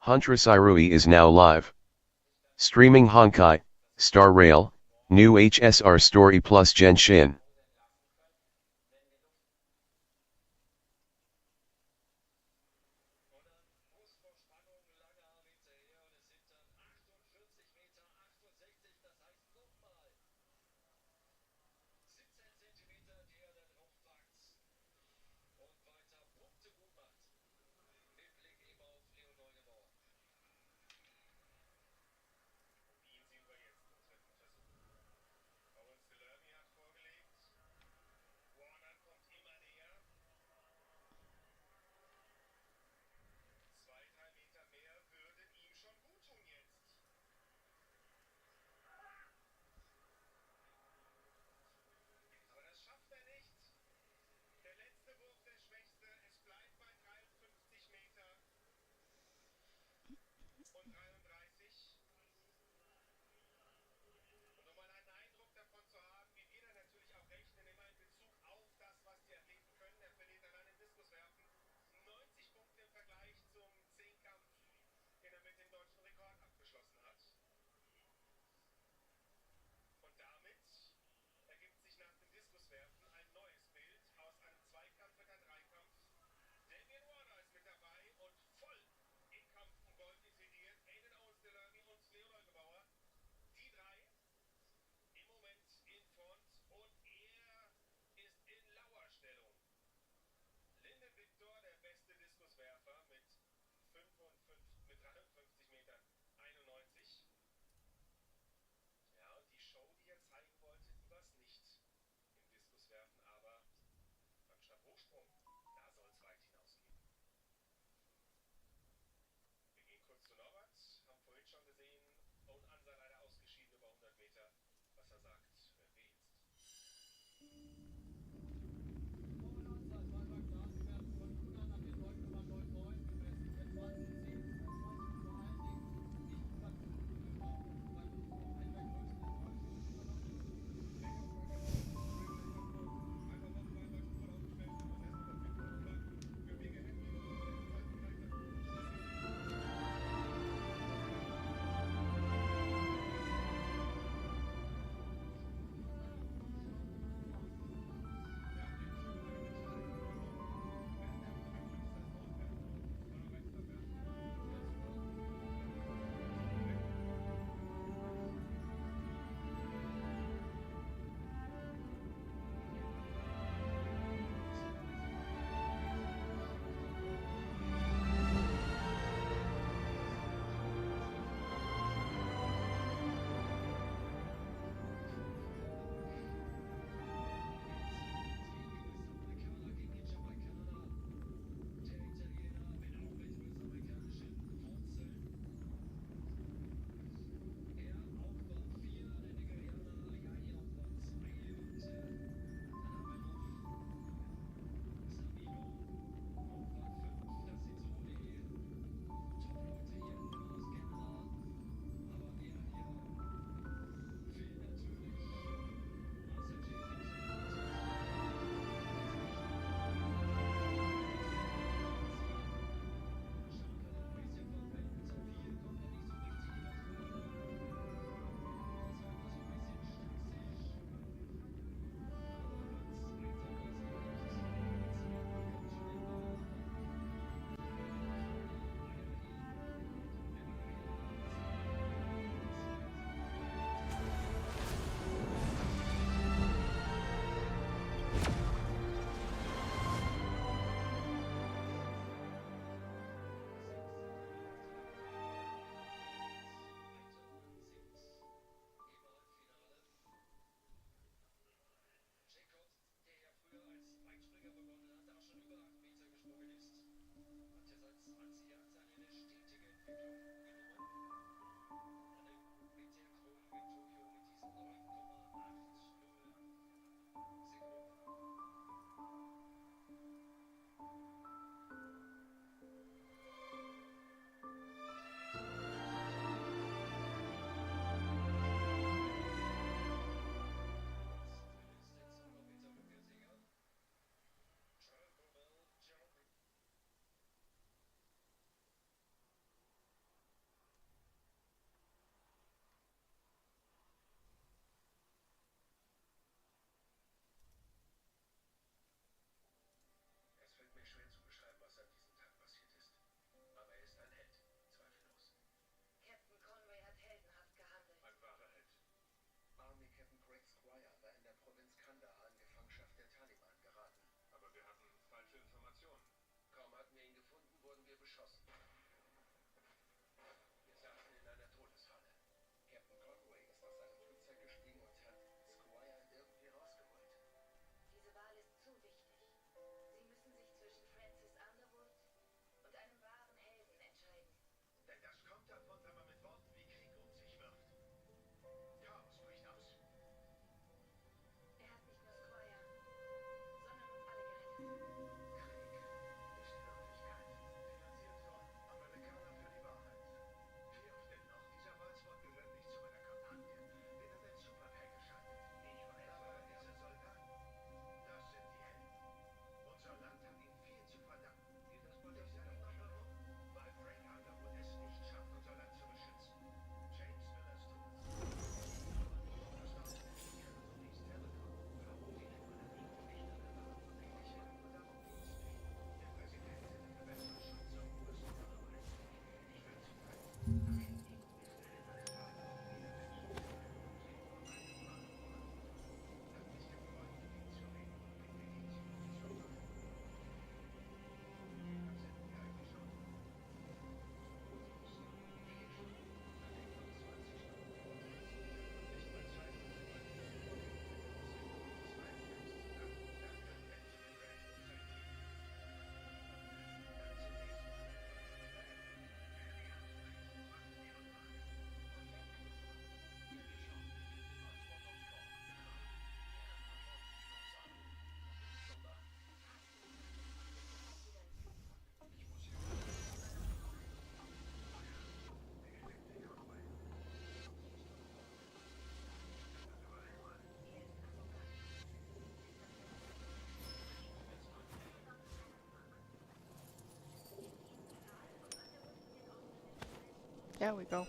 Huntress Irui is now live. Streaming Honkai, Star Rail, new HSR Story plus Genshin. There we go.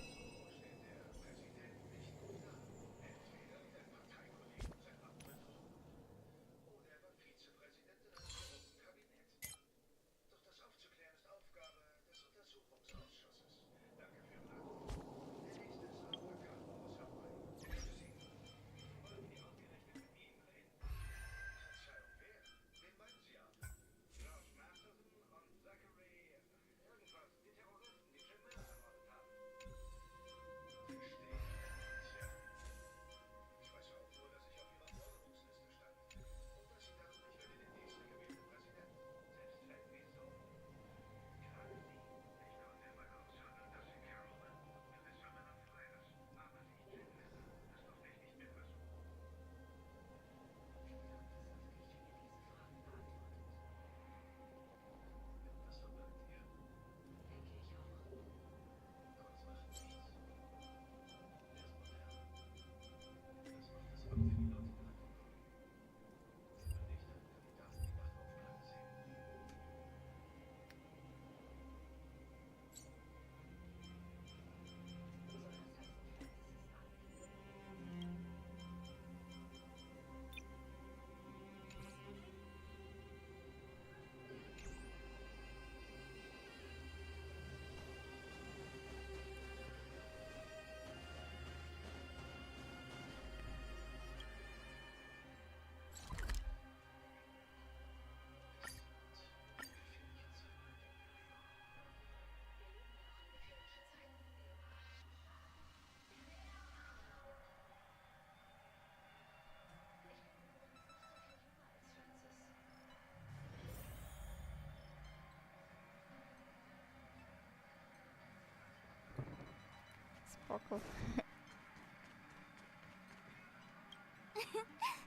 Sparkle.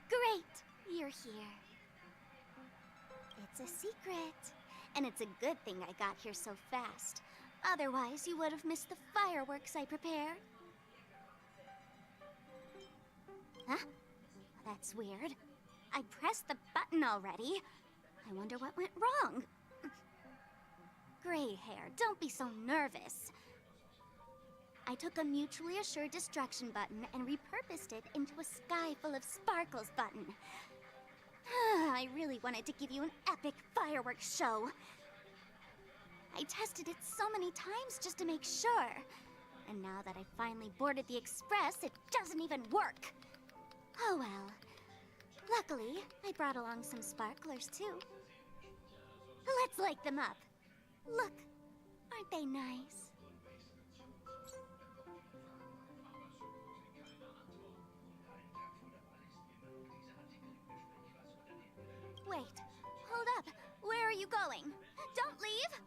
Great! You're here. It's a secret. And it's a good thing I got here so fast. Otherwise, you would have missed the fireworks I prepared. Huh? That's weird. I pressed the button already. I wonder what went wrong. Gray hair, don't be so nervous. I took a mutually assured destruction button and repurposed it into a sky full of sparkles button. I really wanted to give you an epic fireworks show. I tested it so many times just to make sure. And now that I finally boarded the express, it doesn't even work. Oh well. Luckily, I brought along some sparklers too. Let's light them up. Look, Aren't they nice? Wait, hold up. Where are you going? Don't leave!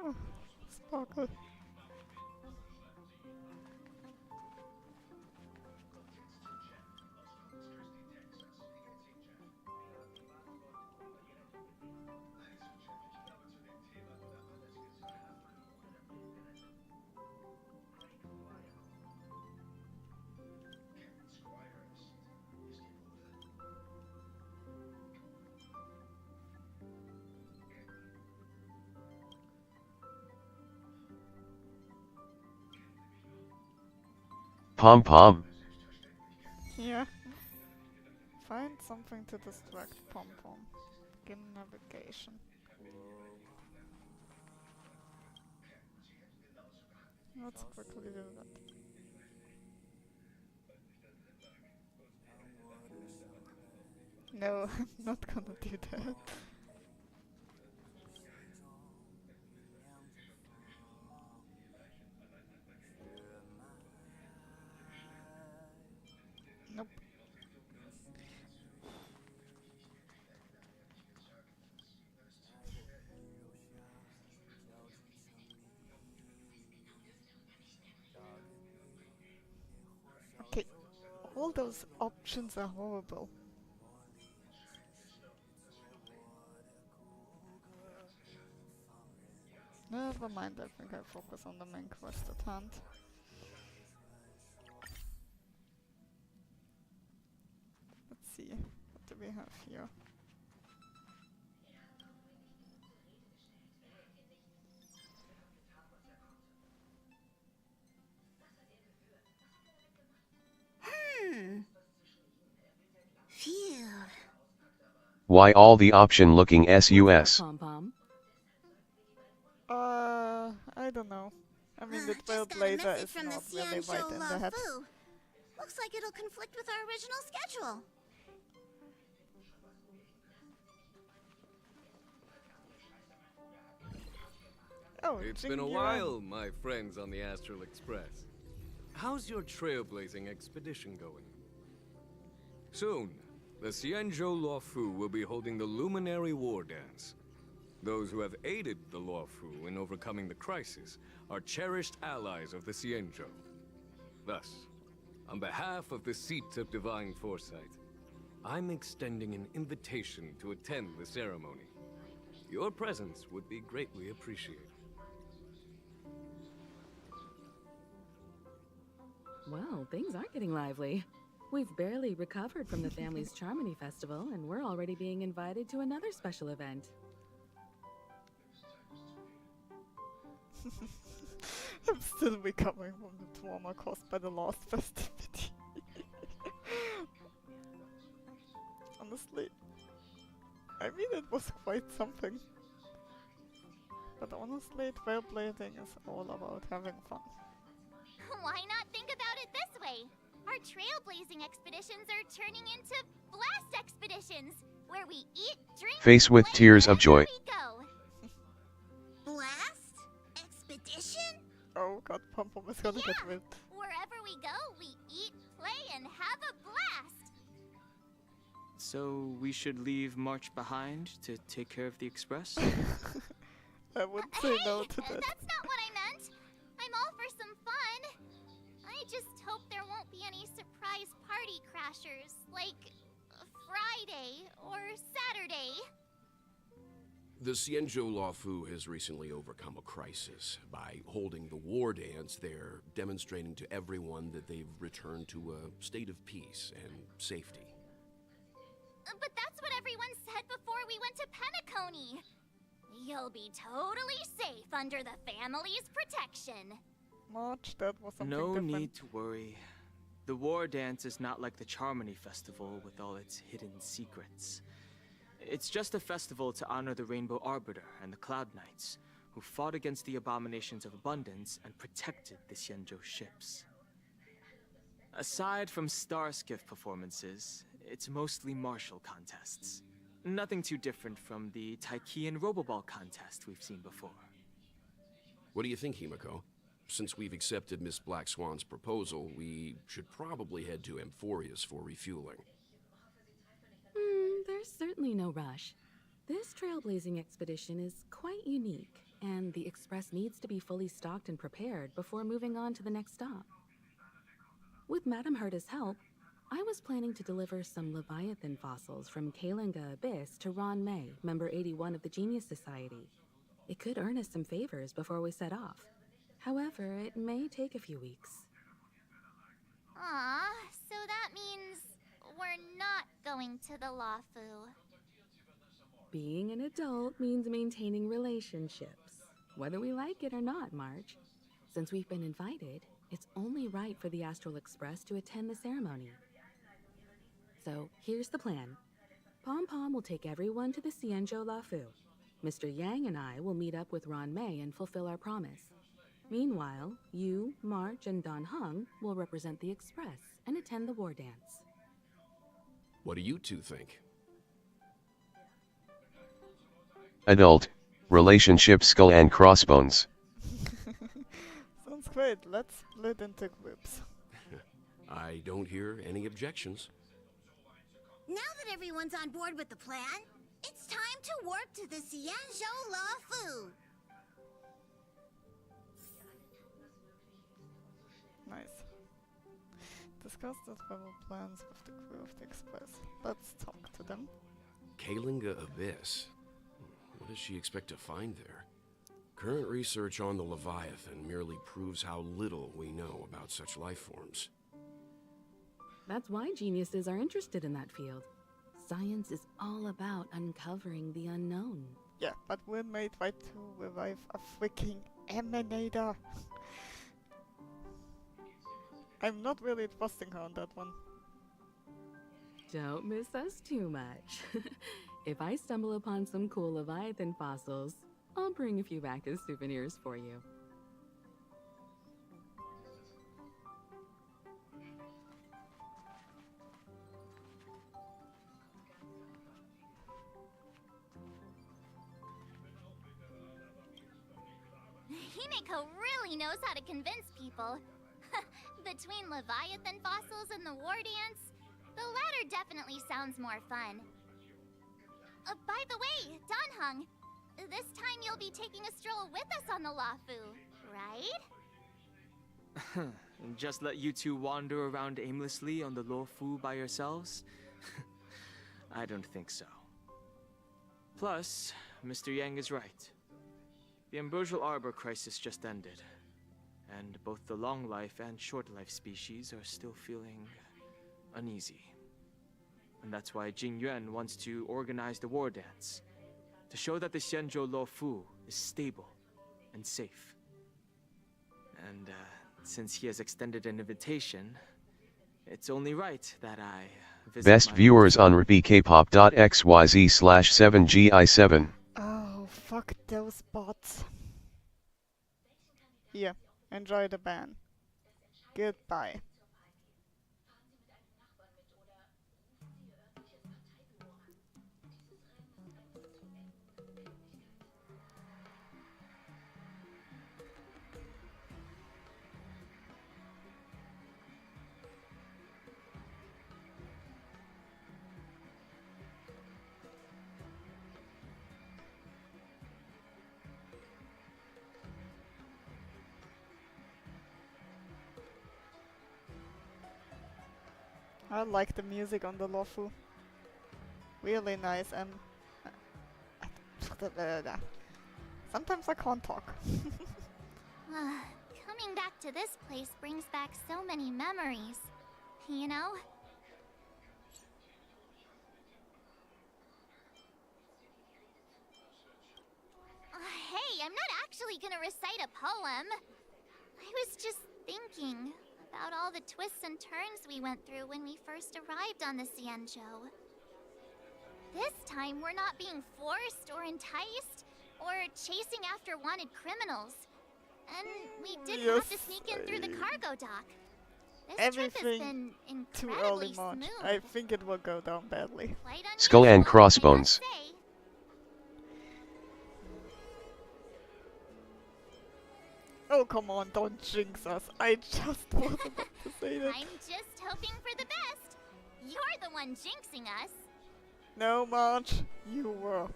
Oh, Sparkle. Pom Pom. Yeah. Find something to distract Pom Pom. Begin navigation. Let's quickly do that. No, I'm not gonna do that. Nope. Okay, all those options are horrible. Never mind, I think I focus on the main quest at hand. Let's see, what do we have here? Phew. Why all the option looking SUS? Pom Pom. I don't know. I mean, the Just got a Trailblazer message is from the not really right in the head. Fu. Looks like it'll conflict with our original schedule. Oh, It's been a while, my friends on the Astral Express. How's your trailblazing expedition going? Soon, the Xianzhou Luofu will be holding the Luminary War Dance. Those who have aided the Luofu in overcoming the crisis are cherished allies of the Xianzhou. Thus, on behalf of the Seat of Divine Foresight, I'm extending an invitation to attend the ceremony. Your presence would be greatly appreciated. Well, things are getting lively. We've barely recovered from the family's Charmony Festival, and we're already being invited to another special event. I'm still recovering from the trauma caused by the last festivity. Honestly, I mean, it was quite something. But honestly, trailblazing is all about having fun. Why not think about it this way? Our trailblazing expeditions are turning into blast expeditions, where we eat, drink, Face with play tears of wherever joy. we go. Blast? Expedition? Oh god, Pom Pom is gonna get Yeah. ripped. Wherever we go, we eat, play, and have a blast. So we should leave March behind to take care of the express? I wouldn't say no to Hey, that. that's not what I meant. I'm all for some fun. I just hope there won't be any surprise party crashers, like Friday or Saturday. The Xianzhou Luofu has recently overcome a crisis. By holding the war dance, they're demonstrating to everyone that they've returned to a state of peace and safety. But that's what everyone said before we went to Penacony. You'll be totally safe under the family's protection. March, that was something No different. need to worry. The war dance is not like the Charmony Festival with all its hidden secrets. It's just a festival to honor the Rainbow Arbiter and the Cloud Knights, who fought against the abominations of abundance and protected the Xianzhou ships. Aside from star skiff performances, it's mostly martial contests. Nothing too different from the Taiki and Roboball contest we've seen before. What do you think, Himiko? Since we've accepted Miss Black Swan's proposal, we should probably head to Amphorius for refueling. There's certainly no rush. This trailblazing expedition is quite unique, and the Express needs to be fully stocked and prepared before moving on to the next stop. With Madame Herta's help, I was planning to deliver some Leviathan fossils from Kalinga Abyss to Ron May, member 81 of the Genius Society. It could earn us some favors before we set off. However, it may take a few weeks. Aw, so that means we're not going to the Lawfu. Being an adult means maintaining relationships, whether we like it or not, Marge. Since we've been invited, it's only right for the Astral Express to attend the ceremony. So, here's the plan. Pom Pom will take everyone to the Xianzhou Lawfu. Mr. Yang and I will meet up with Ron May and fulfill our promise. Meanwhile, you, March, and Don Hung will represent the Express and attend the war dance. What do you two think? Adult, relationship skull and crossbones. Sounds great. Let's split into groups. I don't hear any objections. Now that everyone's on board with the plan, it's time to work to the Xianzhou Lawfu. Nice. Discuss the travel plans with the crew of the Express. Let's talk to them. Kalinga Abyss? What does she expect to find there? Current research on the Leviathan merely proves how little we know about such life forms. That's why geniuses are interested in that field. Science is all about uncovering the unknown. Yeah, but we may try to revive a freaking emanator. I'm not really trusting her on that one. Don't miss us too much. If I stumble upon some cool Leviathan fossils, I'll bring a few back as souvenirs for you. Himiko really knows how to convince people. Between Leviathan fossils and the war dance, the latter definitely sounds more fun. By the way, Don Hung, this time you'll be taking a stroll with us on the Lawfu, right? Just let you two wander around aimlessly on the Lawfu by yourselves? I don't think so. Plus, Mr. Yang is right. The Ambrosial Arbor crisis just ended, and both the long life and short life species are still feeling uneasy. And that's why Jing Yuan wants to organize the war dance, to show that the Xianzhou Lawfu is stable and safe. And since he has extended an invitation, it's only right that I visit Best viewers on repeatkpop.xyz/7gi7. Oh, fuck those bots. Yeah, enjoy the ban. Goodbye. I like the music on the Lawfu. Really nice and... sometimes I can't talk. Coming back to this place brings back so many memories, you know? Hey, I'm not actually gonna recite a poem. I was just thinking about all the twists and turns we went through when we first arrived on the Xianzhou. This time, we're not being forced or enticed or chasing after wanted criminals. And we didn't have to sneak in through the cargo dock. This trip has everything been too incredibly early, March. smooth. I think it will go down badly. Quite Skull and unusual, I must crossbones. say. Oh, come on, don't jinx us. I just was about to say that. I'm just hoping for the best. You're the one jinxing us. No, March, you were.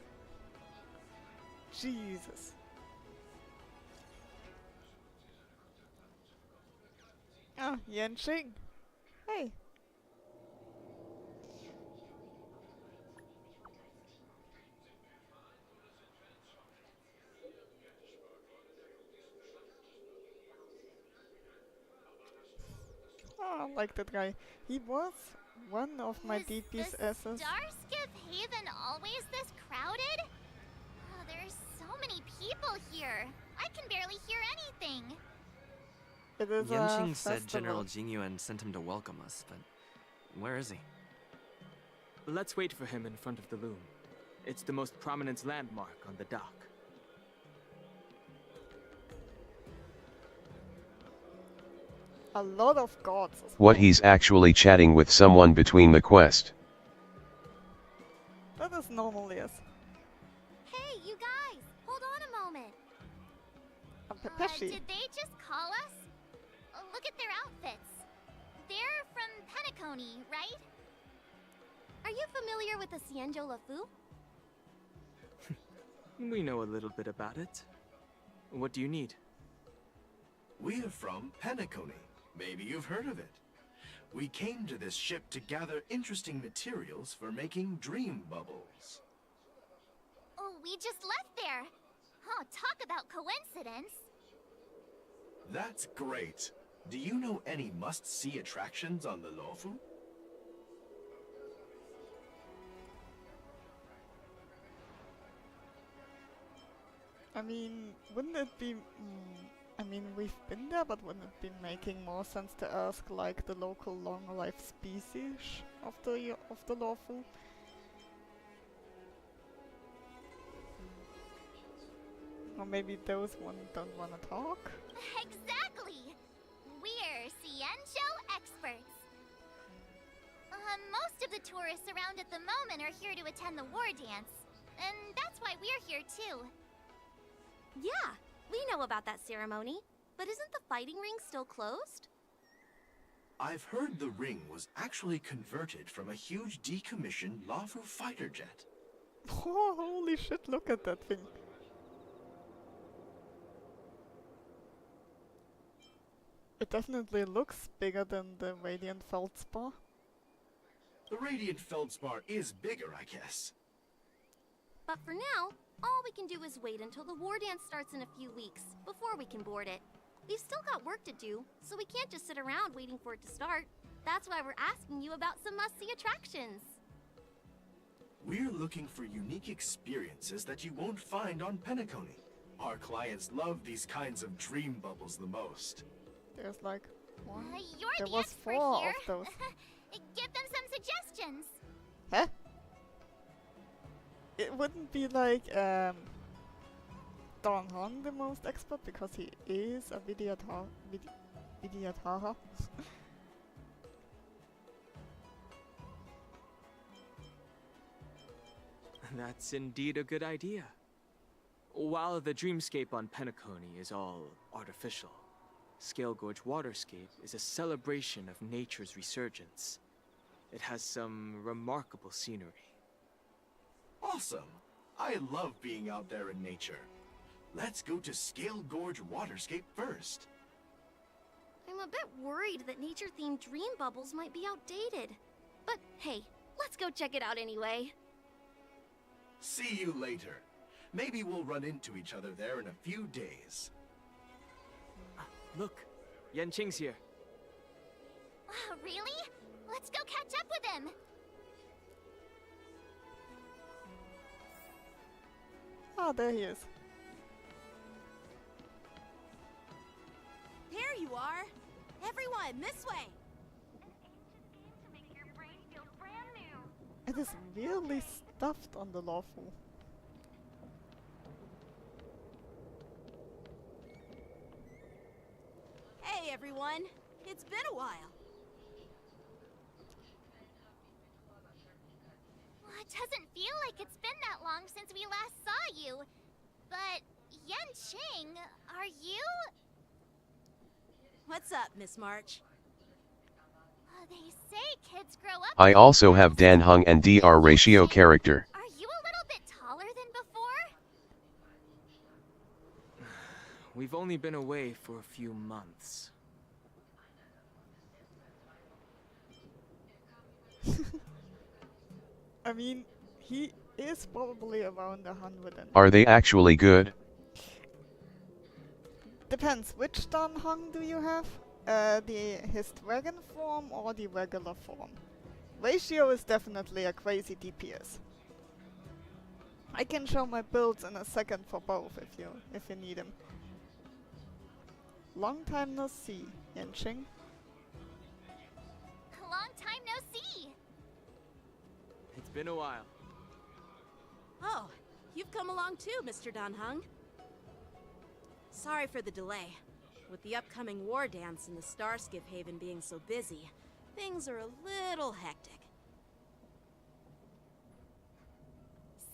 Jesus. Ah, Yanqing. Hey. Oh, I like that guy. He was one of my Is the DPS's. Starskip Haven always this crowded? Oh, there's so many people here. I can barely hear anything. It is a Yenqing said General festival. Jingyuan sent him to welcome us, but where is he? Let's wait for him in front of the loom. It's the most prominent landmark on the dock. A lot of gods as What well. he's actually chatting with someone between the quest. That is normally yes. Hey, you guys, hold on a moment. Pepeshi. Did they just call us? Look at their outfits. They're from Penacony, right? Are you familiar with the Xianzhou Lafu? We know a little bit about it. What do you need? We're from Penacony. Maybe you've heard of it. We came to this ship to gather interesting materials for making dream bubbles. Oh, we just left there. Oh, talk about coincidence. That's great. Do you know any must-see attractions on the Luofu? I mean, wouldn't it be... I mean, we've been there, but wouldn't it be making more sense to ask, like, the local long-life species of the lawful? Or maybe those one don't want to talk? Exactly. We're Xianzhou experts. Most of the tourists around at the moment are here to attend the war dance. And that's why we're here too. Yeah, we know about that ceremony. But isn't the fighting ring still closed? I've heard the ring was actually converted from a huge decommissioned Luofu fighter jet. Oh, holy shit, look at that thing. It definitely looks bigger than the Radiant Feldspar. The Radiant Feldspar is bigger, I guess. But for now, all we can do is wait until the war dance starts in a few weeks, before we can board it. We've still got work to do, so we can't just sit around waiting for it to start. That's why we're asking you about some must-see attractions. We're looking for unique experiences that you won't find on Penacony. Our clients love these kinds of dream bubbles the most. There's like one. You're There the was expert 4 here. of those. Give them some suggestions. Huh? It wouldn't be like Don Han the most expert because he is a Vidyadhara. That's indeed a good idea. While the dreamscape on Penacony is all artificial, Scale Gorge Waterscape is a celebration of nature's resurgence. It has some remarkable scenery. Awesome! I love being out there in nature. Let's go to Scale Gorge Waterscape first. I'm a bit worried that nature-themed dream bubbles might be outdated. But hey, let's go check it out anyway. See you later. Maybe we'll run into each other there in a few days. Look, Yanqing's here. Really? Let's go catch up with him. Ah, there he is. There you are! Everyone, this way! It is really stuffed on the lawful. Hey everyone! It's been a while. It doesn't feel like it's been that long since we last saw you. But, Yanqing, are you? What's up, Miss March? They say kids grow up. I also have Dan Hung and DR ratio character. Are you a little bit taller than before? We've only been away for a few months. I mean, he is probably around 100 and... Are they actually good? Depends, which Dan Hung do you have? His dragon form or the regular form? Ratio is definitely a crazy DPS. I can show my builds in a second for both if you need him. Long time no see, Yanqing. Long time no see. It's been a while. Oh, you've come along too, Mr. Dan Hung. Sorry for the delay. With the upcoming war dance and the Starskiff Haven being so busy, things are a little hectic.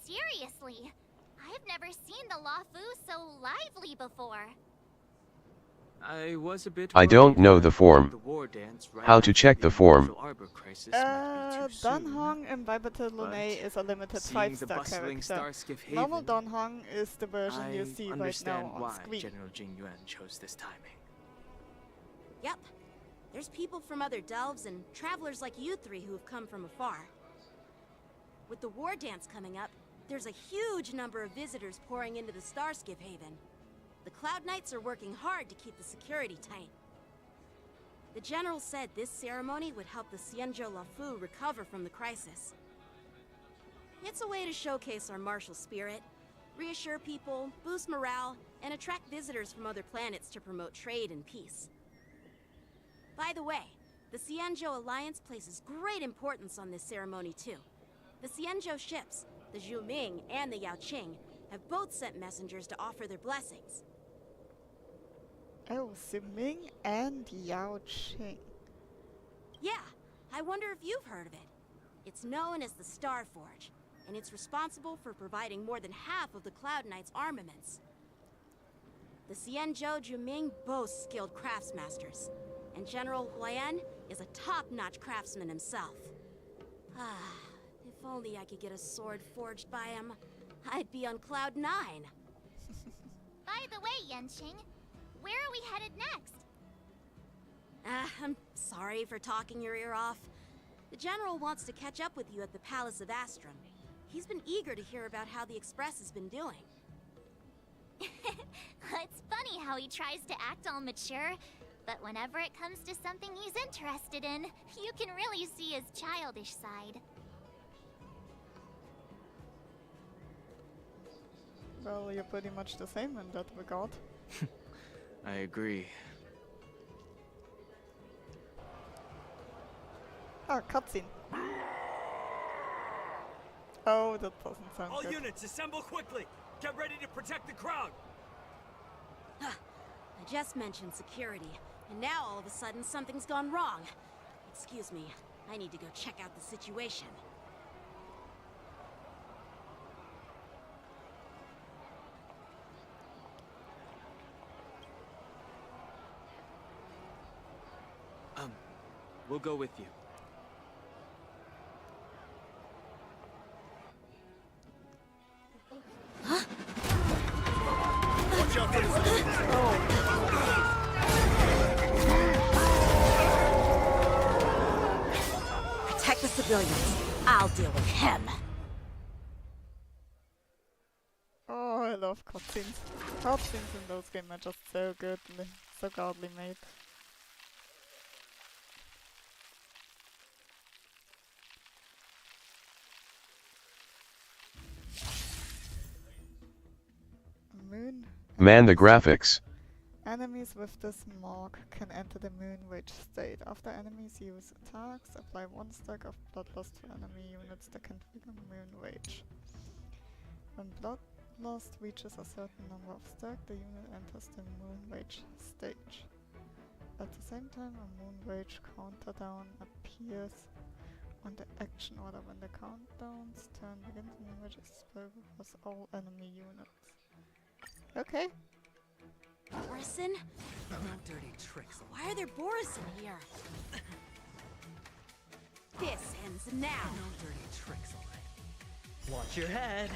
Seriously, I've never seen the Luofu so lively before. I was a bit I don't worried know that the form. the war dance right How to after check the form? Universal Arbor crisis might be too Dan soon, Hung in Vibrator Lunae but is a limited seeing the 5-star bustling character. Starskiff Haven, Normal Dan Hung is the version I you see right understand now on why screen. General Jing Yuan chose this timing. Yep. There's people from other delves and travelers like you three who've come from afar. With the war dance coming up, there's a huge number of visitors pouring into the Starskiff Haven. The Cloud Knights are working hard to keep the security tight. The General said this ceremony would help the Xianzhou Luofu recover from the crisis. It's a way to showcase our martial spirit, reassure people, boost morale, and attract visitors from other planets to promote trade and peace. By the way, the Xianzhou Alliance places great importance on this ceremony too. The Xianzhou ships, the Zhuming and the Yaoqing, have both sent messengers to offer their blessings. Oh, Zhuming and Yaoqing. Yeah, I wonder if you've heard of it. It's known as the Star Forge, and it's responsible for providing more than half of the Cloud Knights' armaments. The Xianzhou Zhuming boasts skilled craftsmasters, and General Huayan is a top-notch craftsman himself. Ah, if only I could get a sword forged by him, I'd be on Cloud 9. By the way, Yanqing, where are we headed next? I'm sorry for talking your ear off. The General wants to catch up with you at the Palace of Astrum. He's been eager to hear about how the Express has been doing. It's funny how he tries to act all mature, but whenever it comes to something he's interested in, you can really see his childish side. Well, you're pretty much the same in that regard. I agree. Ah, cutscene. Oh, that doesn't sound All good. units, assemble quickly! Get ready to protect the crowd! I just mentioned security, and now all of a sudden something's gone wrong. Excuse me, I need to go check out the situation. We'll go with you. Watch out for Protect the civilians. I'll deal with him. Oh, I love cutscenes. Cutscenes in those games are just so goodly, so godly made. Moon. Man, the graphics. Enemies with this mark can enter the Moon Rage state. After enemies use attacks, apply 1 stack of Bloodlust to enemy units that can trigger Moon Rage. When Bloodlust reaches a certain number of stacks, the unit enters the Moon Rage stage. At the same time, a Moon Rage countdown appears on the action order when the countdowns turn begins and which is spread across all enemy units. Okay. Borison? No dirty tricks. Why are there Borison here? This ends now. No dirty tricks, alright. Watch your head.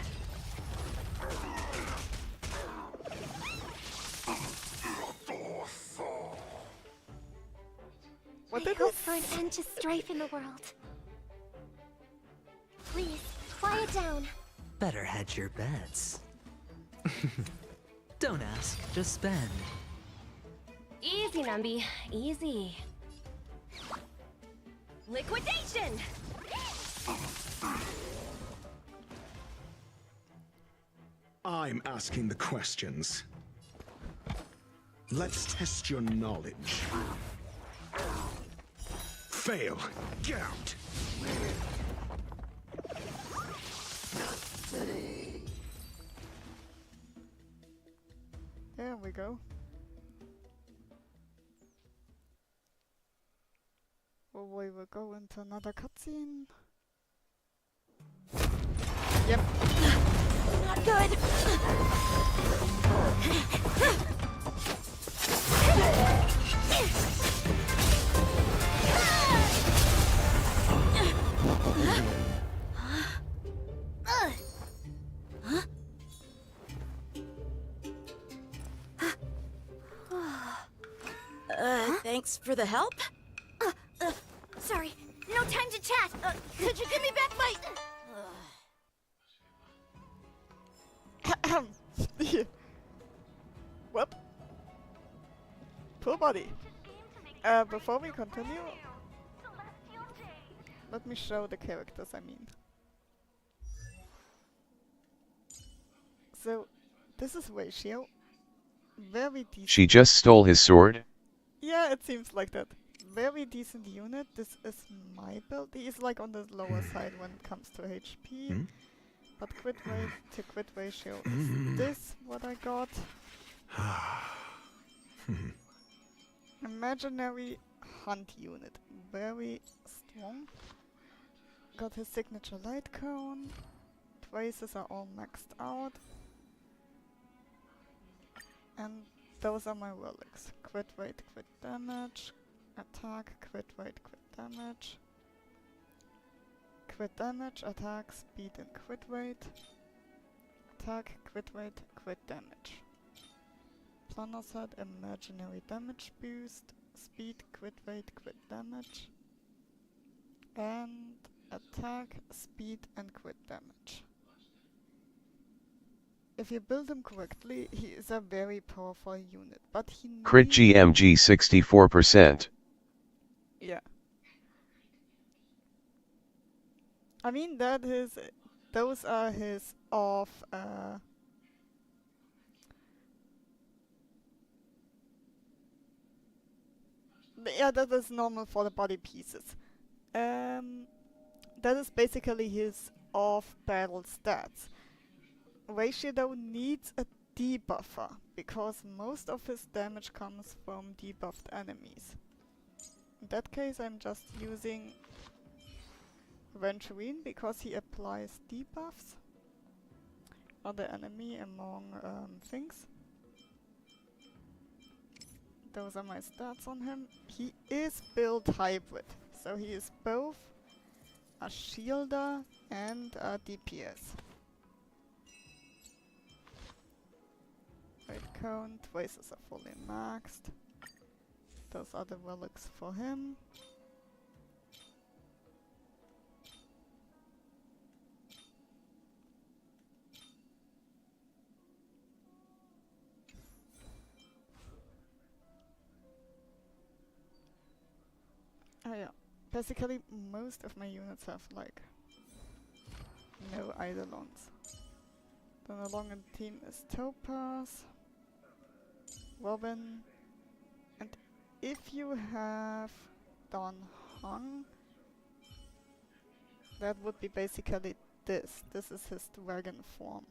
What I did hope this? for an end to strife in the world. Please, quiet down. Better hedge your bets. Don't ask, just spend. Easy, Numby. Easy. Liquidation! I'm asking the questions. Let's test your knowledge. Fail. Get out. There we go. Well, we will go into another cutscene. Yep. Not good. Thanks for the help. Sorry, no time to chat. Could you give me back my... Whoop. Poor body. Before we continue, let me show the characters, I mean. So, this is Ratio. Very decent. She just stole his sword? Yeah, it seems like that. Very decent unit. This is my build. He is like on the lower side when it comes to HP. But crit rate to crit ratio is this what I got. Imaginary hunt unit. Very strong. Got his signature light cone. Traces are all maxed out. And those are my relics. Crit rate, crit damage. Attack, crit rate, crit damage. Crit damage, attack, speed and crit rate. Attack, crit rate, crit damage. Planner set, imaginary damage boost. Speed, crit rate, crit damage. And attack, speed and crit damage. If you build him correctly, he is a very powerful unit, but he Crit GMG 64%. Yeah. I mean, that is... those are his off... yeah, that is normal for the body pieces. That is basically his off-battle stats. Ratio though needs a debuffer, because most of his damage comes from debuffed enemies. In that case I'm just using Venturine because he applies debuffs on the enemy among things. Those are my stats on him. He is built hybrid, so he is both a shielder and a DPS. Right cone, traces are fully maxed. Those are the relics for him. Oh yeah, basically most of my units have like no Eidolons. Then along in the team is Topaz, Robin, and if you have Don Hung, that would be basically this. This is his dragon form.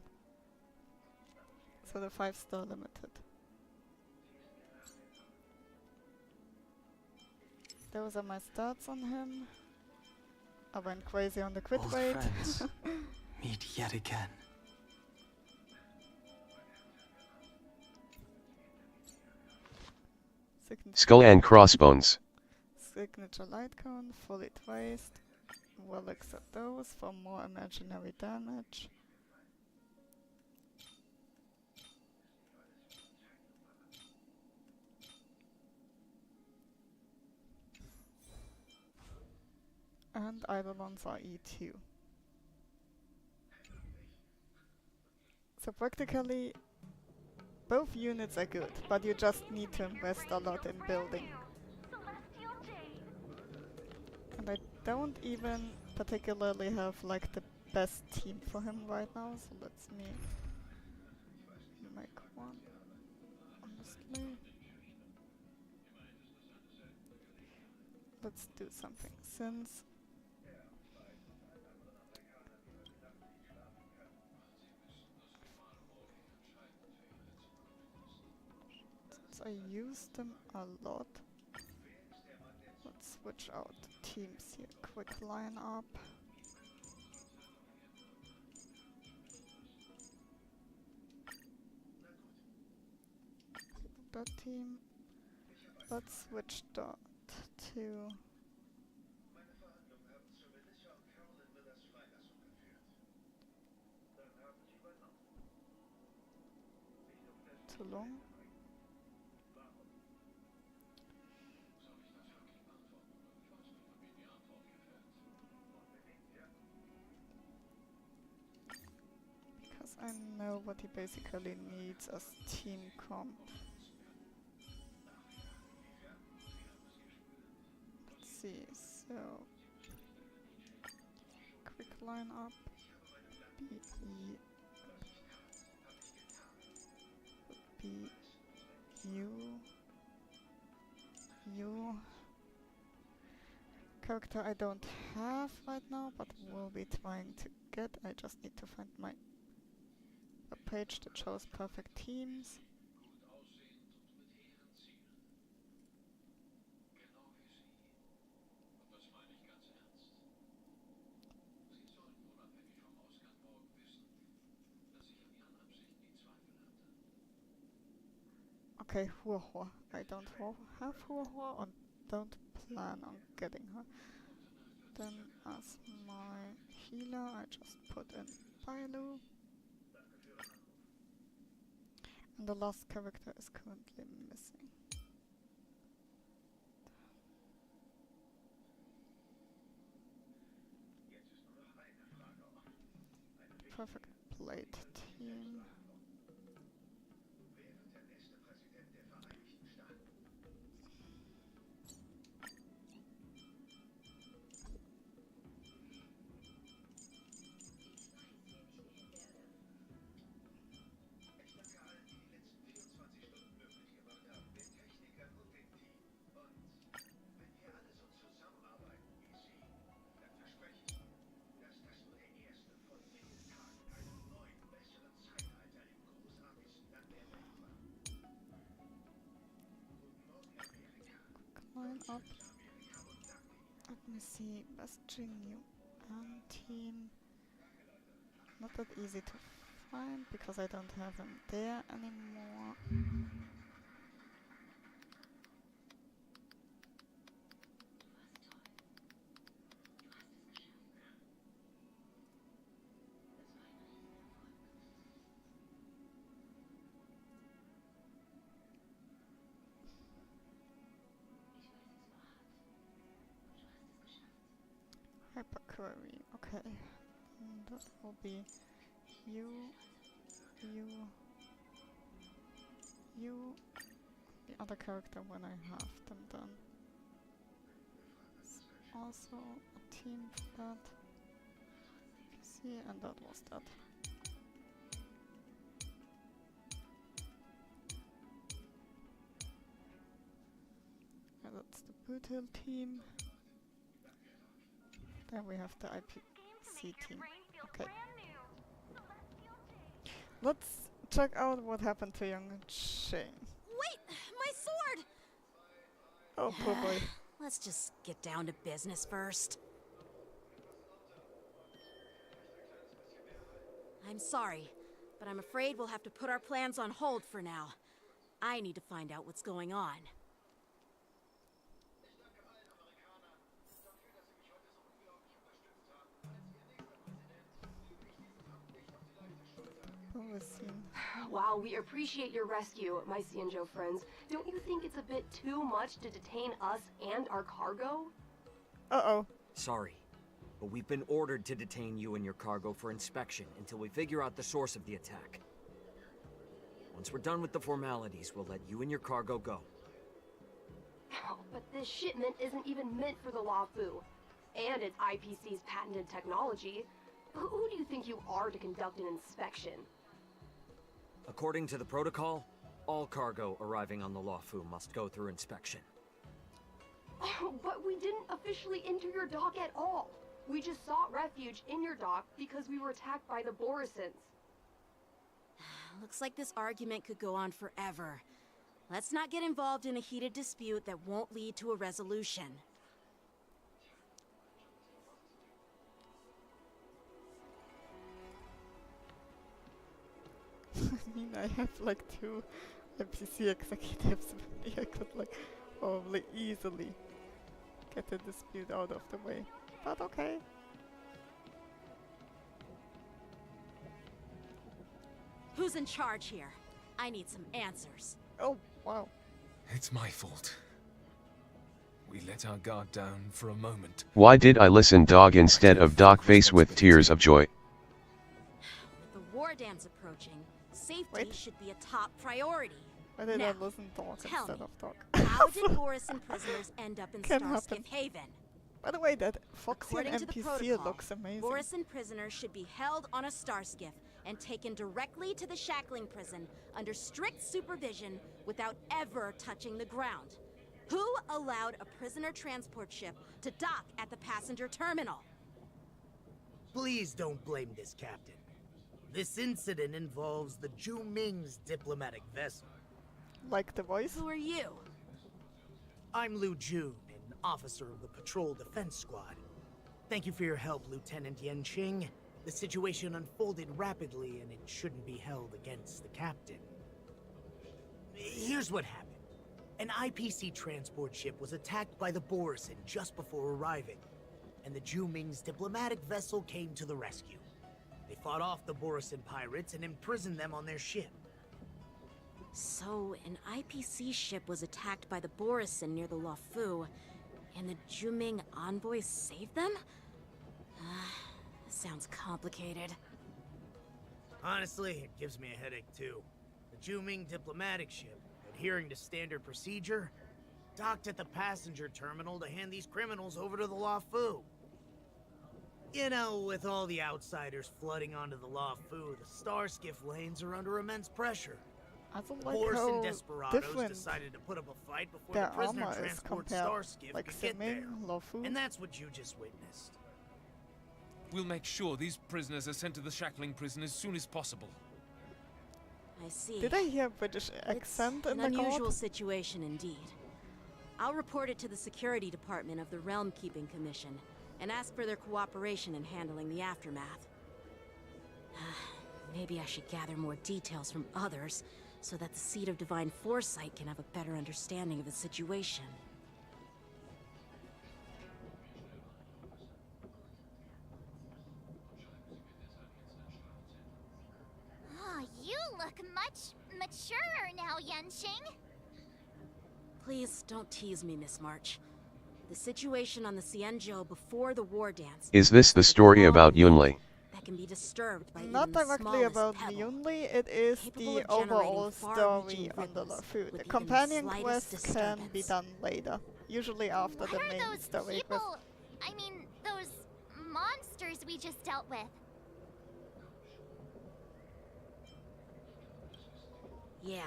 So the 5-star limited. Those are my stats on him. I went crazy on the crit Old rate. friends meet yet again. Skull and crossbones. Signature light cone, fully traced. We'll accept those for more imaginary damage. And Eidolons are E2. So practically both units are good, but you just need to invest a lot in building. And I don't even particularly have like the best team for him right now, so let's me make one, honestly. Let's do something. Since I use them a lot, let's switch out the teams here. Quick line up. That team. Let's switch that to Toulon. Because I know what he basically needs as team comp. Let's see, so quick line up, B, U, U. Character I don't have right now, but will be trying to get. I just need to find a page that shows perfect teams. Okay, Huohuo. I don't have Huohuo and don't plan on getting her. Then as my healer I just put in Bailu. And the last character is currently missing. Perfect plate team. Line up. Let me see. Best Jinyu and team. Not that easy to find because I don't have him there anymore. Hyperquery, okay. And that will be you, the other character when I have them done. It's also a team for that. See, and that was that. And that's the brutal team. Then we have the IPC team. Okay. Let's check out what happened to young Shane. Wait! My sword! Oh, poor boy. Let's just get down to business first. I'm sorry, but I'm afraid we'll have to put our plans on hold for now. I need to find out what's going on. While we appreciate your rescue, my Xianzhou friends, don't you think it's a bit too much to detain us and our cargo? Uh-oh. Sorry, but we've been ordered to detain you and your cargo for inspection until we figure out the source of the attack. Once we're done with the formalities, we'll let you and your cargo go. Oh, but this shipment isn't even meant for the Luofu, and it's IPC's patented technology. Who do you think you are to conduct an inspection? According to the protocol, all cargo arriving on the Luofu must go through inspection. Oh, but we didn't officially enter your dock at all. We just sought refuge in your dock because we were attacked by the Borisons. Looks like this argument could go on forever. Let's not get involved in a heated dispute that won't lead to a resolution. I mean, I have like 2 NPC executives with me. I could like probably easily get the dispute out of the way. But okay. Who's in charge here? I need some answers. Oh, wow. It's my fault. We let our guard down for a moment. Why did I listen dog instead of dog face with tears of joy? With the war dance approaching, safety should be a top priority. Why did now, I listen dog tell instead me, of dog? how did Borisin prisoners end up in Can Starskiff happen. Haven? By the way, that Foxy According to the NPC protocol, looks amazing. Borisin prisoners should be held on a Starskiff and taken directly to the shackling prison under strict supervision without ever touching the ground. Who allowed a prisoner transport ship to dock at the passenger terminal? Please don't blame this, Captain. This incident involves the Zhu Ming's diplomatic vessel. Like the voice? Who are you? I'm Liu Jun, an officer of the Patrol Defense Squad. Thank you for your help, Lieutenant Yanqing. The situation unfolded rapidly, and it shouldn't be held against the captain. Here's what happened. An IPC transport ship was attacked by the Borisin just before arriving, and the Zhu Ming's diplomatic vessel came to the rescue. They fought off the Borisin pirates and imprisoned them on their ship. So, an IPC ship was attacked by the Borisin near the Luofu, and the Zhu Ming envoys saved them? Sounds complicated. Honestly, it gives me a headache too. The Zhu Ming diplomatic ship, adhering to standard procedure, docked at the passenger terminal to hand these criminals over to the Luofu. You know, with all the outsiders flooding onto the Luofu, the Starskiff lanes are under immense pressure. I don't like Borisin how desperados different decided to put up a fight before their the prisoner armor is transport compared. Starskiff Like could get there. Siming, Luofu. And that's what you just witnessed. We'll make sure these prisoners are sent to the shackling prison as soon as possible. I see. Did I hear British accent in An the unusual god? situation indeed. I'll report it to the security department of the Realm Keeping Commission and ask for their cooperation in handling the aftermath. Maybe I should gather more details from others so that the Seat of Divine Foresight can have a better understanding of the situation. Oh, you look much maturer now, Yanqing. Please don't tease me, Miss March. The situation on the Xianzhou before the war dance Is this the story about Yunli? that can be disturbed by Not even the directly smallest about pebble. Yunli, it is Capable the of generating overall far-reaching story on the ripples Luofu. with The even the companion slightest quest can be disturbance. done later, usually after What the are main those story quest. people? I mean, those monsters we just dealt with. Yeah,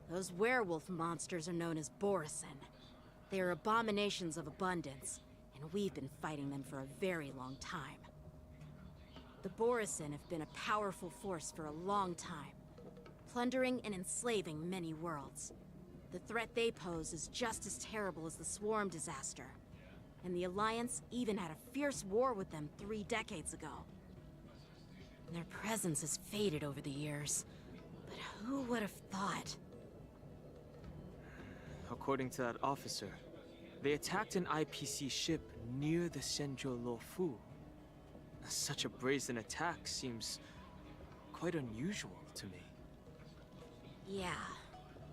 those werewolf monsters are known as Borisin. They are abominations of abundance, and we've been fighting them for a very long time. The Borisin have been a powerful force for a long time, plundering and enslaving many worlds. The threat they pose is just as terrible as the Swarm disaster, and the Alliance even had a fierce war with them 3 decades ago. Their presence has faded over the years. But who would have thought? According to that officer, they attacked an IPC ship near the Shenzhou Luofu. Such a brazen attack seems quite unusual to me. Yeah,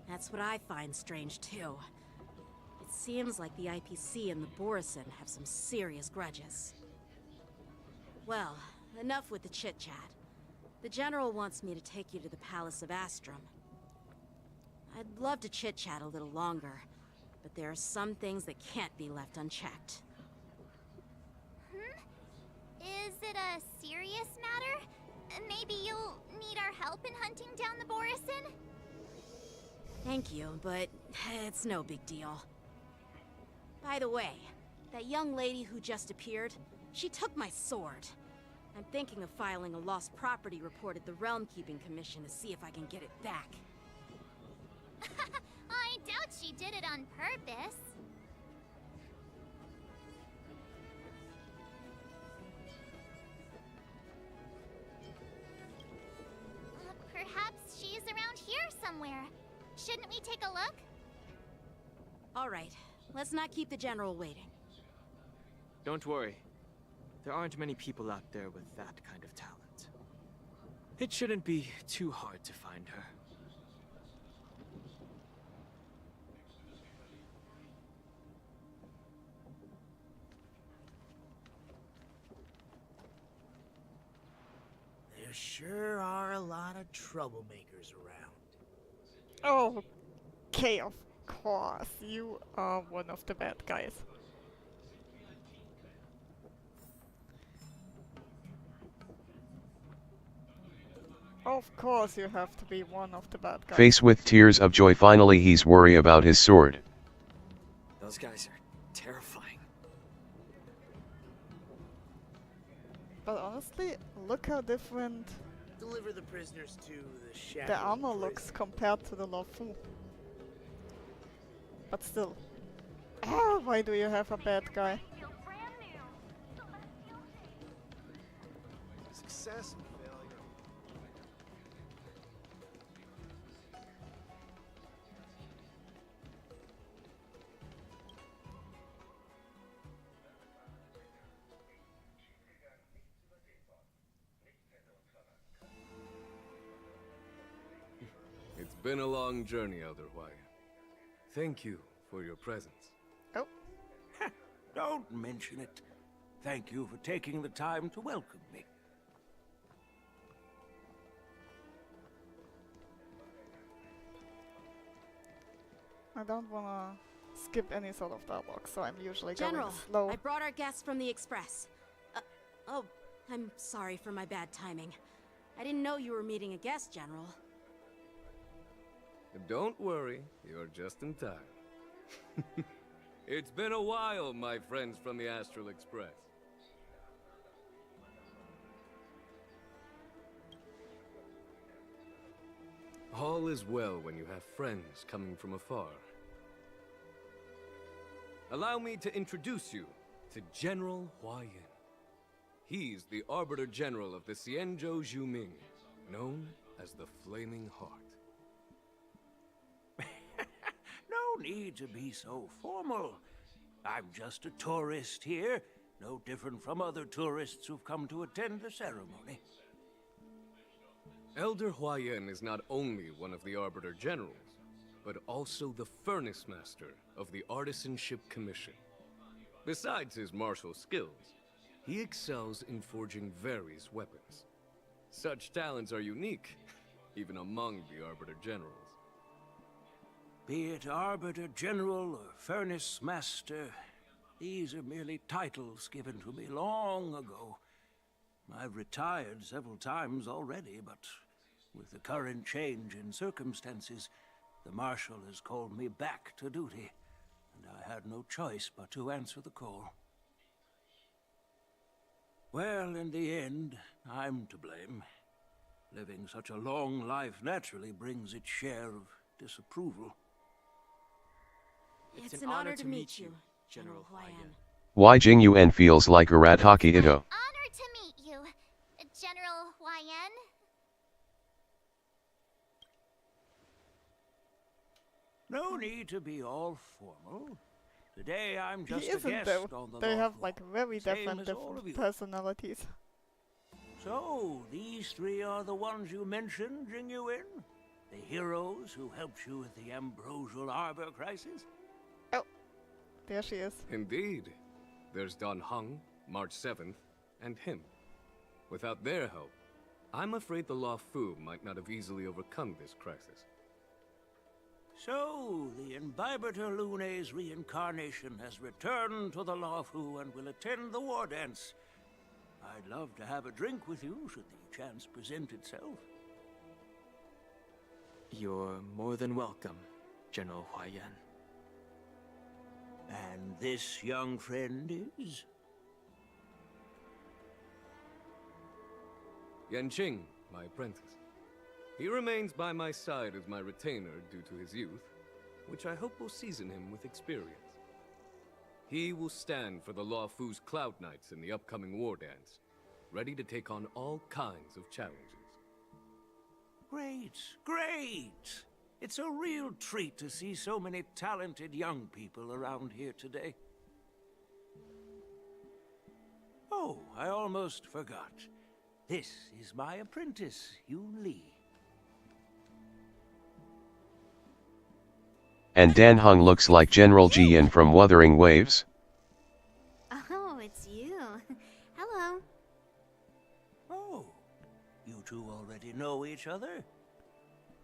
that's what I find strange too. It seems like the IPC and the Borison have some serious grudges. Well, enough with the chit-chat. The General wants me to take you to the Palace of Astrum. I'd love to chit-chat a little longer, but there are some things that can't be left unchecked. Is it a serious matter? Maybe you'll need our help in hunting down the Borison? Thank you, but it's no big deal. By the way, that young lady who just appeared, she took my sword. I'm thinking of filing a lost property report at the Realm Keeping Commission to see if I can get it back. I doubt she did it on purpose. Perhaps she's around here somewhere. Shouldn't we take a look? All right, let's not keep the General waiting. Don't worry. There aren't many people out there with that kind of talent. It shouldn't be too hard to find her. There sure are a lot of troublemakers around. Oh, okay, of course. You are one of the bad guys. Of course you have to be one of the bad guys. Face with tears of joy, finally he's worried about his sword. Those guys are terrifying. But honestly, look how different Deliver the prisoners to the shadow. the armor looks compared to the Luofu. But still. Ah, why do you have a bad guy? Success and failure. It's been a long journey, Elder Wyatt. Thank you for your presence. Oh. Don't mention it. Thank you for taking the time to welcome me. I don't wanna skip any sort of dialogue, so I'm usually General, going slow. I brought our guests from the Express. Oh, I'm sorry for my bad timing. I didn't know you were meeting a guest, General. Don't worry, you're just in time. It's been a while, my friends from the Astral Express. All is well when you have friends coming from afar. Allow me to introduce you to General Hua Yin. He's the Arbiter General of the Xianzhou Zhuming, known as the Flaming Heart. No need to be so formal. I'm just a tourist here, no different from other tourists who've come to attend the ceremony. Elder Hua Yin is not only one of the Arbiter Generals, but also the Furnace Master of the Artisanship Commission. Besides his martial skills, he excels in forging various weapons. Such talents are unique, even among the Arbiter Generals. Be it Arbiter General or Furnace Master, these are merely titles given to me long ago. I've retired several times already, but with the current change in circumstances, the Marshal has called me back to duty, and I had no choice but to answer the call. Well, in the end, I'm to blame. Living such a long life naturally brings its share of disapproval. It's an honor to meet you, General Hua Yin. Why Jingyuan feels like Arataki Ito. Honor to meet you, General YN. No need to be all formal. Today I'm He just a isn't guest though. on the They have Lawful. like very Same as all of you. personalities. So, these three are the ones you mentioned, Jingyuin? The heroes who helped you with the Ambrosial Arbor crisis? Oh, there she is. Indeed. There's Don Hung, March 7th, and him. Without their help, I'm afraid the Law Fu might not have easily overcome this crisis. So, the Imbibitor Lune's reincarnation has returned to the Lawfu and will attend the war dance. I'd love to have a drink with you should the chance present itself. You're more than welcome, General Huayan. And this young friend is? Yanqing, my apprentice. He remains by my side as my retainer due to his youth, which I hope will season him with experience. He will stand for the Law Fu's Cloud Knights in the upcoming war dance, ready to take on all kinds of challenges. Great, great! It's a real treat to see so many talented young people around here today. Oh, I almost forgot. This is my apprentice, Yoon Lee. And Dan Hung looks like General Jian from Wuthering Waves. Oh, it's you. Hello. Oh, you two already know each other?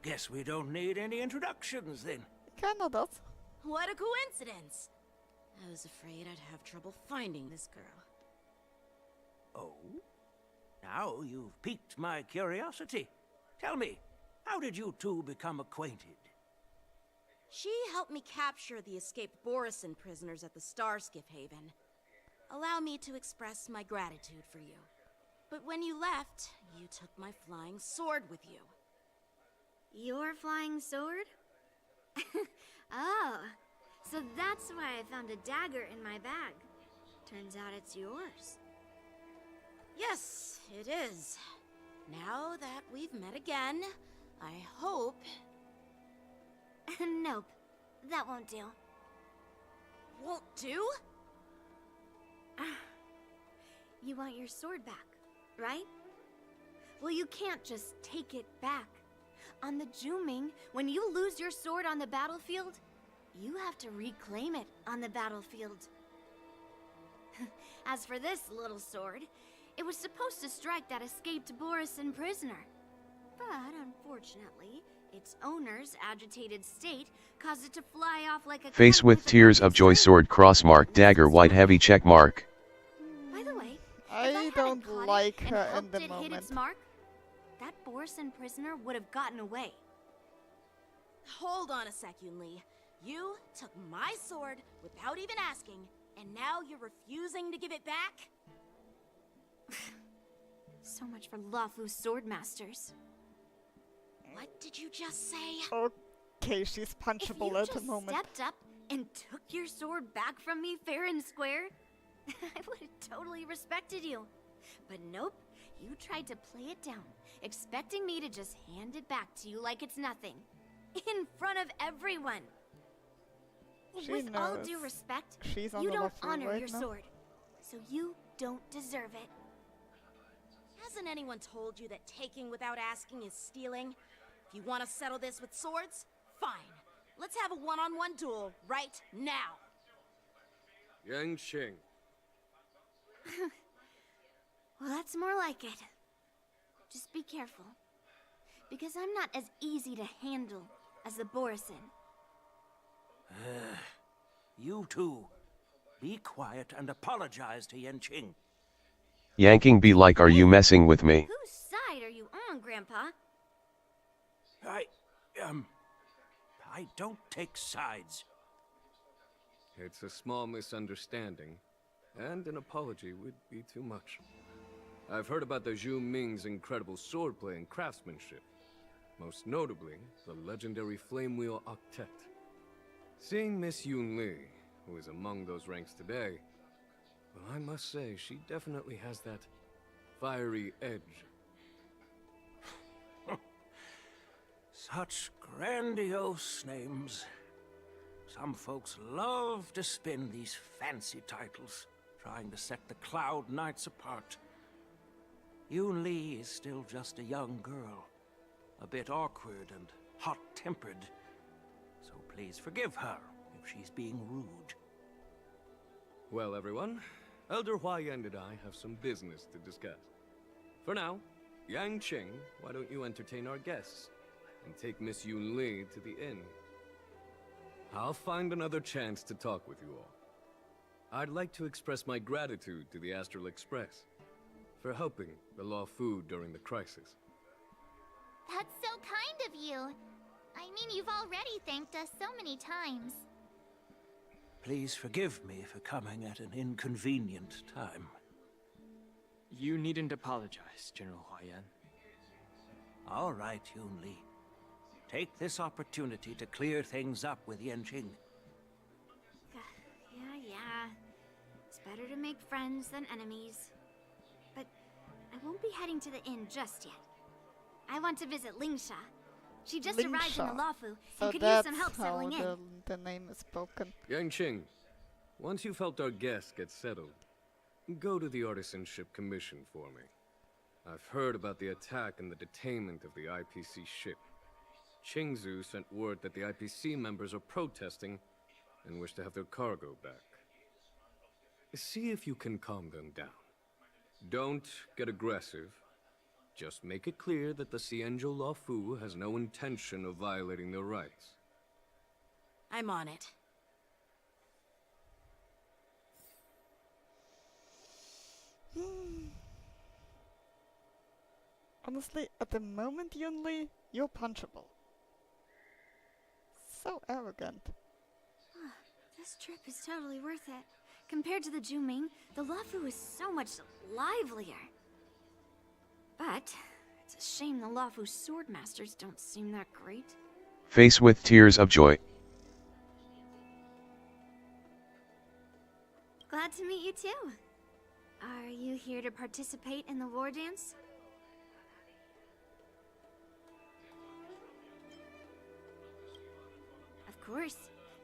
Guess we don't need any introductions then. Kinda does. What a coincidence! I was afraid I'd have trouble finding this girl. Oh? Now you've piqued my curiosity. Tell me, how did you two become acquainted? She helped me capture the escaped Borison prisoners at the Starskiff Haven. Allow me to express my gratitude for you. But when you left, you took my flying sword with you. Your flying sword? Oh, so that's why I found a dagger in my bag. Turns out it's yours. Yes, it is. Now that we've met again, I hope... Nope, that won't do. Won't do? You want your sword back, right? Well, you can't just take it back. On the Juming, when you lose your sword on the battlefield, you have to reclaim it on the battlefield. As for this little sword, it was supposed to strike that escaped Borison prisoner. But unfortunately, its owner's agitated state caused it to fly off like a Face with tears of joy, sword, cross mark, dagger, white, heavy check mark. By the way, I don't like and her in helped the it hit moment. its mark, that Borison prisoner would have gotten away. Hold on a sec, Yoon Lee. You took my sword without even asking, and now you're refusing to give it back? So much for Lafu Swordmasters. What did you just say? Okay, she's punchable If you at the just moment. stepped up and took your sword back from me fair and square, I would have totally respected you. But nope, you tried to play it down, expecting me to just hand it back to you like it's nothing. In front of everyone. She With all knows due respect, she's on you the don't left honor right your now. sword. So you don't deserve it. Hasn't anyone told you that taking without asking is stealing? If you want to settle this with swords, fine. Let's have a one-on-one duel right now. Yanqing. Well, that's more like it. Just be careful. Because I'm not as easy to handle as the Borison. You two, be quiet and apologize to Yanqing. Yanking be like, are you messing with me? Whose side are you on, Grandpa? I don't take sides. It's a small misunderstanding, and an apology would be too much. I've heard about the Zhu Ming's incredible swordplay and craftsmanship. Most notably, the legendary Flame Wheel Octet. Seeing Miss Yoon Lee, who is among those ranks today, well, I must say, she definitely has that fiery edge. Such grandiose names. Some folks love to spin these fancy titles, trying to set the Cloud Knights apart. Yoon Lee is still just a young girl, a bit awkward and hot-tempered. So please forgive her if she's being rude. Well, everyone, Elder Huayan and I have some business to discuss. For now, Yang Qing, why don't you entertain our guests and take Miss Yoon Lee to the inn? I'll find another chance to talk with you all. I'd like to express my gratitude to the Astral Express for helping the Law Fu during the crisis. That's so kind of you. I mean, you've already thanked us so many times. Please forgive me for coming at an inconvenient time. You needn't apologize, General Huayan. All right, Yoon Lee. Take this opportunity to clear things up with Yanqing. Yeah. It's better to make friends than enemies. But I won't be heading to the inn just yet. I want to visit Lingsha. She just arrived in the Lawfu and could use some help settling in. The name is spoken. Yanqing, once you've helped our guests get settled, go to the Artisanship Commission for me. I've heard about the attack and the detainment of the IPC ship. Qingzu sent word that the IPC members are protesting and wish to have their cargo back. See if you can calm them down. Don't get aggressive. Just make it clear that the Xianzhou Law Fu has no intention of violating their rights. I'm on it. Honestly, at the moment, Yoon Lee, you're punchable. So arrogant. This trip is totally worth it. Compared to the Juming, the Lawfu is so much livelier. But it's a shame the Lawfu swordmasters don't seem that great. Face with tears of joy. Glad to meet you too. Are you here to participate in the war dance? Of course.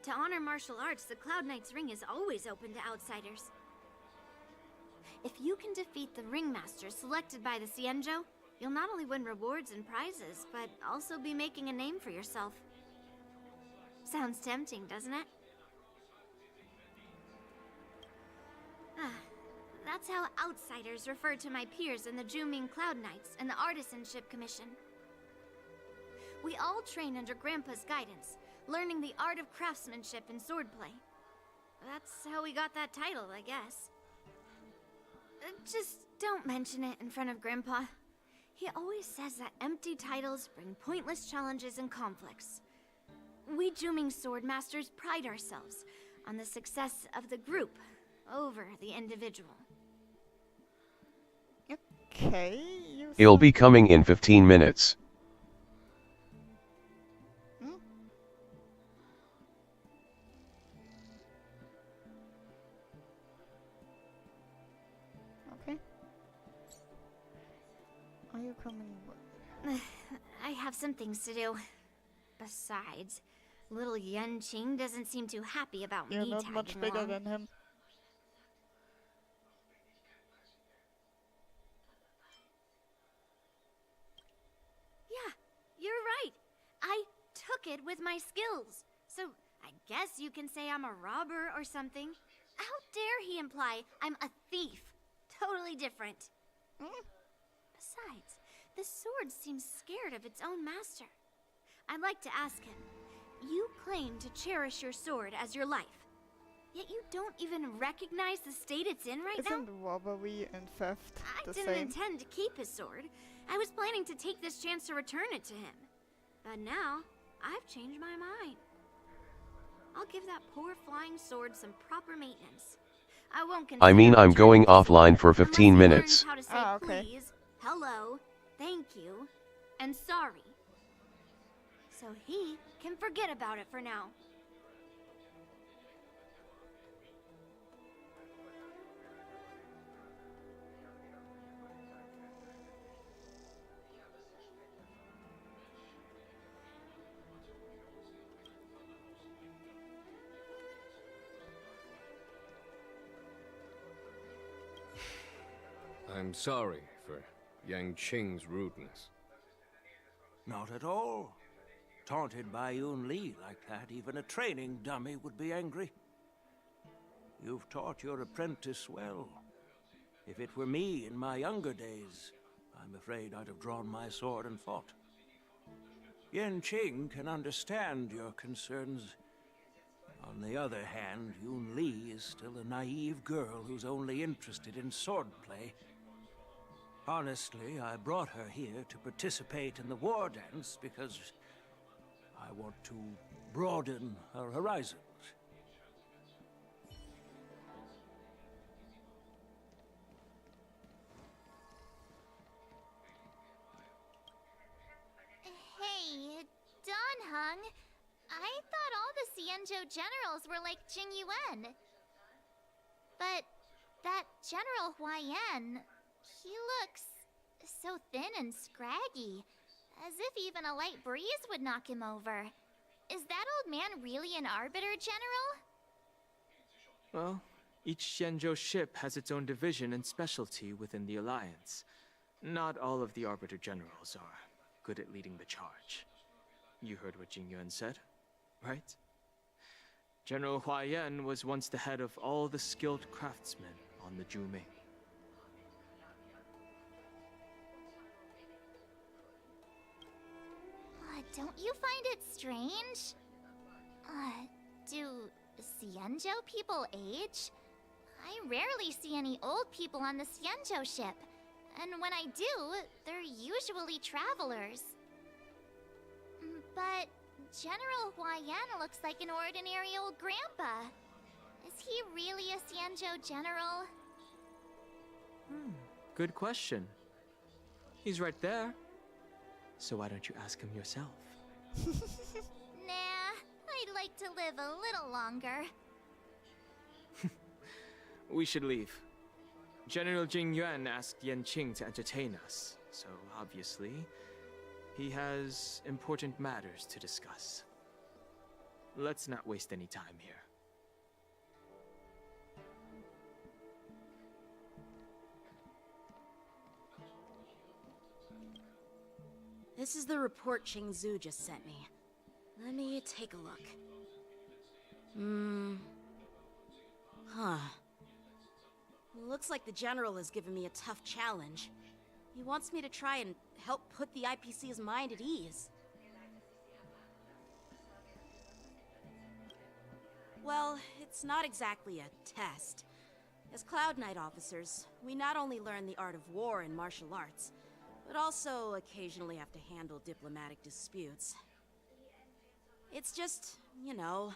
To honor martial arts, the Cloud Knight's ring is always open to outsiders. If you can defeat the ringmaster selected by the Xianzhou, you'll not only win rewards and prizes, but also be making a name for yourself. Sounds tempting, doesn't it? That's how outsiders refer to my peers in the Juming Cloud Knights and the Artisanship Commission. We all train under Grandpa's guidance, learning the art of craftsmanship and swordplay. That's how we got that title, I guess. Just don't mention it in front of Grandpa. He always says that empty titles bring pointless challenges and conflicts. We Juming swordmasters pride ourselves on the success of the group over the individual. Okay, It'll be coming in 15 minutes. Okay. Are you coming? I have some things to do. Besides, little Yanqing doesn't seem too happy about You're me not tagging much bigger along. than him. Yeah, you're right. I took it with my skills. So I guess you can say I'm a robber or something. How dare he imply I'm a thief? Totally different. Besides, the sword seems scared of its own master. I'd like to ask him. You claim to cherish your sword as your life, yet you don't even recognize the state it's in right now? Isn't robbery and theft I the didn't same? intend to keep his sword. I was planning to take this chance to return it to him. But now, I've changed my mind. I'll give that poor flying sword some proper maintenance. I won't consider I mean, I'm going returning the sword offline for 15 unless he minutes. learns how to say okay. please, hello, thank you, and sorry. So he can forget about it for now. I'm sorry for Yang Qing's rudeness. Not at all. Taunted by Yun Li like that, even a training dummy would be angry. You've taught your apprentice well. If it were me in my younger days, I'm afraid I'd have drawn my sword and fought. Yan Qing can understand your concerns. On the other hand, Yun Li is still a naive girl who's only interested in swordplay. Honestly, I brought her here to participate in the war dance because I want to broaden her horizons. Hey, Don Hung. I thought all the Xianzhou generals were like Jing Yuan. But that General Huaiyan, he looks so thin and scraggy, as if even a light breeze would knock him over. Is that old man really an Arbiter General? Well, each Xianzhou ship has its own division and specialty within the Alliance. Not all of the Arbiter Generals are good at leading the charge. You heard what Jing Yuan said, right? General Huaiyan was once the head of all the skilled craftsmen on the Zhuming. Don't you find it strange? Do Xianzhou people age? I rarely see any old people on the Xianzhou ship. And when I do, they're usually travelers. But General Huaiyan looks like an ordinary old grandpa. Is he really a Xianzhou general? Good question. He's right there. So why don't you ask him yourself? Nah, I'd like to live a little longer. We should leave. General Jing Yuan asked Yan Qing to entertain us, so obviously, he has important matters to discuss. Let's not waste any time here. This is the report Qingzu just sent me. Let me take a look. Looks like the General has given me a tough challenge. He wants me to try and help put the IPC's mind at ease. Well, it's not exactly a test. As Cloud Knight officers, we not only learn the art of war and martial arts, but also occasionally have to handle diplomatic disputes. It's just, you know,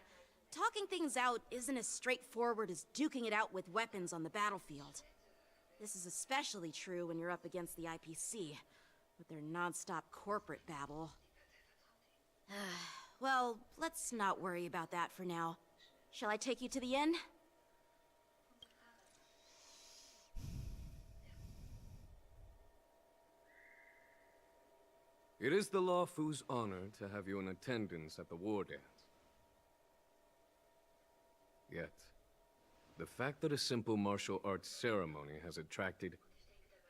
talking things out isn't as straightforward as duking it out with weapons on the battlefield. This is especially true when you're up against the IPC, with their non-stop corporate babble. Well, let's not worry about that for now. Shall I take you to the inn? It is the Luofu's honor to have you in attendance at the war dance. Yet, the fact that a simple martial arts ceremony has attracted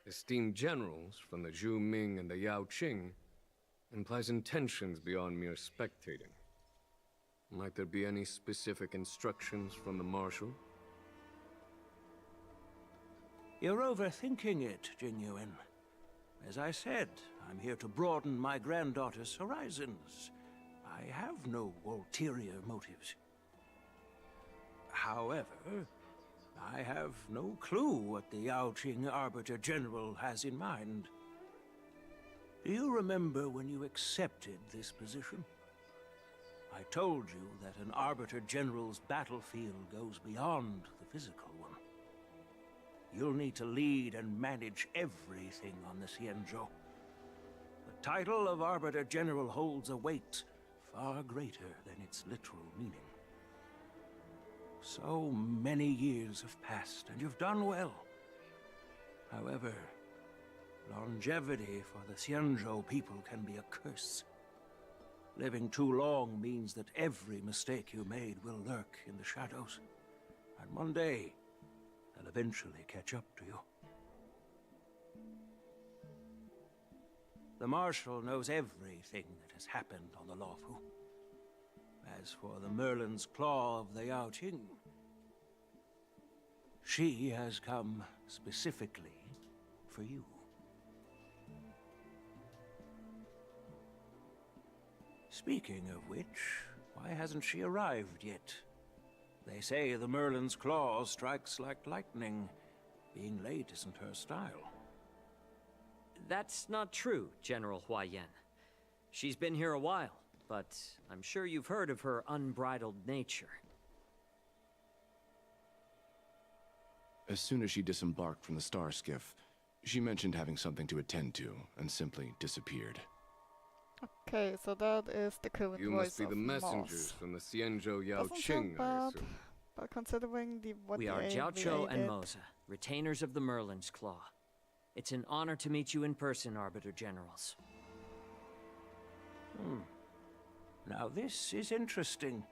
esteemed generals from the Zhu Ming and the Yao Qing implies intentions beyond mere spectating. Might there be any specific instructions from the Marshal? You're overthinking it, Jing Yuan. As I said, I'm here to broaden my granddaughter's horizons. I have no ulterior motives. However, I have no clue what the Yao Qing Arbiter General has in mind. Do you remember when you accepted this position? I told you that an Arbiter General's battlefield goes beyond the physical one. You'll need to lead and manage everything on the Xianzhou. The title of Arbiter General holds a weight far greater than its literal meaning. So many years have passed, and you've done well. However, longevity for the Xianzhou people can be a curse. Living too long means that every mistake you made will lurk in the shadows. And one day, they'll eventually catch up to you. The Marshal knows everything that has happened on the Lawfu. As for the Merlin's Claw of the Yao Qing, she has come specifically for you. Speaking of which, why hasn't she arrived yet? They say the Merlin's Claw strikes like lightning. Being late isn't her style. That's not true, General Huaiyan. She's been here a while, but I'm sure you've heard of her unbridled nature. As soon as she disembarked from the star skiff, she mentioned having something to attend to, and simply disappeared. Okay, so that is the current You voice must be of the messengers Moss. from the Xianzhou Yao Doesn't Qing, sound I bad, assume. but considering what We are they Jiaoqiu and created- Moza, retainers of the Merlin's Claw. It's an honor to meet you in person, Arbiter Generals. Now this is interesting.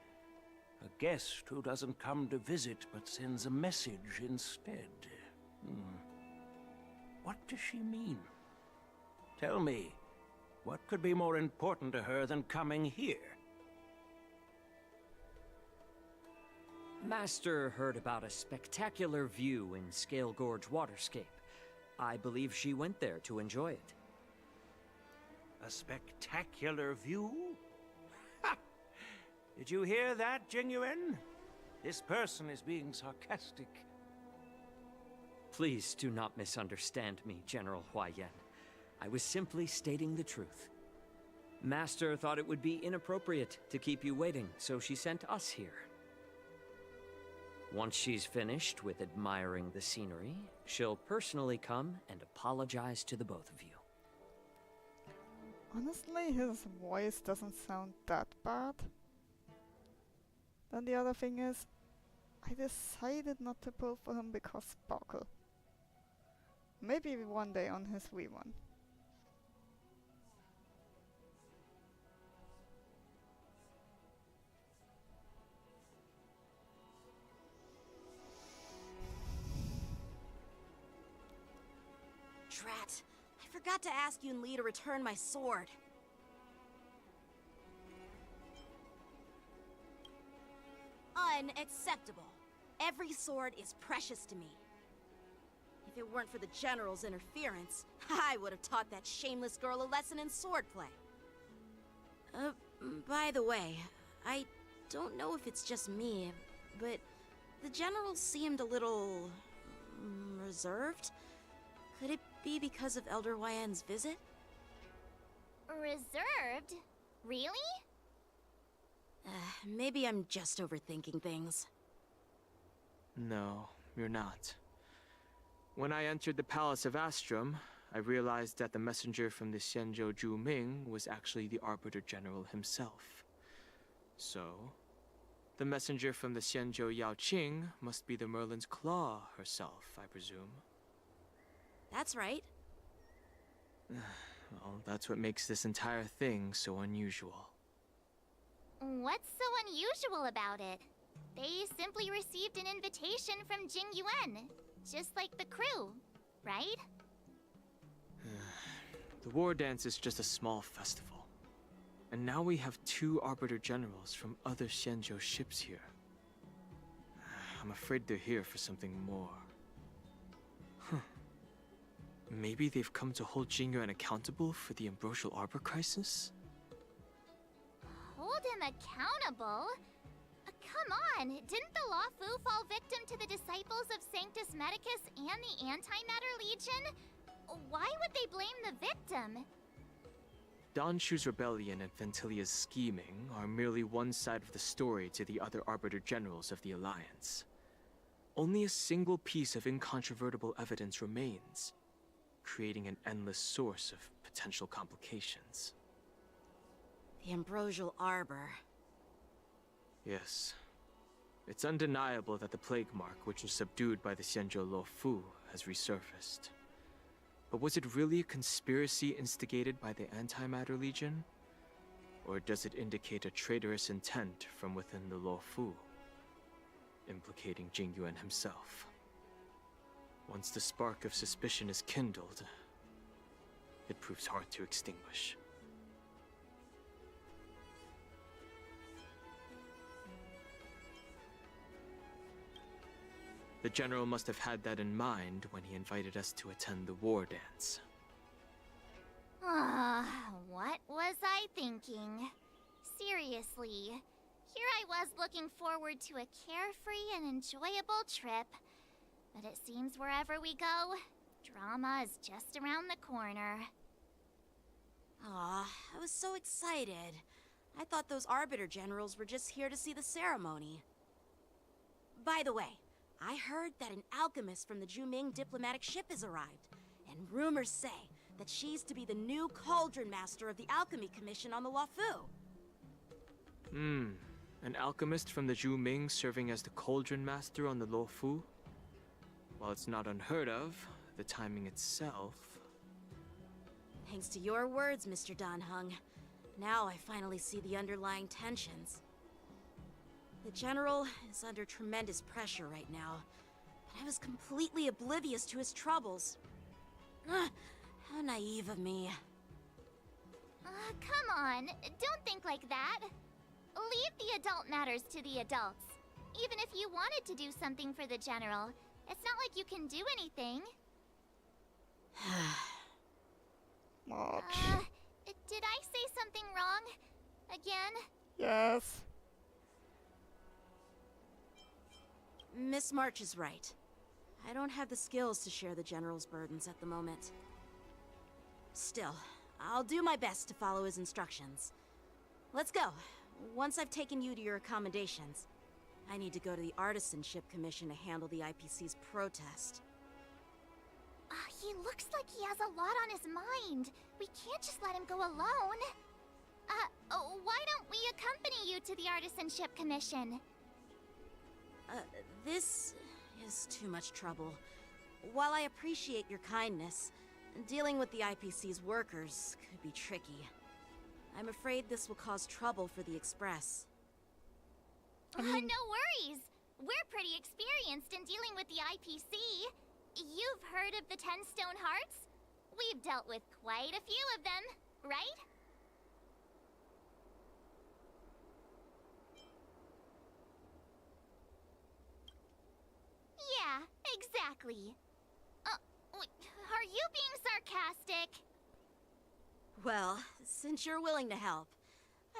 A guest who doesn't come to visit but sends a message instead. What does she mean? Tell me, what could be more important to her than coming here? Master heard about a spectacular view in Scale Gorge Waterscape. I believe she went there to enjoy it. A spectacular view? Ha! Did you hear that, Jingyuan? This person is being sarcastic. Please do not misunderstand me, General Huaiyan. I was simply stating the truth. Master thought it would be inappropriate to keep you waiting, so she sent us here. Once she's finished with admiring the scenery, she'll personally come and apologize to the both of you. Honestly, his voice doesn't sound that bad. Then the other thing is, I decided not to pull for him because Sparkle. Maybe one day on his Wii one. Drat. I forgot to ask Yun Li to return my sword. Unacceptable. Every sword is precious to me. If it weren't for the General's interference, I would have taught that shameless girl a lesson in swordplay. By the way, I don't know if it's just me, but the General seemed a little... reserved? Could it be because of Elder Huaiyan's visit? Reserved? Really? Maybe I'm just overthinking things. No, you're not. When I entered the Palace of Astrum, I realized that the messenger from the Xianzhou Zhuming was actually the Arbiter General himself. So, the messenger from the Xianzhou Yao Qing must be the Merlin's Claw herself, I presume. That's right. Well, that's what makes this entire thing so unusual. What's so unusual about it? They simply received an invitation from Jing Yuan, just like the crew, right? The war dance is just a small festival. And now we have 2 Arbiter Generals from other Xianzhou ships here. I'm afraid they're here for something more. Maybe they've come to hold Jingyuan accountable for the Ambrosial Arbor crisis? Hold him accountable? Come on, didn't the Lawfu fall victim to the disciples of Sanctus Medicus and the Antimatter Legion? Why would they blame the victim? Danshu's rebellion and Ventilia's scheming are merely one side of the story to the other Arbiter Generals of the Alliance. Only a single piece of incontrovertible evidence remains, creating an endless source of potential complications. The Ambrosial Arbor. Yes. It's undeniable that the plague mark, which was subdued by the Xianzhou Luofu, has resurfaced. But was it really a conspiracy instigated by the Antimatter Legion? Or does it indicate a traitorous intent from within the Luofu, implicating Jingyuan himself? Once the spark of suspicion is kindled, it proves hard to extinguish. The General must have had that in mind when he invited us to attend the war dance. What was I thinking? Seriously, here I was looking forward to a carefree and enjoyable trip. But it seems wherever we go, drama is just around the corner. Aw, I was so excited. I thought those Arbiter Generals were just here to see the ceremony. By the way, I heard that an alchemist from the Juming diplomatic ship has arrived, and rumors say that she's to be the new Cauldron Master of the Alchemy Commission on the Luofu. An alchemist from the Juming serving as the Cauldron Master on the Luofu? While it's not unheard of, the timing itself... Thanks to your words, Mr. Danheng. Now I finally see the underlying tensions. The General is under tremendous pressure right now, but I was completely oblivious to his troubles. How naive of me. Come on, don't think like that. Leave the adult matters to the adults. Even if you wanted to do something for the General, it's not like you can do anything. March. Did I say something wrong? Again? Yes. Miss March is right. I don't have the skills to share the General's burdens at the moment. Still, I'll do my best to follow his instructions. Let's go. Once I've taken you to your accommodations, I need to go to the Artisanship Commission to handle the IPC's protest. He looks like he has a lot on his mind. We can't just let him go alone. Why don't we accompany you to the Artisanship Commission? This is too much trouble. While I appreciate your kindness, dealing with the IPC's workers could be tricky. I'm afraid this will cause trouble for the Express. No worries. We're pretty experienced in dealing with the IPC. You've heard of the 10 Stone Hearts? We've dealt with quite a few of them, right? Yeah, exactly. Are you being sarcastic? Well, since you're willing to help,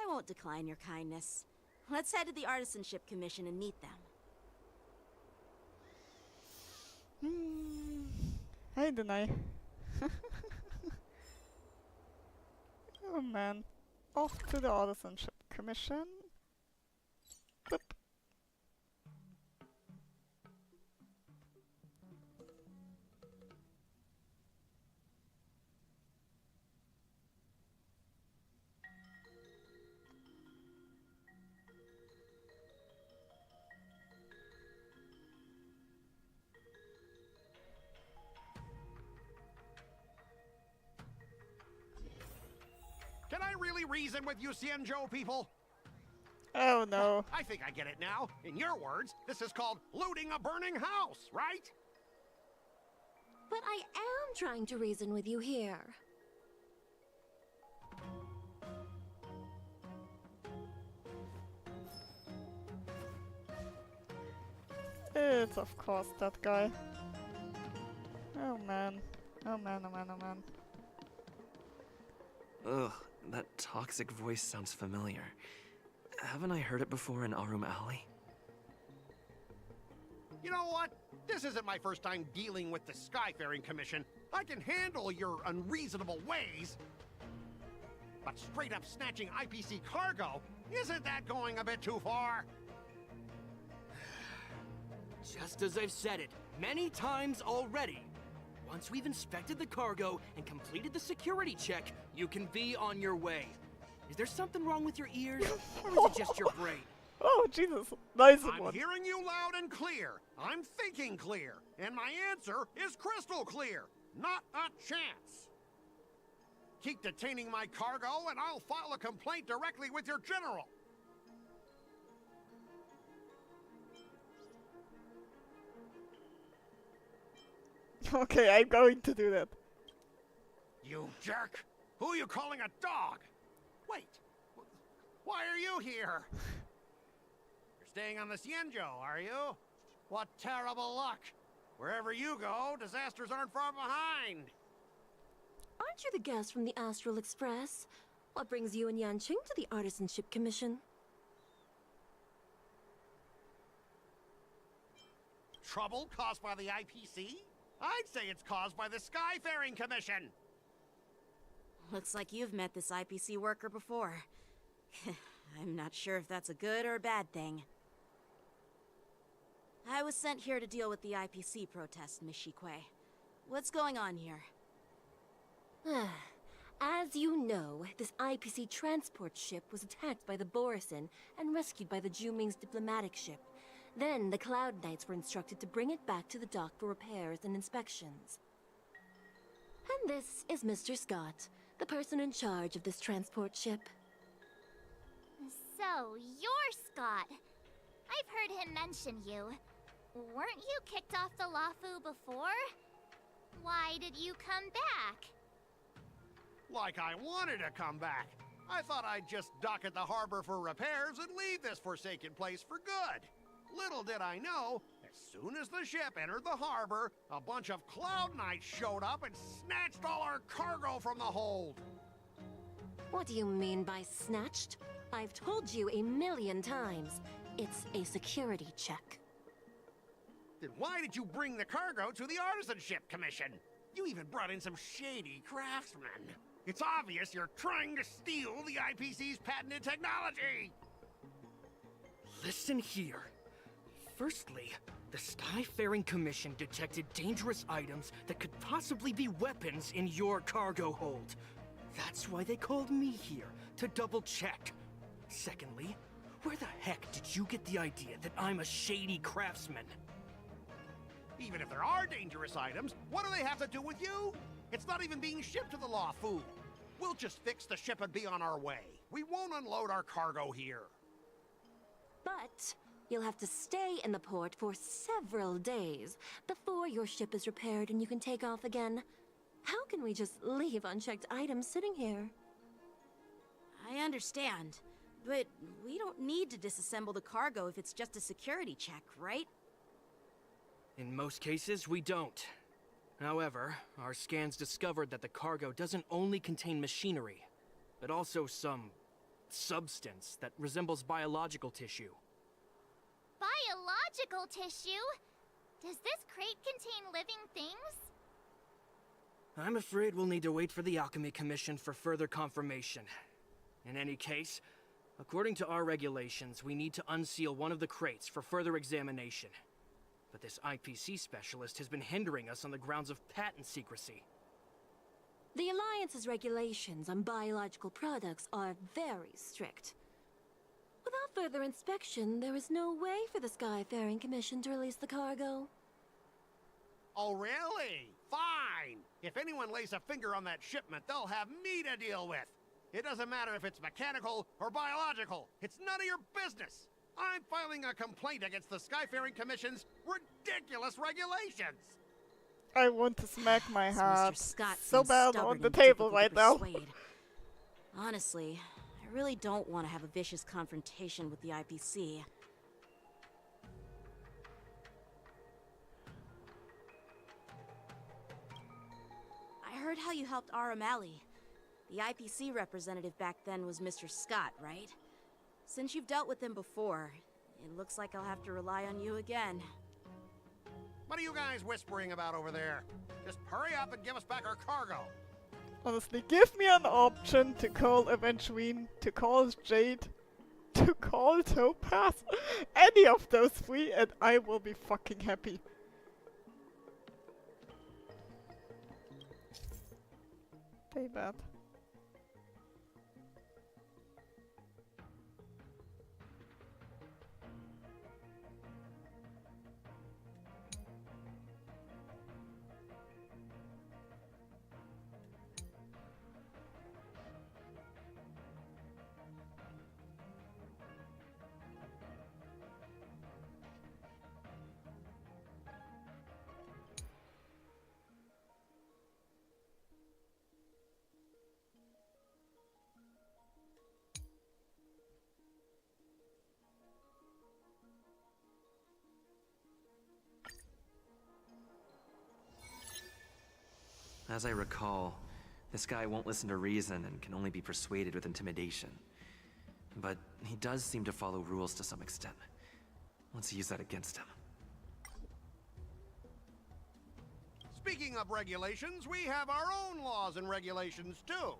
I won't decline your kindness. Let's head to the Artisanship Commission and meet them. I deny. Oh man. Off to the Artisanship Commission. Boop. Can I really reason with you Xianzhou people? Oh no. I think I get it now. In your words, this is called looting a burning house, right? But I am trying to reason with you here. It's of course that guy. Oh man. Oh man, oh man, oh man. Ugh, that toxic voice sounds familiar. Haven't I heard it before in Arum Alley? You know what? This isn't my first time dealing with the Skyfaring Commission. I can handle your unreasonable ways. But straight up snatching IPC cargo, isn't that going a bit too far? Just as I've said it many times already. Once we've inspected the cargo and completed the security check, you can be on your way. Is there something wrong with your ears, or is it just your brain? Oh, Jesus. Nice I'm one. hearing you loud and clear. I'm thinking clear. And my answer is crystal clear. Not a chance. Keep detaining my cargo, and I'll file a complaint directly with your general. Okay, I'm going to do that. You jerk! Who are you calling a dog? Wait, why are you here? You're staying on the Cienjo, are you? What terrible luck! Wherever you go, disasters aren't far behind. Aren't you the guest from the Astral Express? What brings you and Yanqing to the Artisanship Commission? Trouble caused by the IPC? I'd say it's caused by the Skyfaring Commission. Looks like you've met this IPC worker before. I'm not sure if that's a good or a bad thing. I was sent here to deal with the IPC protest, Miss Shikue. What's going on here? As you know, this IPC transport ship was attacked by the Borisin and rescued by the Juming's diplomatic ship. Then the Cloud Knights were instructed to bring it back to the dock for repairs and inspections. And this is Mr. Scott, the person in charge of this transport ship. So, you're Scott. I've heard him mention you. Weren't you kicked off the Lafu before? Why did you come back? Like I wanted to come back. I thought I'd just dock at the harbor for repairs and leave this forsaken place for good. Little did I know, as soon as the ship entered the harbor, a bunch of Cloud Knights showed up and snatched all our cargo from the hold. What do you mean by snatched? I've told you 1,000,000 times. It's a security check. Then why did you bring the cargo to the Artisanship Commission? You even brought in some shady craftsmen. It's obvious you're trying to steal the IPC's patented technology! Listen here. Firstly, the Skyfaring Commission detected dangerous items that could possibly be weapons in your cargo hold. That's why they called me here, to double-check. Secondly, where the heck did you get the idea that I'm a shady craftsman? Even if there are dangerous items, what do they have to do with you? It's not even being shipped to the Lafu. We'll just fix the ship and be on our way. We won't unload our cargo here. But you'll have to stay in the port for several days before your ship is repaired and you can take off again. How can we just leave unchecked items sitting here? I understand, but we don't need to disassemble the cargo if it's just a security check, right? In most cases, we don't. However, our scans discovered that the cargo doesn't only contain machinery, but also some substance that resembles biological tissue. Biological tissue? Does this crate contain living things? I'm afraid we'll need to wait for the Alchemy Commission for further confirmation. In any case, according to our regulations, we need to unseal one of the crates for further examination. But this IPC specialist has been hindering us on the grounds of patent secrecy. The Alliance's regulations on biological products are very strict. Without further inspection, there is no way for the Skyfaring Commission to release the cargo. Oh, really? Fine! If anyone lays a finger on that shipment, they'll have me to deal with. It doesn't matter if it's mechanical or biological. It's none of your business. I'm filing a complaint against the Skyfaring Commission's ridiculous regulations. I want to smack my heart Mr. Scott so seems bad stubborn on the and table difficult right to now. persuade. Honestly, I really don't want to have a vicious confrontation with the IPC. I heard how you helped Aramali. The IPC representative back then was Mr. Scott, right? Since you've dealt with him before, it looks like I'll have to rely on you again. What are you guys whispering about over there? Just hurry up and give us back our cargo. Honestly, give me an option to call Evangeline, to call Jade, to call Topaz, any of those three, and I will be fucking happy. Very bad. As I recall, this guy won't listen to reason and can only be persuaded with intimidation. But he does seem to follow rules to some extent. Let's use that against him. Speaking of regulations, we have our own laws and regulations too.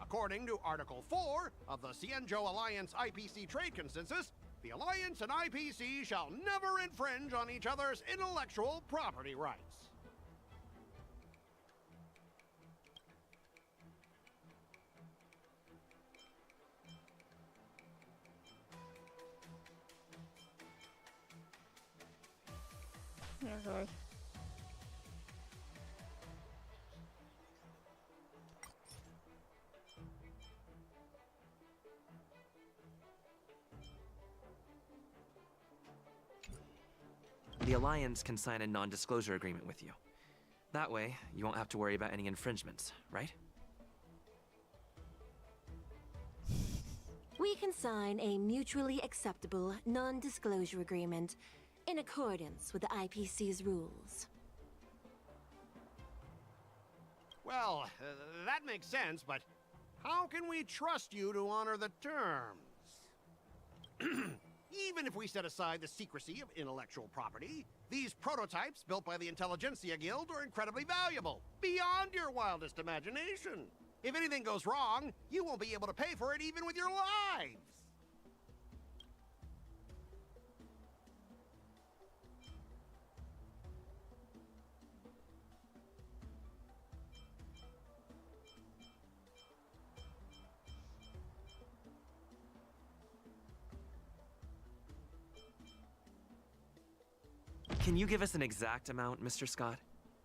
According to Article 4 of the Xianzhou Alliance IPC Trade Consensus, the Alliance and IPC shall never infringe on each other's intellectual property rights. Okay. The Alliance can sign a non-disclosure agreement with you. That way, you won't have to worry about any infringements, right? We can sign a mutually acceptable non-disclosure agreement in accordance with the IPC's rules. Well, that makes sense, but how can we trust you to honor the terms? Even if we set aside the secrecy of intellectual property, these prototypes built by the Intelligentsia Guild are incredibly valuable, beyond your wildest imagination. If anything goes wrong, you won't be able to pay for it even with your lives. Can you give us an exact amount, Mr. Scott?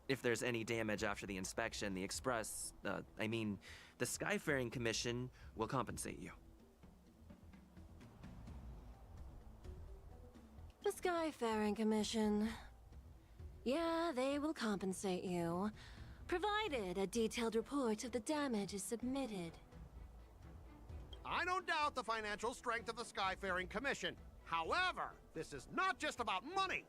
If there's any damage after the inspection, the Express, the Skyfaring Commission will compensate you. The Skyfaring Commission. Yeah, they will compensate you, provided a detailed report of the damage is submitted. I don't doubt the financial strength of the Skyfaring Commission. However, this is not just about money.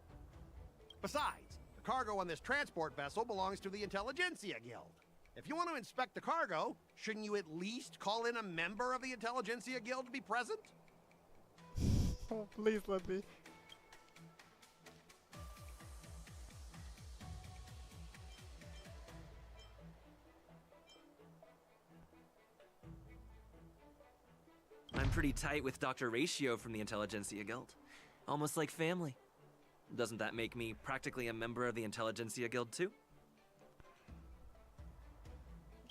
Besides, the cargo on this transport vessel belongs to the Intelligentsia Guild. If you want to inspect the cargo, shouldn't you at least call in a member of the Intelligentsia Guild to be present? Oh, please let me. I'm pretty tight with Dr. Ratio from the Intelligentsia Guild. Almost like family. Doesn't that make me practically a member of the Intelligentsia Guild too?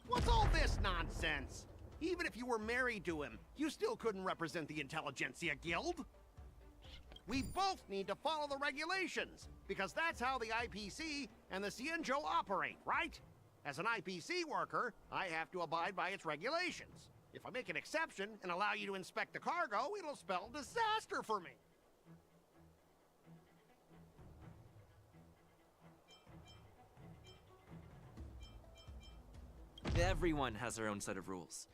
What's all this nonsense? Even if you were married to him, you still couldn't represent the Intelligentsia Guild. We both need to follow the regulations, because that's how the IPC and the Xianzhou operate, right? As an IPC worker, I have to abide by its regulations. If I make an exception and allow you to inspect the cargo, it'll spell disaster for me. Everyone has their own set of rules.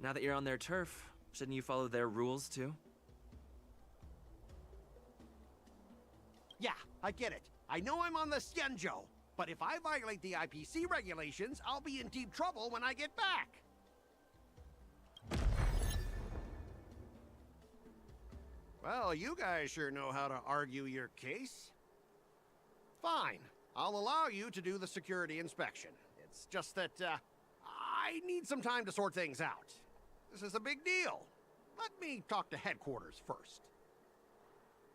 Now that you're on their turf, shouldn't you follow their rules too? Yeah, I get it. I know I'm on the Xianzhou, but if I violate the IPC regulations, I'll be in deep trouble when I get back. Well, you guys sure know how to argue your case. Fine, I'll allow you to do the security inspection. It's just that, I need some time to sort things out. This is a big deal. Let me talk to headquarters first.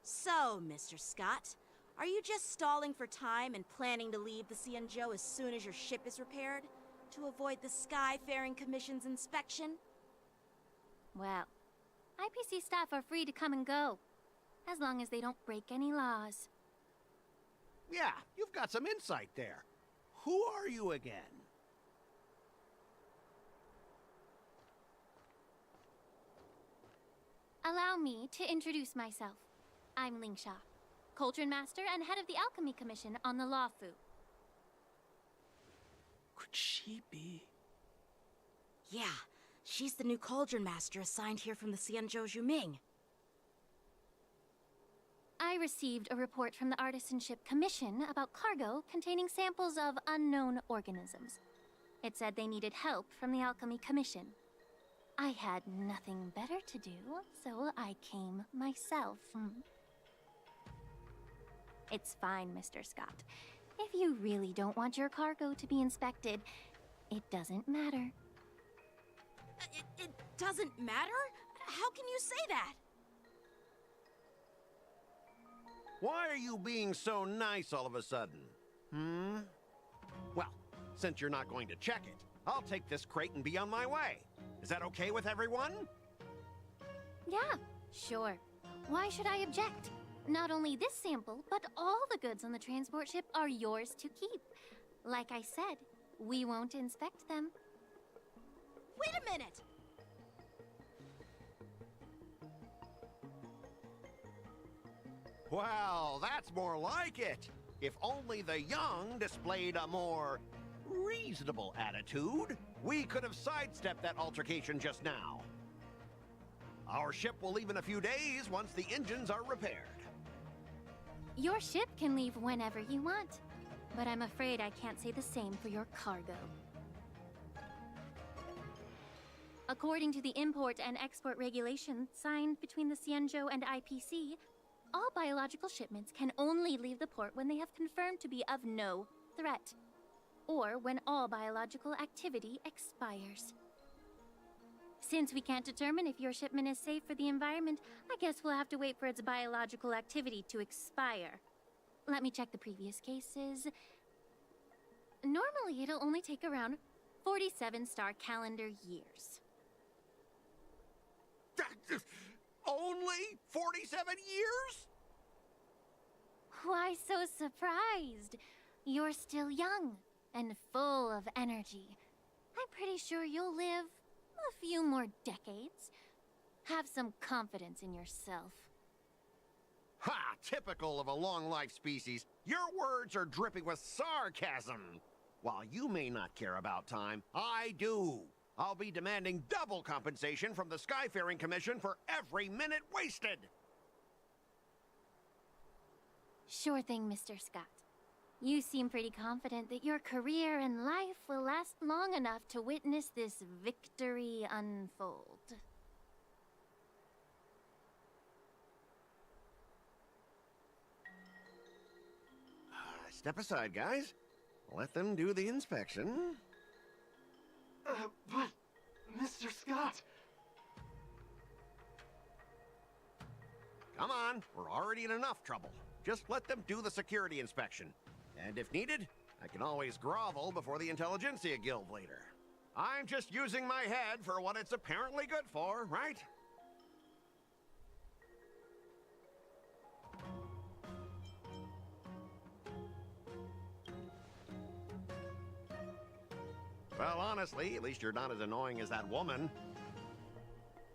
So, Mr. Scott, are you just stalling for time and planning to leave the Xianzhou as soon as your ship is repaired? To avoid the Skyfaring Commission's inspection? Well, IPC staff are free to come and go, as long as they don't break any laws. Yeah, you've got some insight there. Who are you again? Allow me to introduce myself. I'm Ling Sha, Cauldron Master and head of the Alchemy Commission on the Law Fu. Could she be? Yeah, she's the new Cauldron Master assigned here from the Xianzhou Zhuming. I received a report from the Artisanship Commission about cargo containing samples of unknown organisms. It said they needed help from the Alchemy Commission. I had nothing better to do, so I came myself. It's fine, Mr. Scott. If you really don't want your cargo to be inspected, it doesn't matter. It doesn't matter? How can you say that? Why are you being so nice all of a sudden? Well, since you're not going to check it, I'll take this crate and be on my way. Is that okay with everyone? Yeah, sure. Why should I object? Not only this sample, but all the goods on the transport ship are yours to keep. Like I said, we won't inspect them. Wait a minute! Well, that's more like it. If only the young displayed a more reasonable attitude, we could have sidestepped that altercation just now. Our ship will leave in a few days once the engines are repaired. Your ship can leave whenever you want, but I'm afraid I can't say the same for your cargo. According to the import and export regulations signed between the Xianzhou and IPC, all biological shipments can only leave the port when they have confirmed to be of no threat, or when all biological activity expires. Since we can't determine if your shipment is safe for the environment, I guess we'll have to wait for its biological activity to expire. Let me check the previous cases. Normally, it'll only take around 47 star calendar years. Only 47 years? Why so surprised? You're still young and full of energy. I'm pretty sure you'll live a few more decades. Have some confidence in yourself. Ha! Typical of a long-life species. Your words are dripping with sarcasm. While you may not care about time, I do. I'll be demanding double compensation from the Skyfaring Commission for every minute wasted. Sure thing, Mr. Scott. You seem pretty confident that your career and life will last long enough to witness this victory unfold. Step aside, guys. Let them do the inspection. But, Mr. Scott... Come on, we're already in enough trouble. Just let them do the security inspection. And if needed, I can always grovel before the Intelligentsia Guild later. I'm just using my head for what it's apparently good for, right? Well, honestly, at least you're not as annoying as that woman.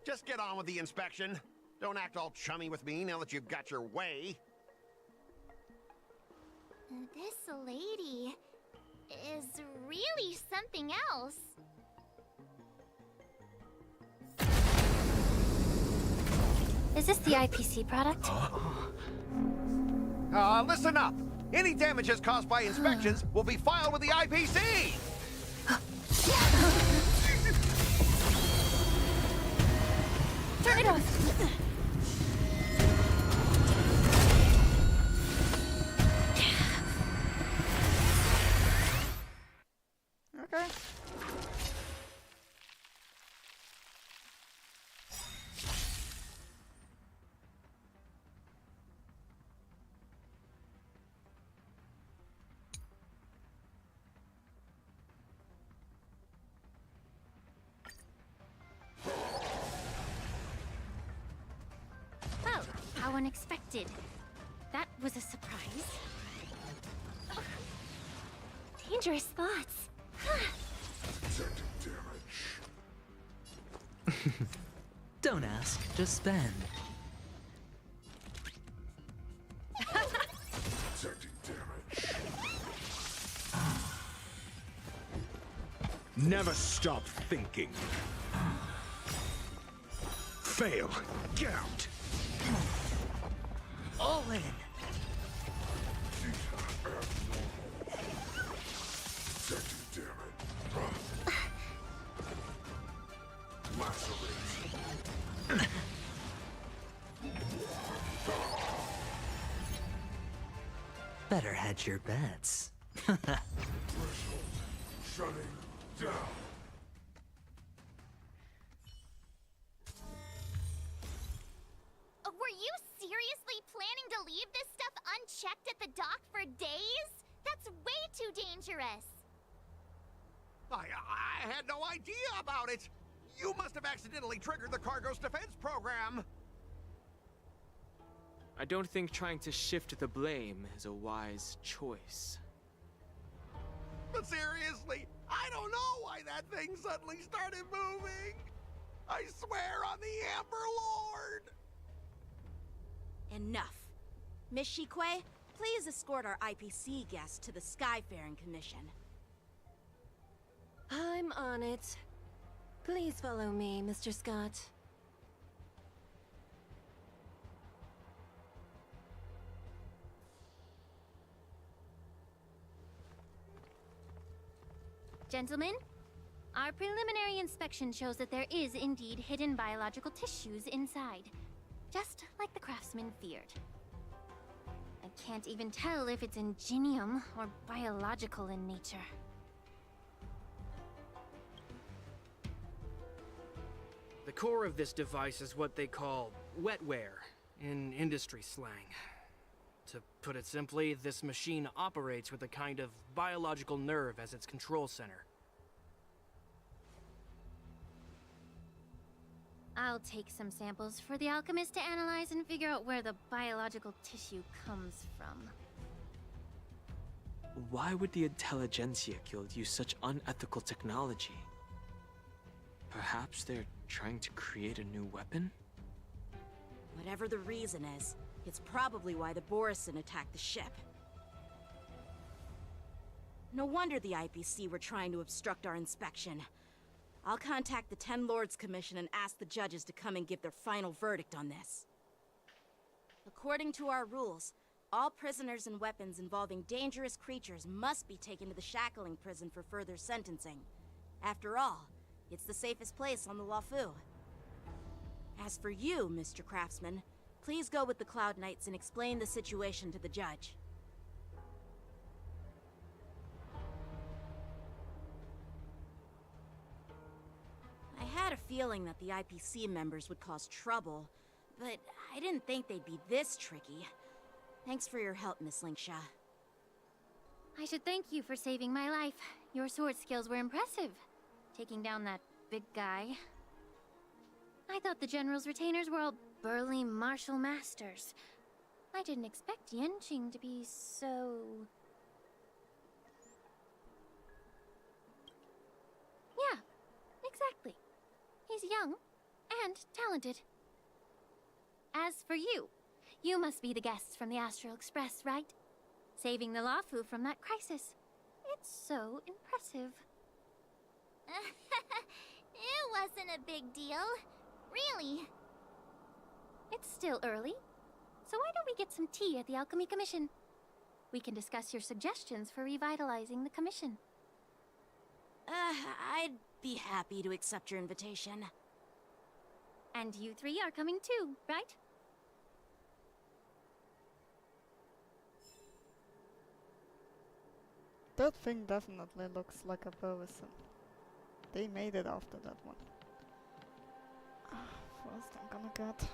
Just get on with the inspection. Don't act all chummy with me now that you've got your way. This lady is really something else. Is this the IPC product? Listen up. Any damages caused by inspections will be filed with the IPC. Turn it off. Okay. Oh, how unexpected. That was a surprise. Dangerous thoughts. Don't ask, just spend. Never stop thinking. Fail. Get out. All in. Damage. Better hedge your bets. Shutting down. Were you seriously planning to leave this stuff unchecked at the dock for days? That's way too dangerous. I had no idea about it. You must have accidentally triggered the cargo's defense program. I don't think trying to shift the blame is a wise choice. But seriously, I don't know why that thing suddenly started moving. I swear on the Amber Lord. Enough. Miss Shikwe, please escort our IPC guest to the Skyfaring Commission. I'm on it. Please follow me, Mr. Scott. Gentlemen, our preliminary inspection shows that there is indeed hidden biological tissues inside, just like the craftsman feared. I can't even tell if it's ingenium or biological in nature. The core of this device is what they call wetware in industry slang. To put it simply, this machine operates with a kind of biological nerve as its control center. I'll take some samples for the alchemist to analyze and figure out where the biological tissue comes from. Why would the Intelligentsia Guild use such unethical technology? Perhaps they're trying to create a new weapon? Whatever the reason is, it's probably why the Borison attacked the ship. No wonder the IPC were trying to obstruct our inspection. I'll contact the Ten Lords Commission and ask the judges to come and give their final verdict on this. According to our rules, all prisoners and weapons involving dangerous creatures must be taken to the shackling prison for further sentencing. After all, it's the safest place on the Luofu. As for you, Mr. Craftsman, please go with the Cloud Knights and explain the situation to the judge. I had a feeling that the IPC members would cause trouble, but I didn't think they'd be this tricky. Thanks for your help, Miss Linksha. I should thank you for saving my life. Your sword skills were impressive, taking down that big guy. I thought the General's retainers were all burly martial masters. I didn't expect Yenqing to be so... Yeah, exactly. He's young and talented. As for you, you must be the guests from the Astral Express, right? Saving the Luofu from that crisis. It's so impressive. It wasn't a big deal. Really. It's still early, so why don't we get some tea at the Alchemy Commission? We can discuss your suggestions for revitalizing the commission. I'd be happy to accept your invitation. And you three are coming too, right? That thing definitely looks like a Borison. They made it after that one. First I'm gonna get...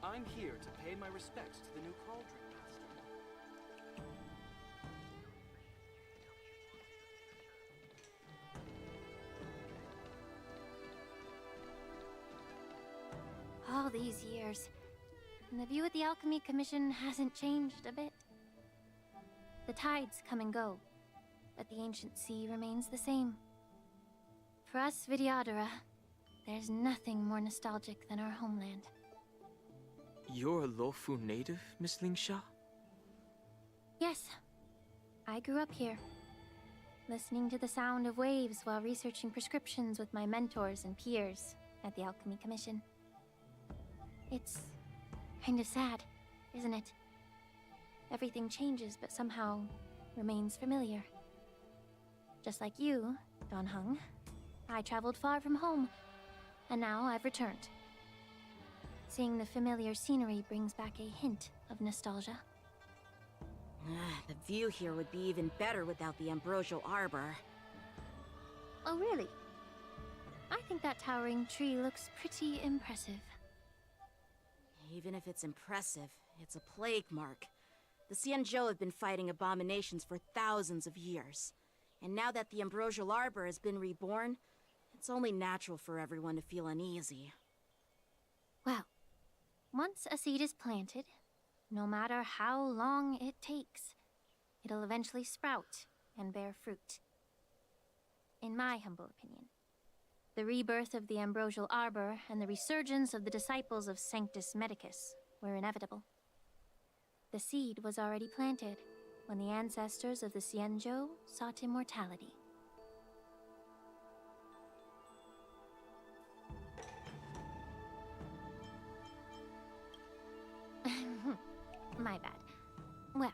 I'm here to pay my respects to the new Cauldron Master. All these years, and the view of the Alchemy Commission hasn't changed a bit. The tides come and go, but the ancient sea remains the same. For us Vidyadhara, there's nothing more nostalgic than our homeland. You're a Lofu native, Miss Lingsha? Yes, I grew up here, listening to the sound of waves while researching prescriptions with my mentors and peers at the Alchemy Commission. It's kind of sad, isn't it? Everything changes, but somehow remains familiar. Just like you, Don Hung, I traveled far from home, and now I've returned. Seeing the familiar scenery brings back a hint of nostalgia. The view here would be even better without the ambrosial arbor. Oh, really? I think that towering tree looks pretty impressive. Even if it's impressive, it's a plague mark. The Xianzhou have been fighting abominations for thousands of years. And now that the ambrosial arbor has been reborn, it's only natural for everyone to feel uneasy. Well, once a seed is planted, no matter how long it takes, it'll eventually sprout and bear fruit. In my humble opinion, the rebirth of the ambrosial arbor and the resurgence of the disciples of Sanctus Medicus were inevitable. The seed was already planted when the ancestors of the Xianzhou sought immortality. My bad. Well,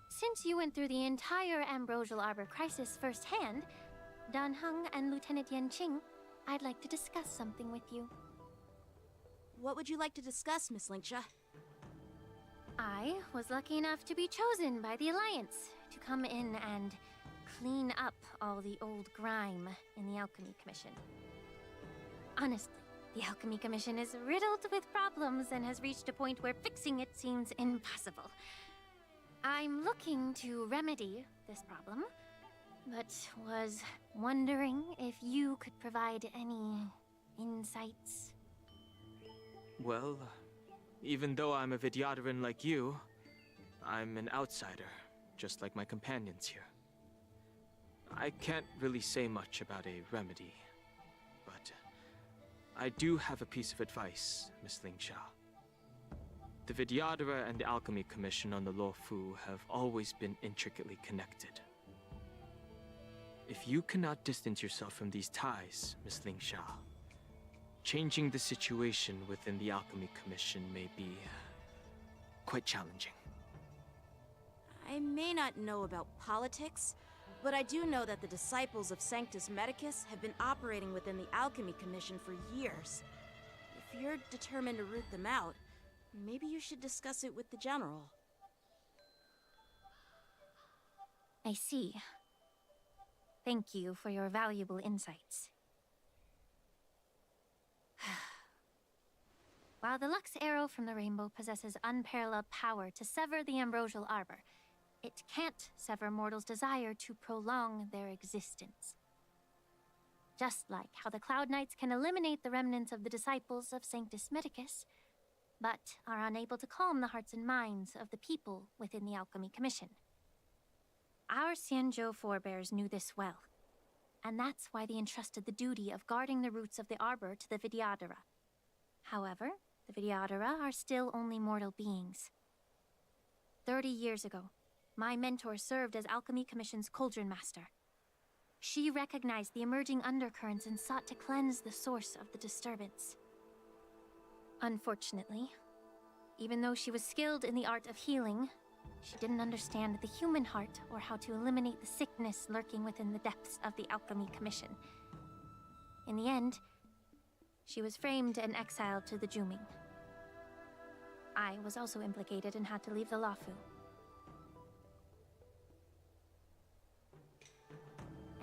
since you went through the entire ambrosial arbor crisis firsthand, Dan Heng and Lieutenant Yanqing, I'd like to discuss something with you. What would you like to discuss, Miss Lingsha? I was lucky enough to be chosen by the Alliance to come in and clean up all the old grime in the Alchemy Commission. Honestly, the Alchemy Commission is riddled with problems and has reached a point where fixing it seems impossible. I'm looking to remedy this problem, but was wondering if you could provide any insights. Well, even though I'm a Vidyadharan like you, I'm an outsider, just like my companions here. I can't really say much about a remedy, but I do have a piece of advice, Miss Lingsha. The Vidyadhara and the Alchemy Commission on the Luofu have always been intricately connected. If you cannot distance yourself from these ties, Miss Lingsha, changing the situation within the Alchemy Commission may be quite challenging. I may not know about politics, but I do know that the disciples of Sanctus Medicus have been operating within the Alchemy Commission for years. If you're determined to root them out, maybe you should discuss it with the General. I see. Thank you for your valuable insights. While the Lux Arrow from the Rainbow possesses unparalleled power to sever the ambrosial arbor, it can't sever mortals' desire to prolong their existence. Just like how the Cloud Knights can eliminate the remnants of the disciples of Sanctus Medicus, but are unable to calm the hearts and minds of the people within the Alchemy Commission. Our Xianzhou forebears knew this well, and that's why they entrusted the duty of guarding the roots of the arbor to the Vidyadhara. However, the Vidyadhara are still only mortal beings. 30 years ago, my mentor served as Alchemy Commission's Cauldron Master. She recognized the emerging undercurrents and sought to cleanse the source of the disturbance. Unfortunately, even though she was skilled in the art of healing, she didn't understand the human heart or how to eliminate the sickness lurking within the depths of the Alchemy Commission. In the end, she was framed and exiled to the Juming. I was also implicated and had to leave the Luofu.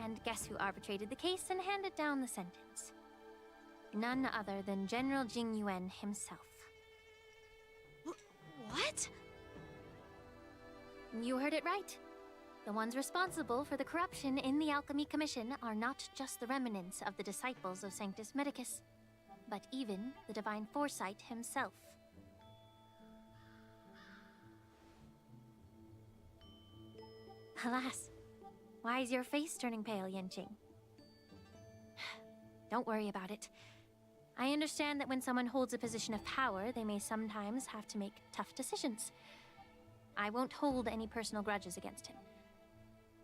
And guess who arbitrated the case and handed down the sentence? None other than General Jing Yuan himself. What? You heard it right. The ones responsible for the corruption in the Alchemy Commission are not just the remnants of the disciples of Sanctus Medicus, but even the Divine Foresight himself. Alas, why is your face turning pale, Yanqing? Don't worry about it. I understand that when someone holds a position of power, they may sometimes have to make tough decisions. I won't hold any personal grudges against him.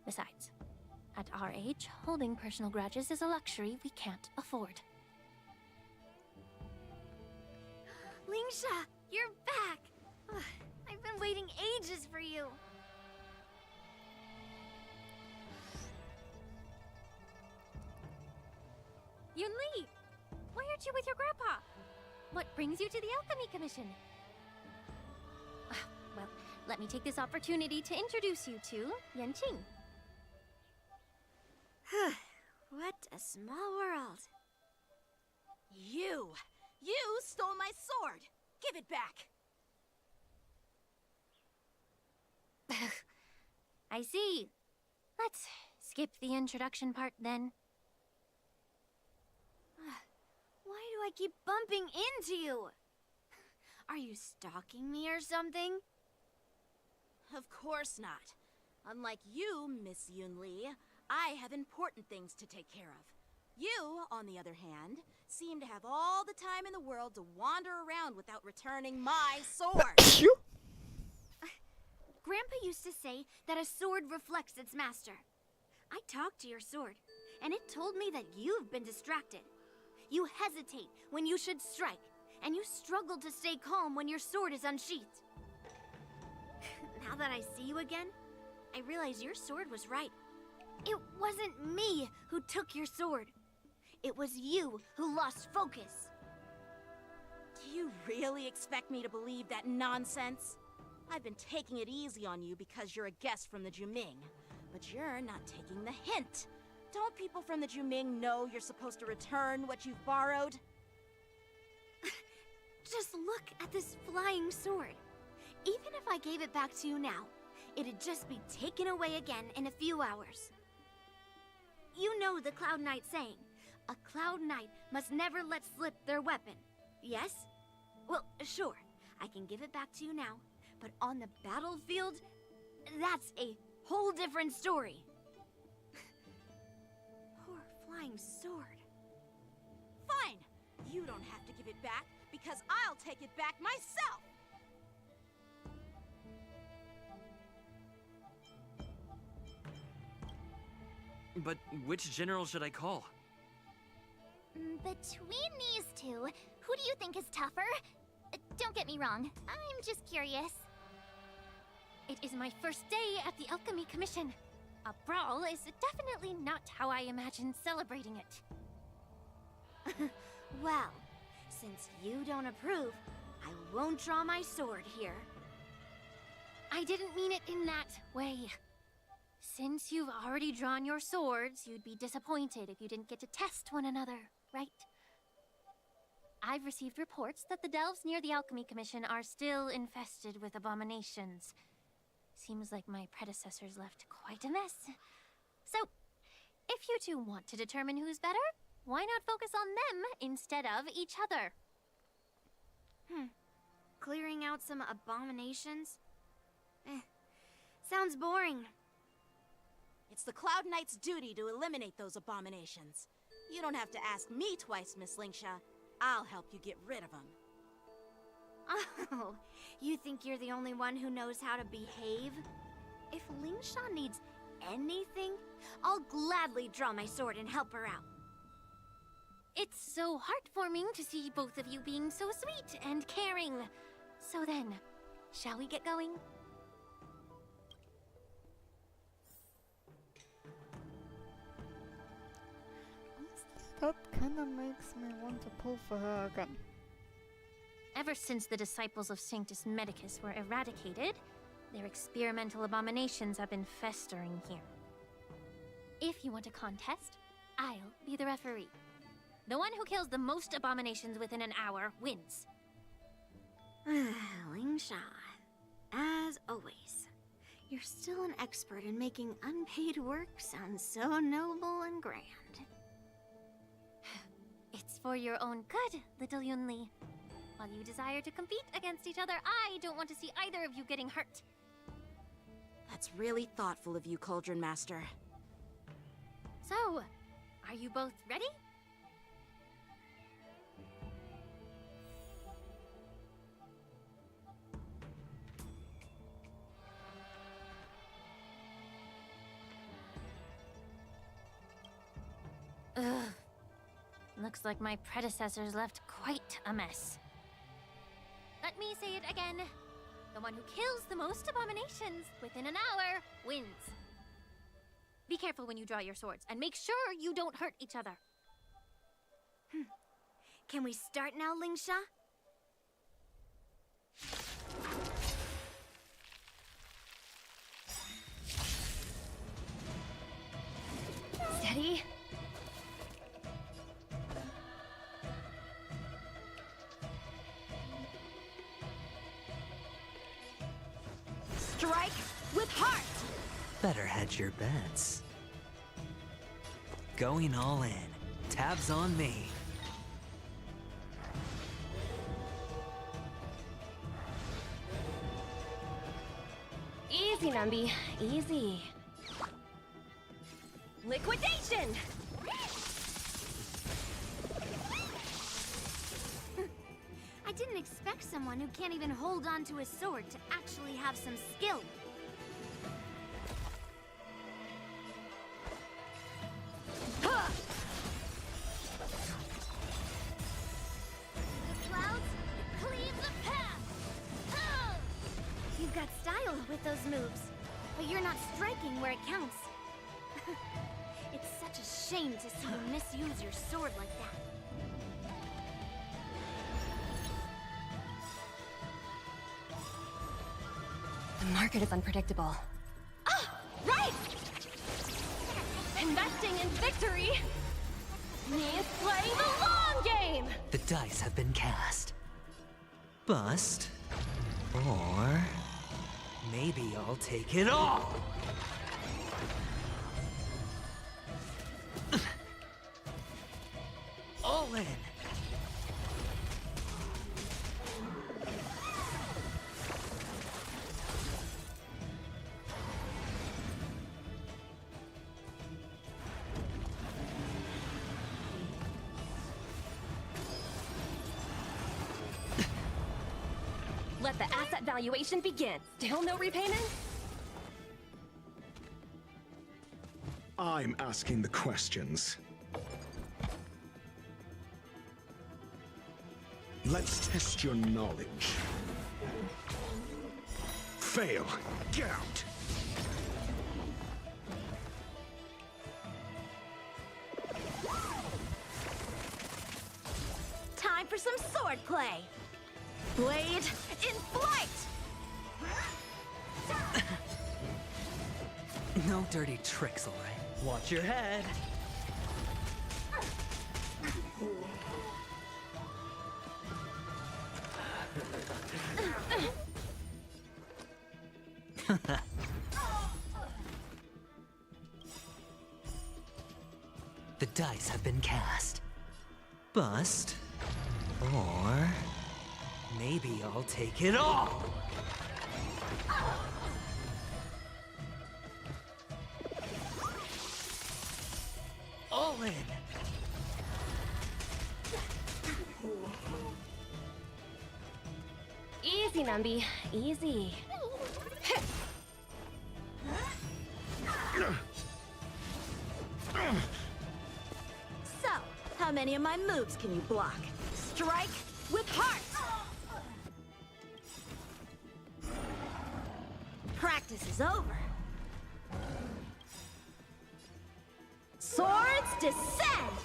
Besides, at our age, holding personal grudges is a luxury we can't afford. Lingsha, you're back! Ugh, I've been waiting ages for you. Yunli! Why aren't you with your grandpa? What brings you to the Alchemy Commission? Well, let me take this opportunity to introduce you to Yanqing. What a small world. You stole my sword! Give it back! I see. Let's skip the introduction part then. Why do I keep bumping into you? Are you stalking me or something? Of course not. Unlike you, Miss Yunli, I have important things to take care of. You, on the other hand, seem to have all the time in the world to wander around without returning my sword. Grandpa used to say that a sword reflects its master. I talked to your sword, and it told me that you've been distracted. You hesitate when you should strike, and you struggle to stay calm when your sword is unsheathed. Now that I see you again, I realize your sword was right. It wasn't me who took your sword. It was you who lost focus. Do you really expect me to believe that nonsense? I've been taking it easy on you because you're a guest from the Juming, but you're not taking the hint. Don't people from the Juming know you're supposed to return what you've borrowed? Just look at this flying sword. Even if I gave it back to you now, it'd just be taken away again in a few hours. You know the Cloud Knight saying, a Cloud Knight must never let slip their weapon, yes? Well, sure, I can give it back to you now, but on the battlefield, that's a whole different story. Poor flying sword. Fine! You don't have to give it back, because I'll take it back myself! But which general should I call? Between these two, who do you think is tougher? Don't get me wrong, I'm just curious. It is my first day at the Alchemy Commission. A brawl is definitely not how I imagined celebrating it. Well, since you don't approve, I won't draw my sword here. I didn't mean it in that way. Since you've already drawn your swords, you'd be disappointed if you didn't get to test one another, right? I've received reports that the delves near the Alchemy Commission are still infested with abominations. Seems like my predecessors left quite a mess. So, if you two want to determine who's better, why not focus on them instead of each other? Clearing out some abominations? Sounds boring. It's the Cloud Knight's duty to eliminate those abominations. You don't have to ask me twice, Miss Lingsha. I'll help you get rid of them. Oh, you think you're the only one who knows how to behave? If Lingsha needs anything, I'll gladly draw my sword and help her out. It's so heartwarming to see both of you being so sweet and caring. So then, shall we get going? That kinda makes me want to pull for her again. Ever since the disciples of Sanctus Medicus were eradicated, their experimental abominations have been festering here. If you want a contest, I'll be the referee. The one who kills the most abominations within an hour wins. Lingsha, as always. You're still an expert in making unpaid work sound so noble and grand. It's for your own good, little Yunli. While you desire to compete against each other, I don't want to see either of you getting hurt. That's really thoughtful of you, Cauldron Master. So, are you both ready? Ugh. Looks like my predecessors left quite a mess. Let me say it again. The one who kills the most abominations within an hour wins. Be careful when you draw your swords, and make sure you don't hurt each other. Can we start now, Lingsha? Steady. Strike with heart! Better hedge your bets. Going all in. Tabs on me. Easy, Numby. Easy. Liquidation! I didn't expect someone who can't even hold on to a sword to actually have some skill. The clouds cleave the path! You've got style with those moves, but you're not striking where it counts. It's such a shame to see you misuse your sword like that. The market is unpredictable. Ah! Right! Investing in victory means playing the long game! The dice have been cast. Bust. Or maybe I'll take it all! All in! Let the asset valuation begin. Still no repayment? I'm asking the questions. Let's test your knowledge. Fail. Get out. Time for some swordplay. Blade in flight! No dirty tricks, all right? Watch your head. The dice have been cast. Bust. Or maybe I'll take it all! All in! Easy, Numby. Easy. So, how many of my moves can you block? Strike with heart! Practice is over. Swords descend!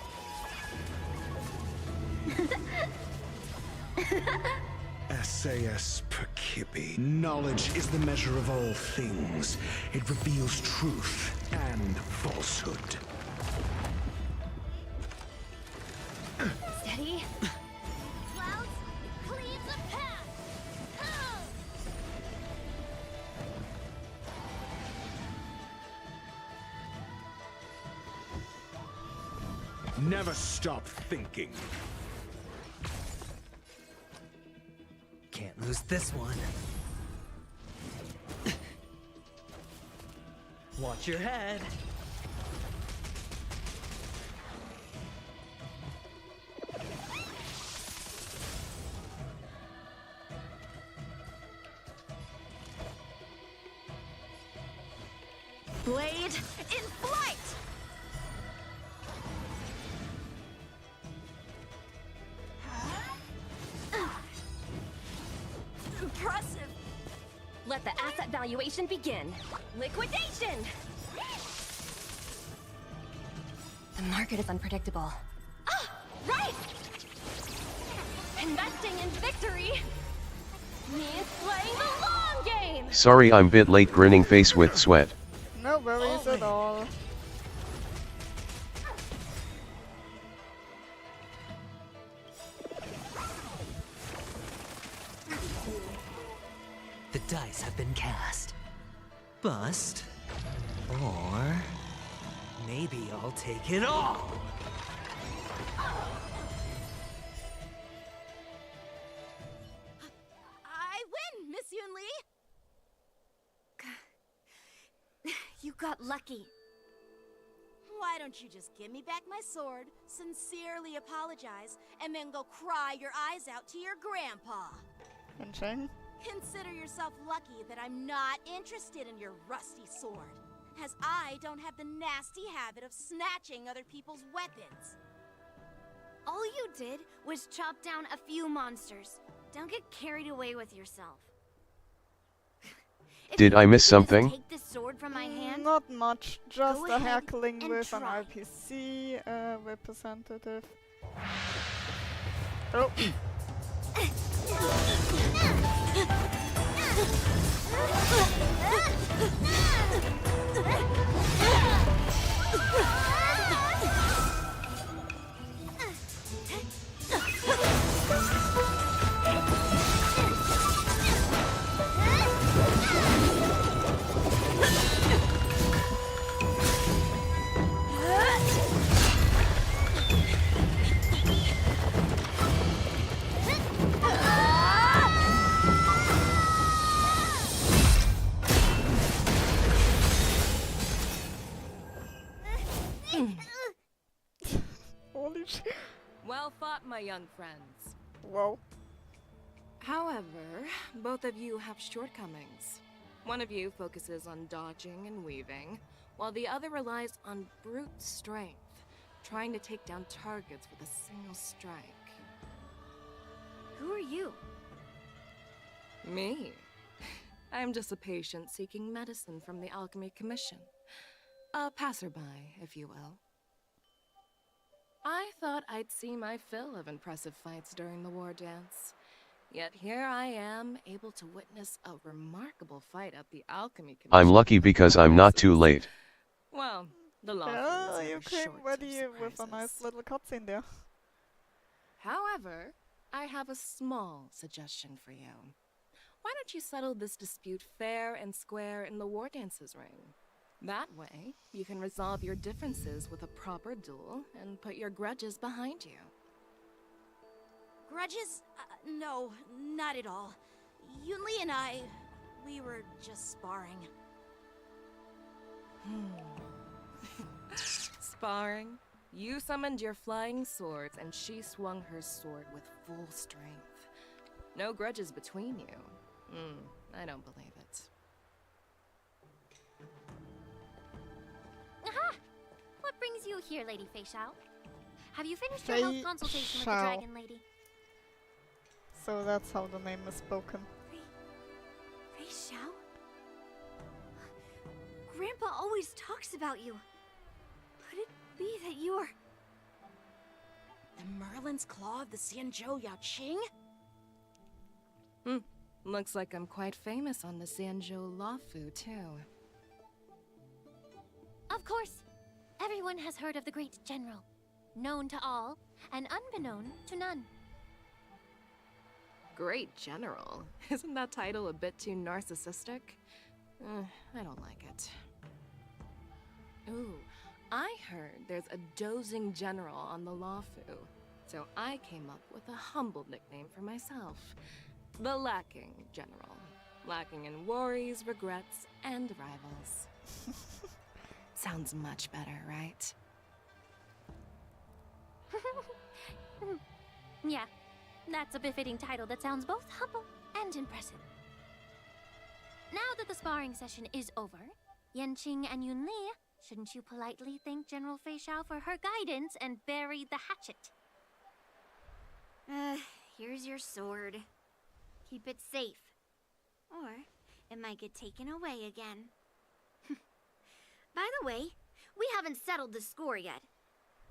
SAS Perkipi. Knowledge is the measure of all things. It reveals truth and falsehood. Steady. Clouds cleave the path! Never stop thinking. Can't lose this one. Watch your head. Blade in flight! Impressive! Let the asset valuation begin. Liquidation! The market is unpredictable. Ah, right! Investing in victory means playing the long game! Sorry I'm bit late, grinning face with sweat. No worries at all. The dice have been cast. Bust. Or maybe I'll take it all! I win, Miss Yunli! You got lucky. Why don't you just give me back my sword, sincerely apologize, and then go cry your eyes out to your grandpa? Genshin? Consider yourself lucky that I'm not interested in your rusty sword, as I don't have the nasty habit of snatching other people's weapons. All you did was chop down a few monsters. Don't get carried away with yourself. Did I miss something? Take this sword from my hand? Not much, just Go a ahead heckling and with an try. IPC representative. Oh. Holy shit. Well fought, my young friends. Whoa. However, both of you have shortcomings. One of you focuses on dodging and weaving, while the other relies on brute strength, trying to take down targets with a single strike. Who are you? Me? I'm just a patient seeking medicine from the Alchemy Commission. A passerby, if you will. I thought I'd see my fill of impressive fights during the war dance. Yet here I am, able to witness a remarkable fight at the Alchemy Commission. I'm lucky because I'm not too late. Well, the law Yeah, firms you are came short of ready with a surprises. nice little cutscene there. However, I have a small suggestion for you. Why don't you settle this dispute fair and square in the war dances ring? That way, you can resolve your differences with a proper duel and put your grudges behind you. Grudges? No, not at all. Yunli and I, we were just sparring. Sparring? You summoned your flying swords and she swung her sword with full strength. No grudges between you. I don't believe it. Aha! What brings you here, Lady Fei Shao? Have you finished your health Fei consultation with the Shao. Dragon Lady? So that's how the name is spoken. Fei Shao? Grandpa always talks about you. Could it be that you're... The Merlin's Claw of the Xianzhou Yaoqing? Looks like I'm quite famous on the Xianzhou Luofu, too. Of course. Everyone has heard of the great general. Known to all, and unbeknown to none. Great General? Isn't that title a bit too narcissistic? I don't like it. Ooh, I heard there's a dozing general on the Lawfu, so I came up with a humble nickname for myself. The Lacking General. Lacking in worries, regrets, and rivals. Sounds much better, right? Yeah, that's a befitting title that sounds both humble and impressive. Now that the sparring session is over, Yanqing and Yunli, shouldn't you politely thank General Fei Xiao for her guidance and bury the hatchet? Here's your sword. Keep it safe. Or it might get taken away again. By the way, we haven't settled the score yet.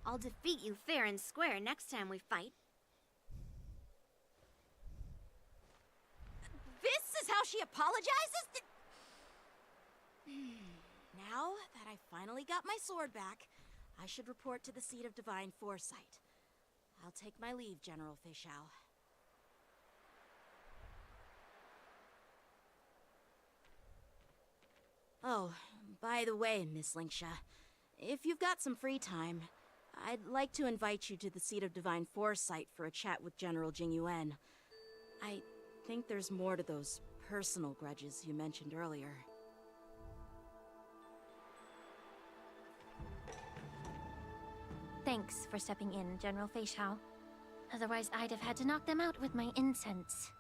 I'll defeat you fair and square next time we fight. This is how she apologizes? Now that I finally got my sword back, I should report to the seat of divine foresight. I'll take my leave, General Fei Xiao. Oh, by the way, Miss Linksha, if you've got some free time, I'd like to invite you to the seat of divine foresight for a chat with General Jingyuan. I think there's more to those personal grudges you mentioned earlier. Thanks for stepping in, General Fei Xiao. Otherwise, I'd have had to knock them out with my incense.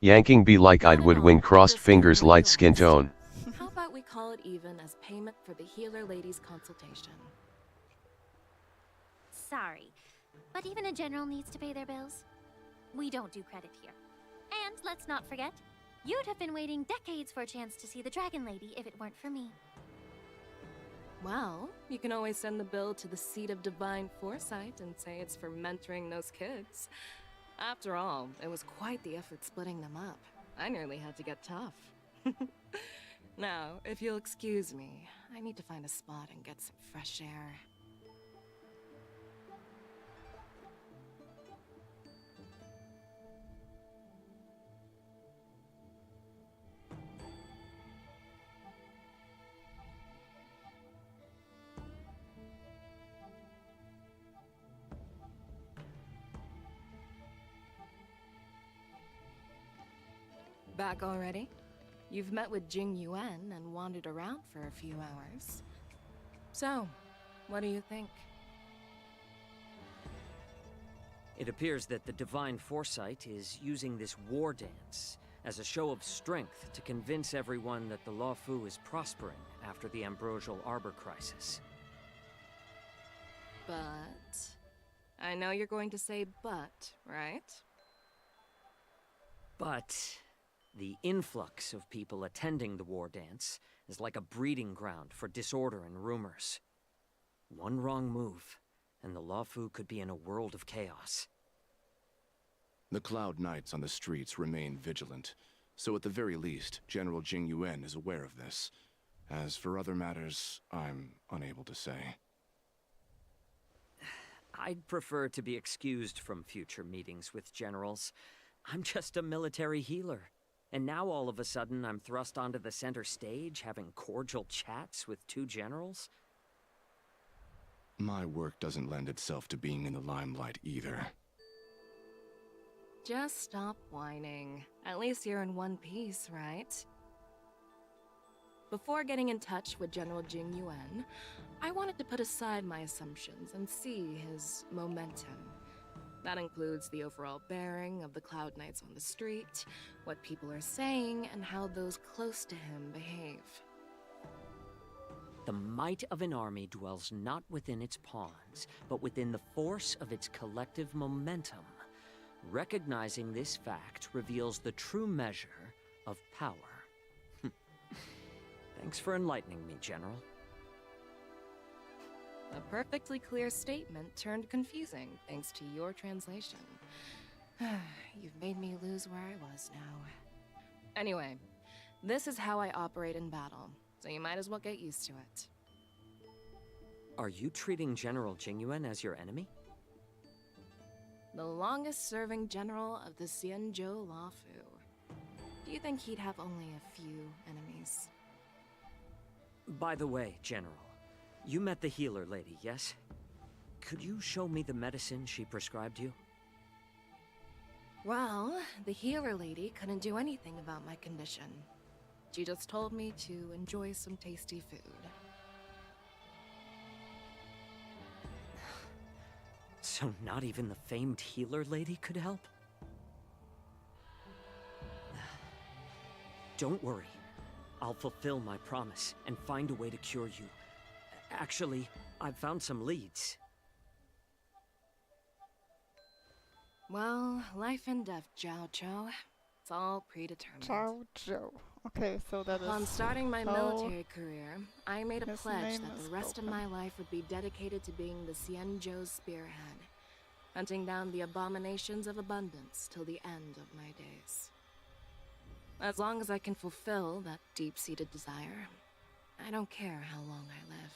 Yanking be like I'd would win crossed fingers light skin tone. How about we call it even as payment for the healer lady's consultation? Sorry, but even a general needs to pay their bills. We don't do credit here. And let's not forget, you'd have been waiting decades for a chance to see the Dragon Lady if it weren't for me. Well, you can always send the bill to the seat of divine foresight and say it's for mentoring those kids. After all, it was quite the effort splitting them up. I nearly had to get tough. Now, if you'll excuse me, I need to find a spot and get some fresh air. Back already? You've met with Jing Yuan and wandered around for a few hours. So, what do you think? It appears that the Divine Foresight is using this war dance as a show of strength to convince everyone that the Lawfu is prospering after the Ambrosial Arbor crisis. But... I know you're going to say but, right? But the influx of people attending the war dance is like a breeding ground for disorder and rumors. One wrong move, and the Lawfu could be in a world of chaos. The Cloud Knights on the streets remain vigilant, so at the very least, General Jing Yuan is aware of this. As for other matters, I'm unable to say. I'd prefer to be excused from future meetings with generals. I'm just a military healer. And now all of a sudden I'm thrust onto the center stage having cordial chats with two generals? My work doesn't lend itself to being in the limelight either. Just stop whining. At least you're in one piece, right? Before getting in touch with General Jing Yuan, I wanted to put aside my assumptions and see his momentum. That includes the overall bearing of the Cloud Knights on the street, what people are saying, and how those close to him behave. The might of an army dwells not within its pawns, but within the force of its collective momentum. Recognizing this fact reveals the true measure of power. Thanks for enlightening me, General. A perfectly clear statement turned confusing thanks to your translation. You've made me lose where I was now. Anyway, this is how I operate in battle, so you might as well get used to it. Are you treating General Jingyuan as your enemy? The longest-serving general of the Xianzhou Lawfu. Do you think he'd have only a few enemies? By the way, General, You met the healer lady, yes? Could you show me the medicine she prescribed you? Well, the healer lady couldn't do anything about my condition. She just told me to enjoy some tasty food. So not even the famed healer lady could help? Don't worry. I'll fulfill my promise and find a way to cure you. Actually, I've found some leads. Well, life and death, Zhao Zhou. It's all predetermined. Zhao Zhou. Okay, so that is... Upon starting my military career, I made a his pledge name that is the rest of broken. my life would be dedicated to being the Xianzhou's spearhead, hunting down the abominations of abundance till the end of my days. As long as I can fulfill that deep-seated desire, I don't care how long I live.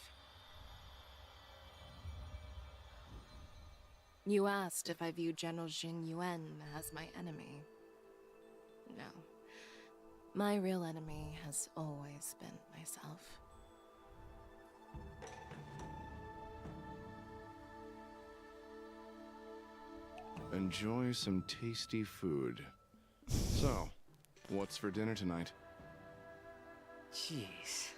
You asked if I view General Jing Yuan as my enemy. No. My real enemy has always been myself. Enjoy some tasty food. So, what's for dinner tonight? Jeez.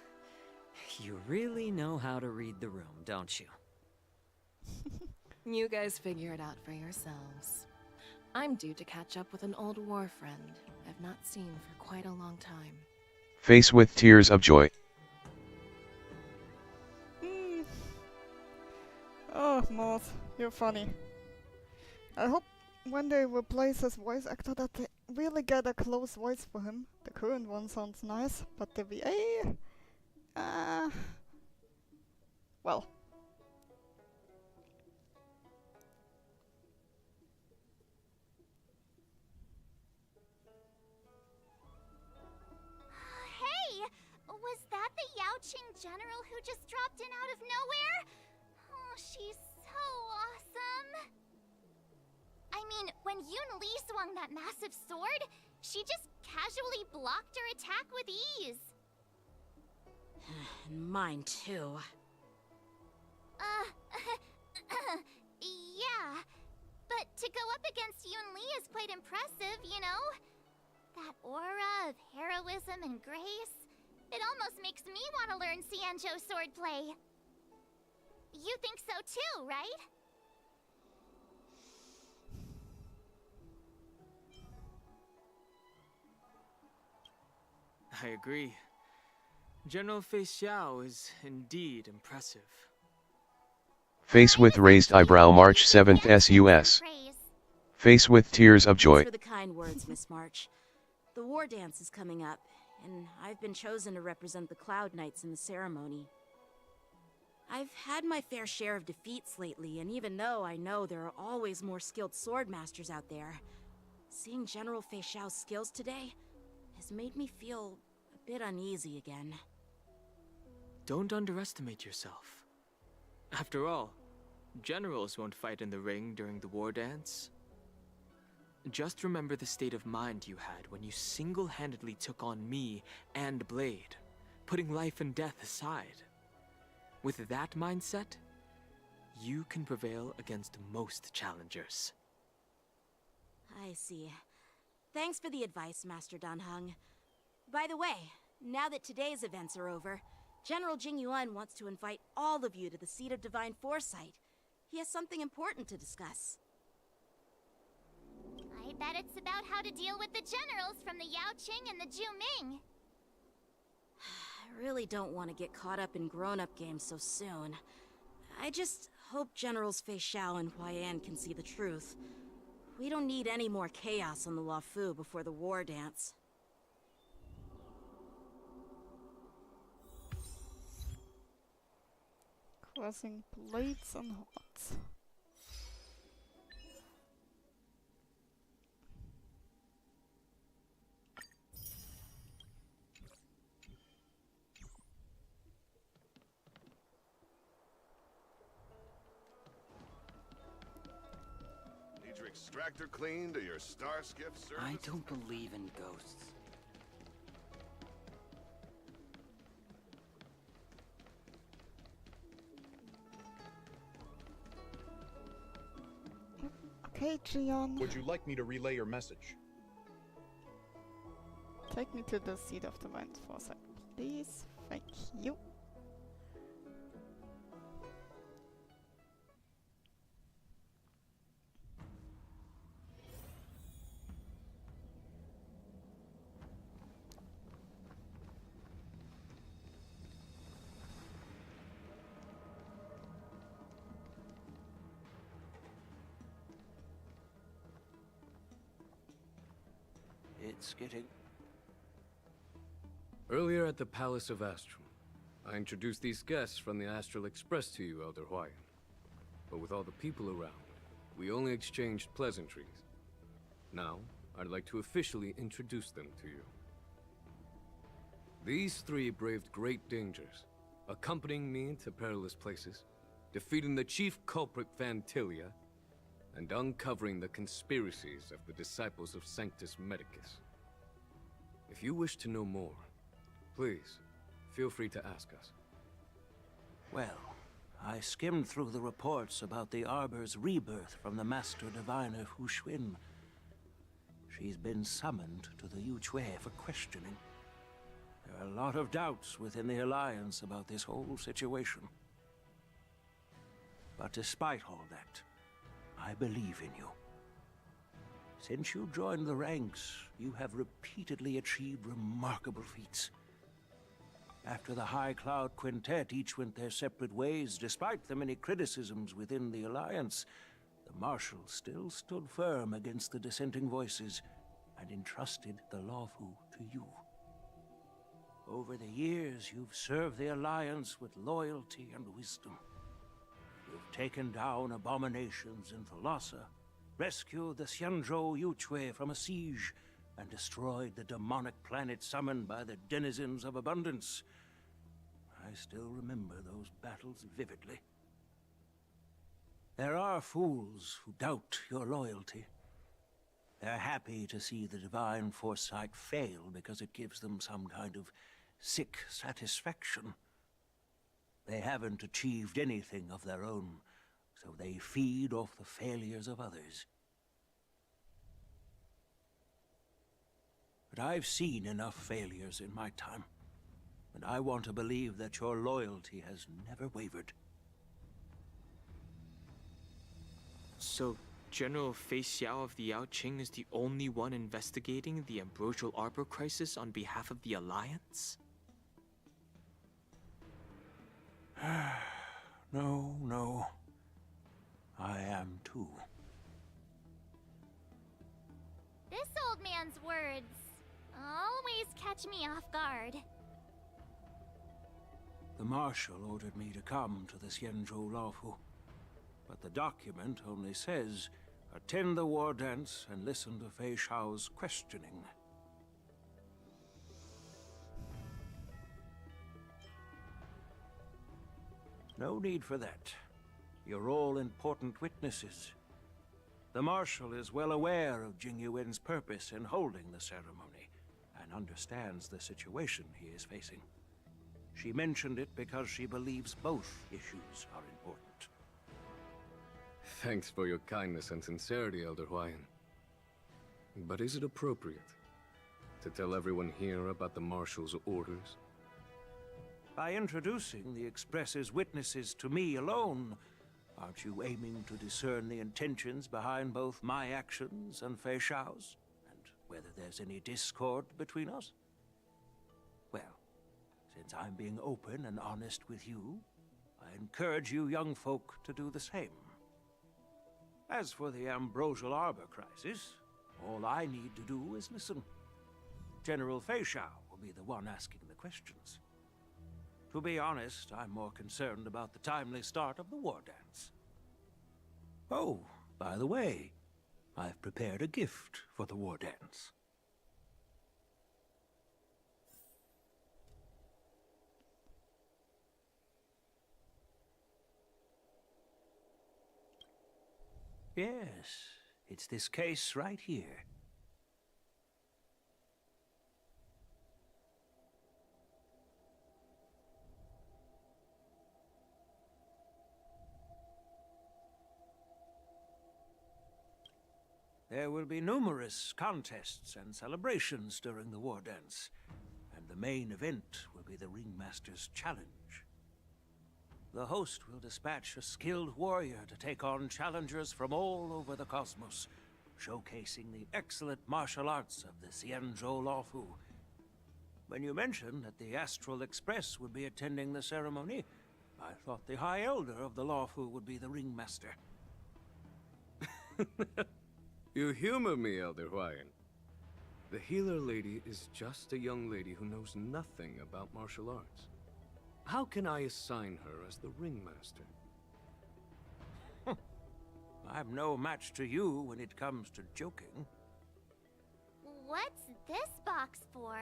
You really know how to read the room, don't you? You guys figure it out for yourselves. I'm due to catch up with an old war friend I've not seen for quite a long time. Face with tears of joy. Oh, Moth, you're funny. I hope when they replace his voice actor that they really get a close voice for him. The current one sounds nice, but the VA... well. Hey! Was that the Yaoqing general who just dropped in out of nowhere? Oh, she's so awesome! I mean, when Yun Li swung that massive sword, she just casually blocked her attack with ease. Mine too. Yeah. But to go up against Yun Li is quite impressive, you know? That aura of heroism and grace, it almost makes me want to learn Xianzhou swordplay. You think so too, right? I agree. General Fei Xiao is indeed impressive. Face with raised eyebrow March 7th SUS. Face with tears of joy. Thanks for the kind words, Miss March. The war dance is coming up, and I've been chosen to represent the Cloud Knights in the ceremony. I've had my fair share of defeats lately, and even though I know there are always more skilled swordmasters out there, seeing General Fei Xiao's skills today has made me feel a bit uneasy again. Don't underestimate yourself. After all, generals won't fight in the ring during the war dance. Just remember the state of mind you had when you single-handedly took on me and Blade, putting life and death aside. With that mindset, you can prevail against most challengers. I see. Thanks for the advice, Master Danheng. By the way, now that today's events are over, General Jing Yuan wants to invite all of you to the Seat of Divine Foresight. He has something important to discuss. I bet it's about how to deal with the generals from the Yaoqing and the Zhuming. I really don't want to get caught up in grown-up games so soon. I just hope Generals Fei Xiao and Huaiyan can see the truth. We don't need any more chaos on the Luofu before the war dance. Crossing blades and hearts. Need your extractor cleaned or your star skiff service? I don't believe in ghosts. Okay, Gian. Would you like me to relay your message? Take me to the seat of the mind for a second, please. Thank you. It's getting... Earlier at the Palace of Astral, I introduced these guests from the Astral Express to you, Elder Hwyan. But with all the people around, we only exchanged pleasantries. Now, I'd like to officially introduce them to you. These three braved great dangers, accompanying me into perilous places, defeating the chief culprit Vantilia, and uncovering the conspiracies of the disciples of Sanctus Medicus. If you wish to know more, please, feel free to ask us. Well, I skimmed through the reports about the Arbor's rebirth from the Master Diviner Hu Xuan. She's been summoned to the Yuchue for questioning. There are a lot of doubts within the Alliance about this whole situation. But despite all that, I believe in you. Since you joined the ranks, you have repeatedly achieved remarkable feats. After the High Cloud Quintet each went their separate ways, despite the many criticisms within the Alliance, the Marshal still stood firm against the dissenting voices and entrusted the Lawfu to you. Over the years, you've served the Alliance with loyalty and wisdom. You've taken down abominations in Thalassa, rescued the Xianzhou Yuchue from a siege, and destroyed the demonic planet summoned by the denizens of abundance. I still remember those battles vividly. There are fools who doubt your loyalty. They're happy to see the divine foresight fail because it gives them some kind of sick satisfaction. They haven't achieved anything of their own, so they feed off the failures of others. But I've seen enough failures in my time, and I want to believe that your loyalty has never wavered. So, General Fei Xiao of the Yaoqing is the only one investigating the Ambrosial Arbor crisis on behalf of the Alliance? No. I am too. This old man's words always catch me off guard. The Marshal ordered me to come to the Xianzhou Lawfu, but the document only says, attend the war dance and listen to Fei Xiao's questioning. No need for that. You're all important witnesses. The Marshal is well aware of Jing Yuan's purpose in holding the ceremony, and understands the situation he is facing. She mentioned it because she believes both issues are important. Thanks for your kindness and sincerity, Elder Hwyan. But is it appropriate to tell everyone here about the Marshal's orders? By introducing the Express's witnesses to me alone, aren't you aiming to discern the intentions behind both my actions and Fei Xiao's? And whether there's any discord between us? Well, since I'm being open and honest with you, I encourage you young folk to do the same. As for the Ambrosial Arbor crisis, all I need to do is listen. General Fei Xiao will be the one asking the questions. To be honest, I'm more concerned about the timely start of the war dance. Oh, by the way, I've prepared a gift for the war dance. Yes, it's this case right here. There will be numerous contests and celebrations during the war dance, and the main event will be the Ringmaster's Challenge. The host will dispatch a skilled warrior to take on challengers from all over the cosmos, showcasing the excellent martial arts of the Xianzhou Luofu. When you mentioned that the Astral Express would be attending the ceremony, I thought the High Elder of the Luofu would be the Ringmaster. You humor me, Elder Huayan. The healer lady is just a young lady who knows nothing about martial arts. How can I assign her as the Ringmaster? I'm no match to you when it comes to joking. What's this box for?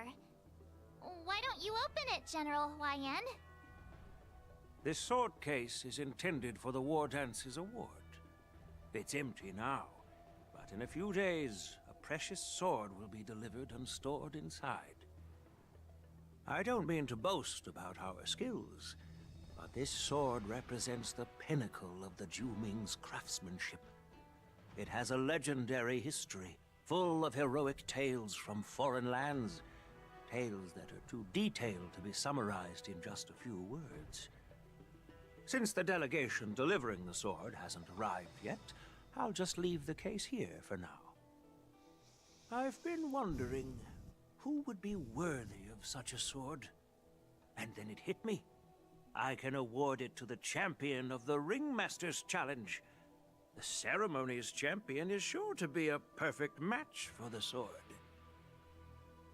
Why don't you open it, General Huayan? This sword case is intended for the War Dance's award. It's empty now, but in a few days, a precious sword will be delivered and stored inside. I don't mean to boast about our skills, but this sword represents the pinnacle of the Zhuming's craftsmanship. It has a legendary history, full of heroic tales from foreign lands, tales that are too detailed to be summarized in just a few words. Since the delegation delivering the sword hasn't arrived yet, I'll just leave the case here for now. I've been wondering who would be worthy of such a sword. And then it hit me. I can award it to the champion of the Ringmaster's Challenge. The ceremony's champion is sure to be a perfect match for the sword.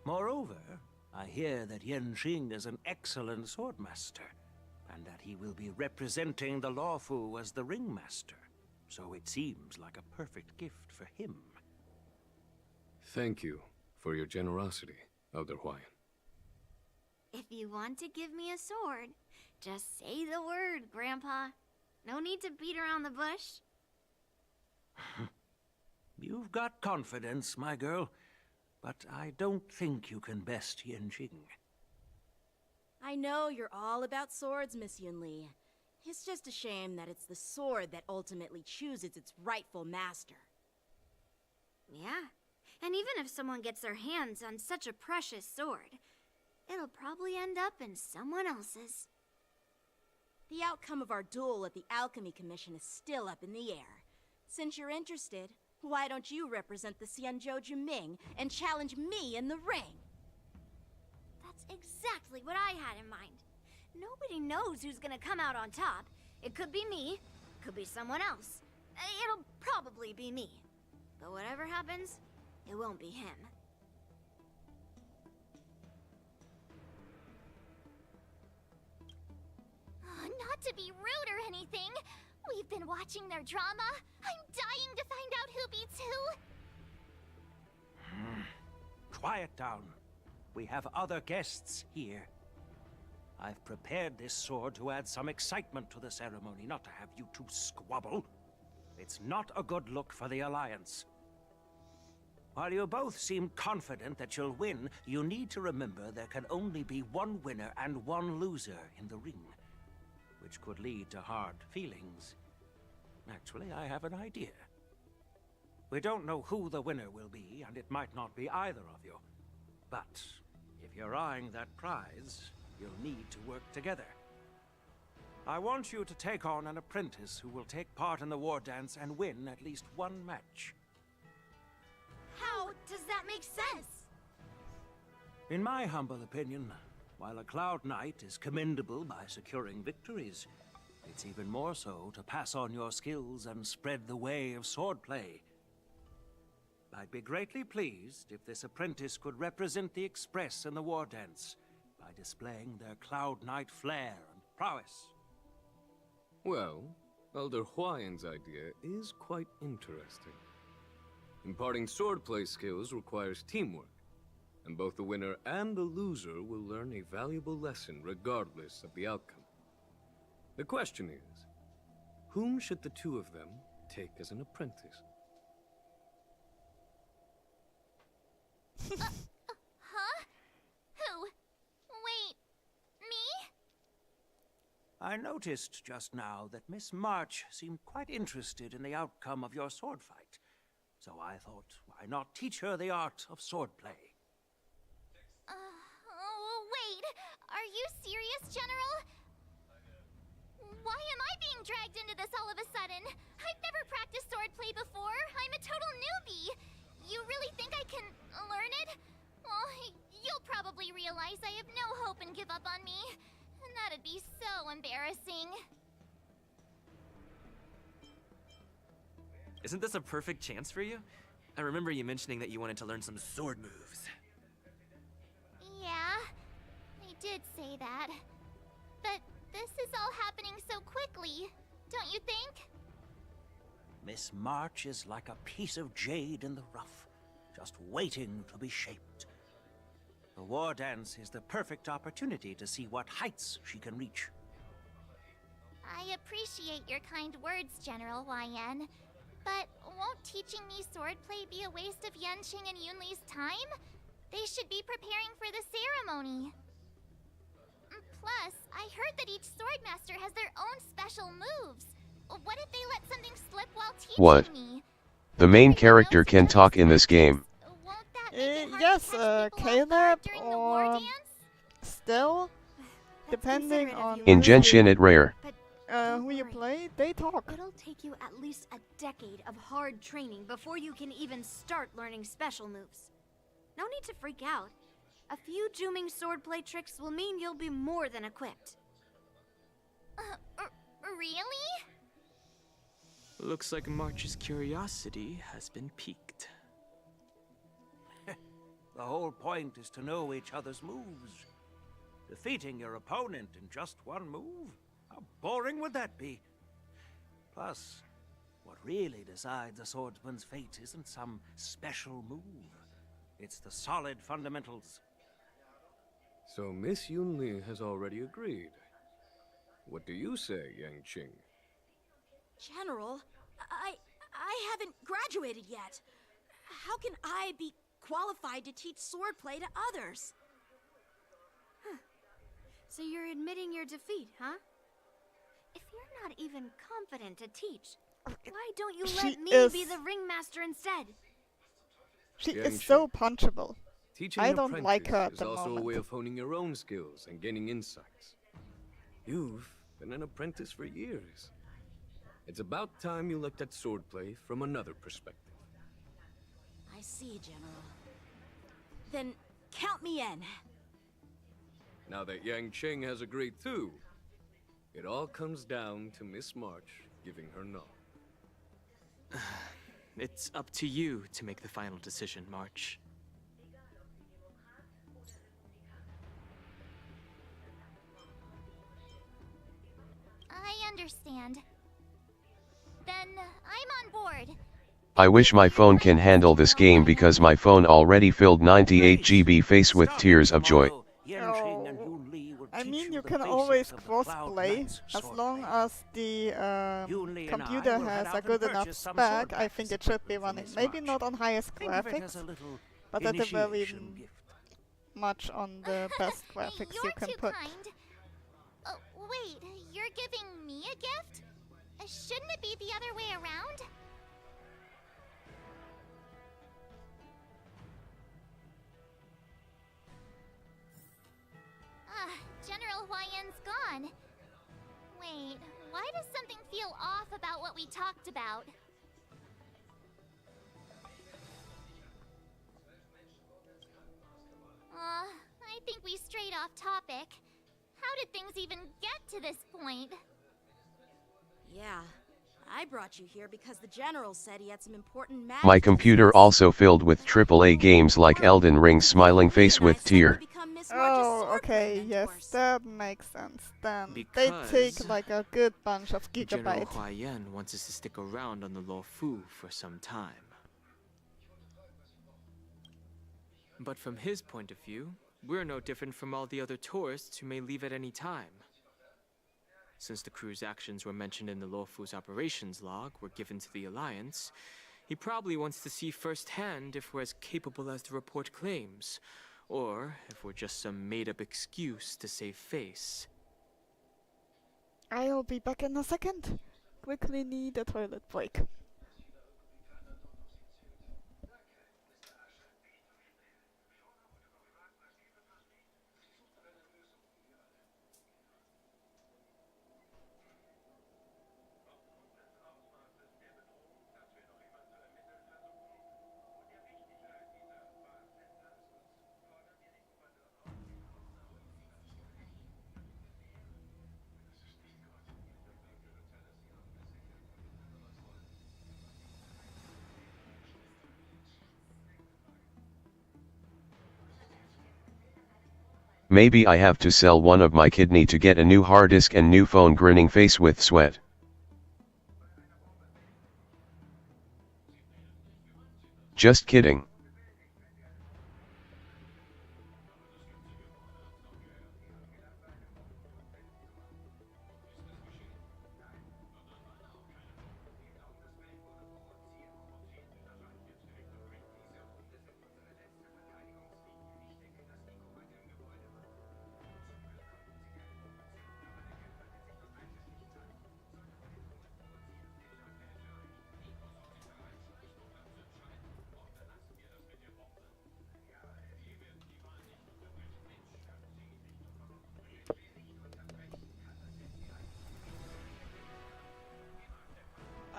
Moreover, I hear that Yanqing is an excellent swordmaster, and that he will be representing the Luofu as the Ringmaster, so it seems like a perfect gift for him. Thank you for your generosity, Elder Huayan. If you want to give me a sword, just say the word, Grandpa. No need to beat around the bush. You've got confidence, my girl, but I don't think you can best Yanqing. I know you're all about swords, Miss Yunli. It's just a shame that it's the sword that ultimately chooses its rightful master. Yeah, and even if someone gets their hands on such a precious sword, it'll probably end up in someone else's. The outcome of our duel at the Alchemy Commission is still up in the air. Since you're interested, why don't you represent the Xianzhou Juming and challenge me in the ring? That's exactly what I had in mind. Nobody knows who's gonna come out on top. It could be me, could be someone else. It'll probably be me. But whatever happens, it won't be him. Not to be rude or anything. We've been watching their drama. I'm dying to find out who beats who. Quiet down. We have other guests here. I've prepared this sword to add some excitement to the ceremony, not to have you two squabble. It's not a good look for the Alliance. While you both seem confident that you'll win, you need to remember there can only be one winner and one loser in the ring, which could lead to hard feelings. Actually, I have an idea. We don't know who the winner will be, and it might not be either of you. But if you're eyeing that prize, you'll need to work together. I want you to take on an apprentice who will take part in the war dance and win at least one match. How does that make sense? In my humble opinion, while a Cloud Knight is commendable by securing victories, it's even more so to pass on your skills and spread the way of swordplay. I'd be greatly pleased if this apprentice could represent the Express in the war dance by displaying their Cloud Knight flair and prowess. Well, Elder Huayan's idea is quite interesting. Imparting swordplay skills requires teamwork, and both the winner and the loser will learn a valuable lesson regardless of the outcome. The question is, whom should the two of them take as an apprentice? Huh? Who? Wait, me? I noticed just now that Miss March seemed quite interested in the outcome of your sword fight. So I thought, why not teach her the art of swordplay? Wait, are you serious, General? Why am I being dragged into this all of a sudden? I've never practiced swordplay before. I'm a total newbie. You really think I can learn it? Well, you'll probably realize I have no hope and give up on me. And that'd be so embarrassing. Isn't this a perfect chance for you? I remember you mentioning that you wanted to learn some sword moves. Yeah, I did say that. But this is all happening so quickly, don't you think? Miss March is like a piece of jade in the rough, just waiting to be shaped. The war dance is the perfect opportunity to see what heights she can reach. I appreciate your kind words, General YN. But won't teaching me swordplay be a waste of Yanqing and Yunli's time? They should be preparing for the ceremony. Plus, I heard that each swordmaster has their own special moves. What if they let something slip while teaching What? me? The main character can talk in this game. Yes, Caleb, or still, depending on In Genshin it rare. who you play, they talk. It'll take you at least a decade of hard training before you can even start learning special moves. No need to freak out. A few Juming swordplay tricks will mean you'll be more than equipped. Really? Looks like March's curiosity has been piqued. The whole point is to know each other's moves. Defeating your opponent in just one move? How boring would that be? Plus, what really decides a swordsman's fate isn't some special move. It's the solid fundamentals. So Miss Yunli has already agreed. What do you say, Yanqing? General, I haven't graduated yet. How can I be qualified to teach swordplay to others? So you're admitting your defeat, huh? If you're not even confident to teach, why don't you let me be the ringmaster instead? She is so punchable. Teaching I don't like her at is the also moment. a way of honing your own skills and gaining insights. You've been an apprentice for years. It's about time you looked at swordplay from another perspective. I see, General. Then count me in. Now that Yanqing has agreed too, it all comes down to Miss March giving her nod. It's up to you to make the final decision, March. I understand. Then I'm on board. I wish my phone can handle this game because my phone already filled 98 GB face with tears of joy. I mean, you can always cross-play as long as the computer has a good enough spec. I think it should be running. Maybe not on highest graphics, but at the very much on the best graphics you can put. Kind. Wait, you're giving me a gift? Shouldn't it be the other way around? General Huayan's gone. Wait, why does something feel off about what we talked about? I think we strayed off topic. How did things even get to this point? Yeah, I brought you here because the General said he had some important matters. My computer also filled with AAA games like Elden Ring smiling face with tear. Oh, okay, yes, that makes sense. Then they take like a good bunch of General gigabytes. Huayan wants us to stick around on the Luofu for some time. But from his point of view, we're no different from all the other tourists who may leave at any time. Since the crew's actions were mentioned in the Luofu's operations log were given to the Alliance, he probably wants to see firsthand if we're as capable as the report claims, or if we're just some made-up excuse to save face. I'll be back in a second. Quickly need a toilet break. Maybe I have to sell one of my kidney to get a new hard disk and new phone. Grinning face with sweat. Just kidding.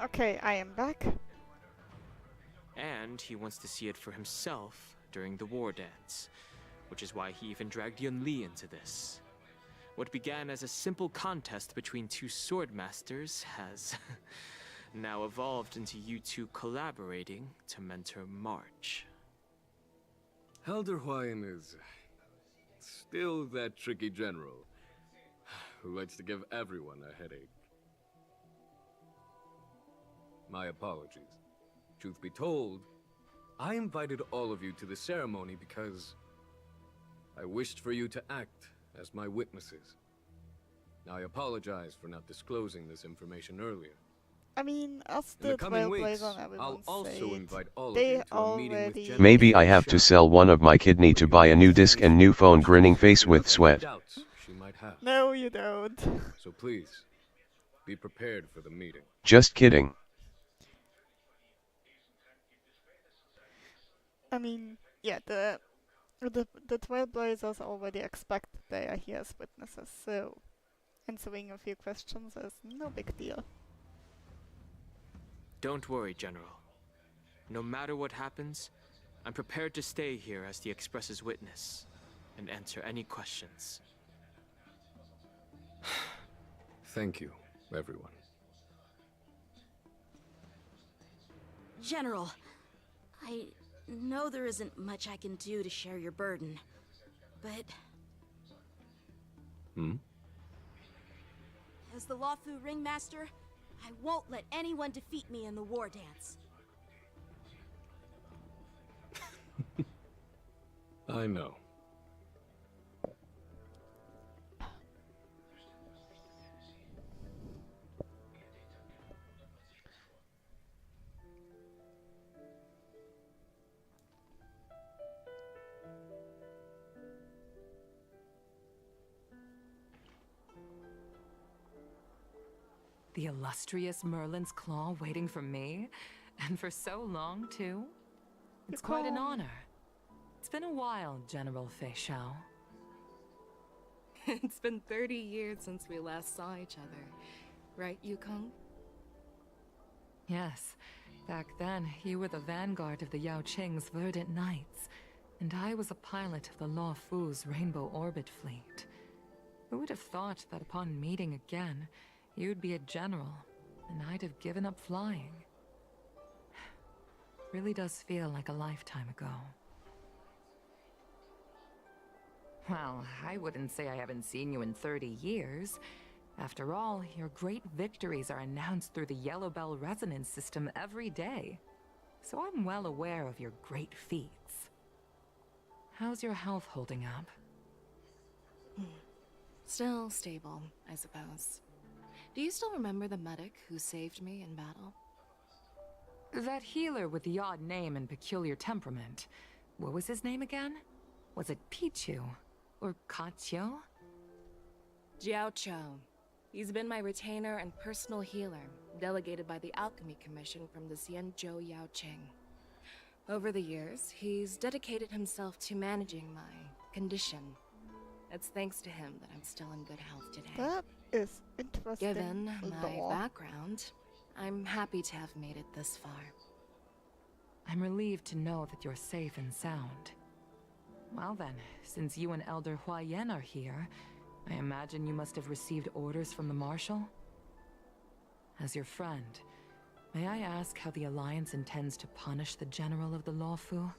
Okay, I am back. And he wants to see it for himself during the war dance, which is why he even dragged Yun Li into this. What began as a simple contest between two sword masters has now evolved into you two collaborating to mentor March. Elder Huayan is still that tricky general who likes to give everyone a headache. My apologies. Truth be told, I invited all of you to the ceremony because I wished for you to act as my witnesses. I apologize for not disclosing this information earlier. I mean, as In the the coming weeks, Trailblazer and everyone I'll also said, invite all of they you to a meeting with already... General Maybe I have to sell one of my kidney to buy a new disc and new phone. Grinning face with sweat. doubts she might have. No, you don't. So please, be prepared for the meeting. Just kidding. I mean, yeah, the Trailblazers already expect they are here as witnesses, so answering a few questions is no big deal. Don't worry, General. No matter what happens, I'm prepared to stay here as the Express's witness and answer any questions. Thank you, everyone. General, I know there isn't much I can do to share your burden, but... As the Lawfu Ringmaster, I won't let anyone defeat me in the war dance. I know. The illustrious Merlin's Claw waiting for me? And for so long, too? It's quite an honor. It's been a while, General Fei Shao. It's been 30 years since we last saw each other. Right, Yukong? Yes. Back then, you were the vanguard of the Yao Qing's Verdant Knights, and I was a pilot of the Law Fu's Rainbow Orbit fleet. Who would have thought that upon meeting again, you'd be a general, and I'd have given up flying? Really does feel like a lifetime ago. Well, I wouldn't say I haven't seen you in 30 years. After all, your great victories are announced through the Yellow Bell resonance system every day. So I'm well aware of your great feats. How's your health holding up? Still stable, I suppose. Do you still remember the medic who saved me in battle? That healer with the odd name and peculiar temperament. What was his name again? Was it Pichu? Or Kachio? Jiao Chou. He's been my retainer and personal healer, delegated by the Alchemy Commission from the Xianzhou Yao Qing. Over the years, he's dedicated himself to managing my condition. It's thanks to him that I'm still in good health today. That is interesting. Given my lore. background, I'm happy to have made it this far. I'm relieved to know that you're safe and sound. Well then, since you and Elder Huayan are here, I imagine you must have received orders from the Marshal? As your friend, may I ask how the Alliance intends to punish the General of the Lawfu?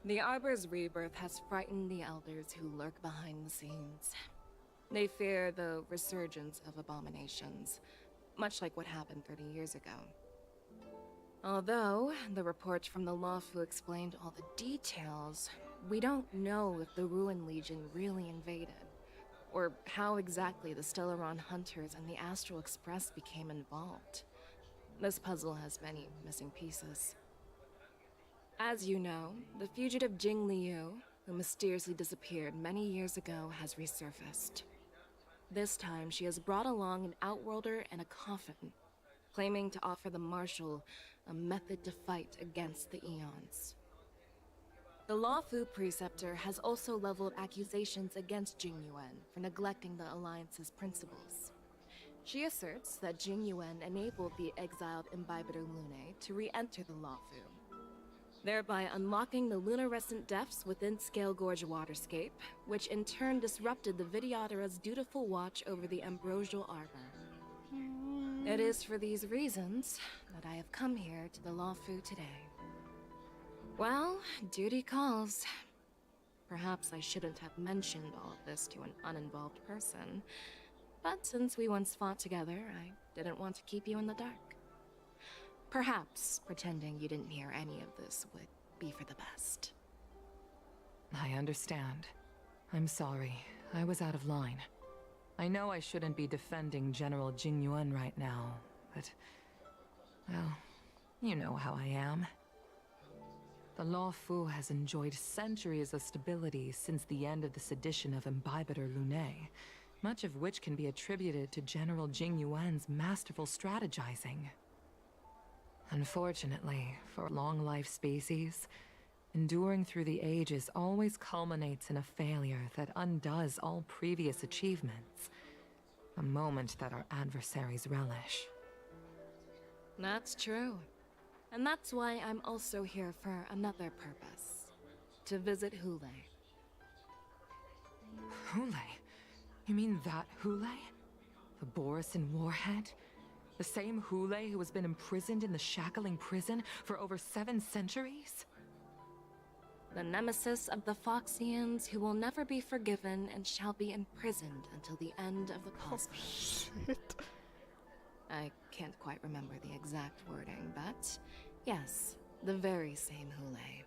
The Arbor's rebirth has frightened the elders who lurk behind the scenes. They fear the resurgence of abominations, much like what happened 30 years ago. Although the reports from the Lawfu explained all the details, we don't know if the Ruin Legion really invaded, or how exactly the Stellaron Hunters and the Astral Express became involved. This puzzle has many missing pieces. As you know, the fugitive Jing Liu, who mysteriously disappeared many years ago, has resurfaced. This time, she has brought along an Outworlder and a coffin, claiming to offer the Marshal a method to fight against the Eons. The Lawfu Preceptor has also leveled accusations against Jing Yuan for neglecting the Alliance's principles. She asserts that Jing Yuan enabled the exiled Imbibitor Lunae to re-enter the Lawfu, thereby unlocking the lunarescent depths within Scale Gorge Waterscape, which in turn disrupted the Vidyadhara's dutiful watch over the Ambrosial Arbor. It is for these reasons that I have come here to the Lawfu today. Well, duty calls. Perhaps I shouldn't have mentioned all of this to an uninvolved person, but since we once fought together, I didn't want to keep you in the dark. Perhaps pretending you didn't hear any of this would be for the best. I understand. I'm sorry. I was out of line. I know I shouldn't be defending General Jing Yuan right now, but... well, you know how I am. The Lawfu has enjoyed centuries of stability since the end of the sedition of Imbibitor Lunae, much of which can be attributed to General Jing Yuan's masterful strategizing. Unfortunately, for a long-life species, enduring through the ages always culminates in a failure that undoes all previous achievements. A moment that our adversaries relish. That's true. And that's why I'm also here for another purpose. To visit Hule. Hule? You mean that Hule? The Borisin Warhead? The same Hule who has been imprisoned in the Shackling prison for over 7 centuries? The nemesis of the Foxians who will never be forgiven and shall be imprisoned until the end of the cosmos. Oh, shit. I can't quite remember the exact wording, but yes, the very same Hule.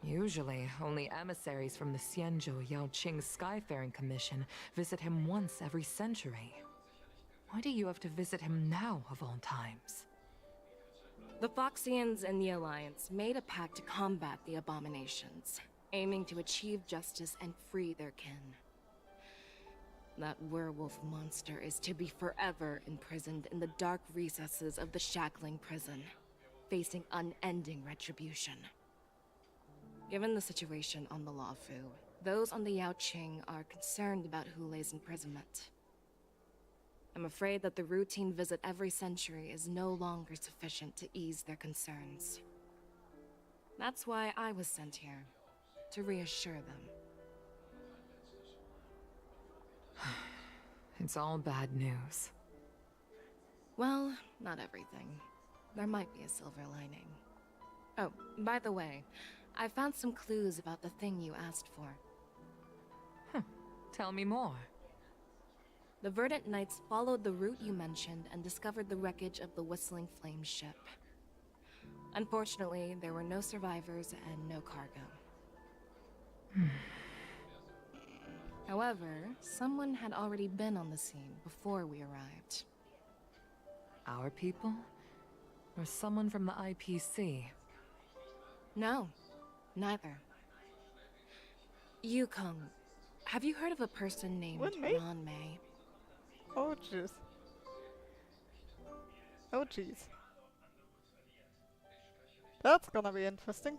Usually, only emissaries from the Xianzhou Yaoqing Skyfaring Commission visit him once every century. Why do you have to visit him now, of all times? The Foxians and the Alliance made a pact to combat the abominations, aiming to achieve justice and free their kin. That werewolf monster is to be forever imprisoned in the dark recesses of the Shackling prison, facing unending retribution. Given the situation on the Lawfu, those on the Yaoqing are concerned about Hule's imprisonment. I'm afraid that the routine visit every century is no longer sufficient to ease their concerns. That's why I was sent here, to reassure them. It's all bad news. Well, not everything. There might be a silver lining. Oh, by the way, I found some clues about the thing you asked for. Tell me more. The Verdant Knights followed the route you mentioned and discovered the wreckage of the Whistling Flame ship. Unfortunately, there were no survivors and no cargo. However, someone had already been on the scene before we arrived. Our people? Or someone from the IPC? No, neither. Yukong, have you heard of a person named Ron May? Oh jeez. Oh jeez. That's gonna be interesting.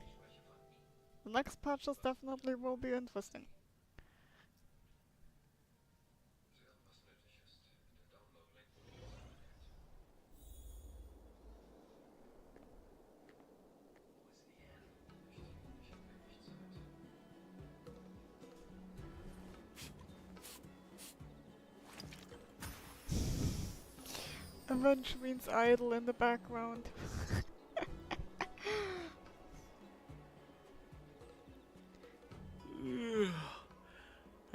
The next patches definitely will be interesting. Avenge means idle in the background.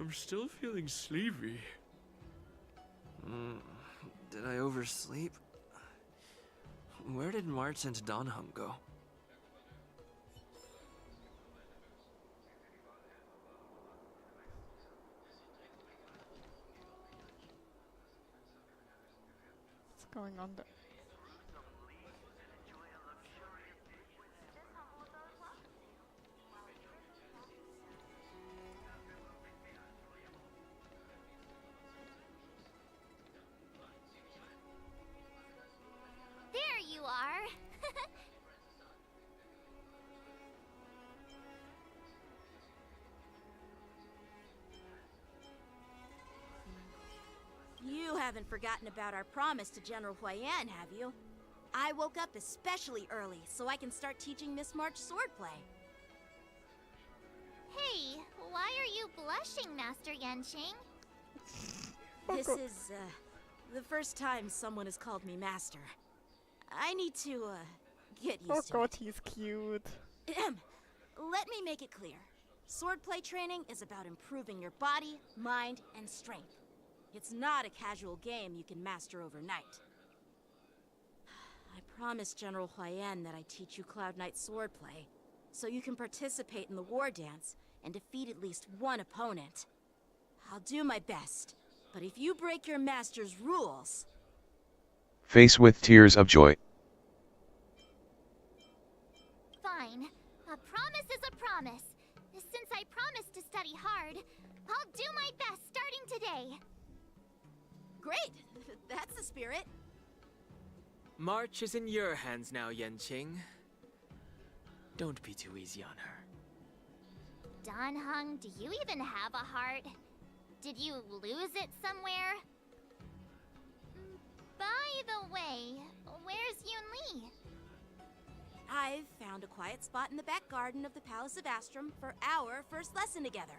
I'm still feeling sleepy. Did I oversleep? Where did March and Donhum go? What's going on there? There you are. You haven't forgotten about our promise to General Huayan, have you? I woke up especially early so I can start teaching Miss March swordplay. Hey, why are you blushing, Master Yenching? This is, the first time someone has called me Master. I need to, get used to Oh god, it. he's cute. Let me make it clear. Swordplay training is about improving your body, mind, and strength. It's not a casual game you can master overnight. I promised General Huayan that I'd teach you Cloud Knight swordplay, so you can participate in the war dance and defeat at least one opponent. I'll do my best, but if you break your master's rules... Face with tears of joy. Fine. A promise is a promise. Since I promised to study hard, I'll do my best starting today. Great! That's the spirit. March is in your hands now, Yenching. Don't be too easy on her. Donhung, do you even have a heart? Did you lose it somewhere? By the way, where's Yunli? I've found a quiet spot in the back garden of the Palace of Astrum for our first lesson together.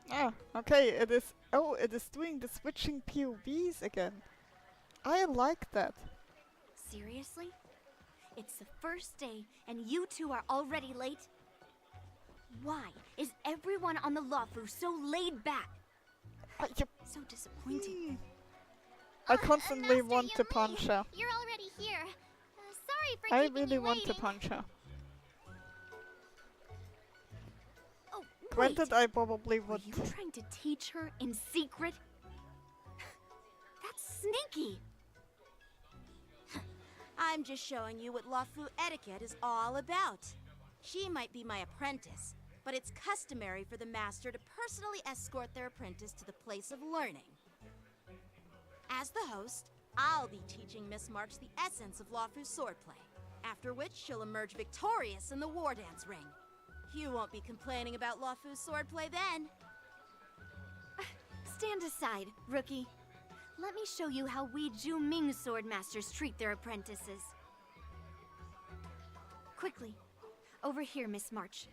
Ah, okay, it is... Oh, it is doing the switching POVs again. I like that. Seriously? It's the first day, and you two are already late? Why is everyone on the Lawfu so laid back? So disappointing. I constantly want to punch her. You're already here. Sorry for I keeping really you want to waiting. punch her. Oh, Granted, I probably would. Are you trying to teach her in secret? That's sneaky. I'm just showing you what Lawfu etiquette is all about. She might be my apprentice, but it's customary for the master to personally escort their apprentice to the place of learning. As the host, I'll be teaching Miss March the essence of Lawfu's swordplay, after which she'll emerge victorious in the war dance ring. You won't be complaining about Lawfu's swordplay then. Stand aside, rookie. Let me show you how we Ju-Ming swordmasters treat their apprentices. Quickly, over here, Miss March.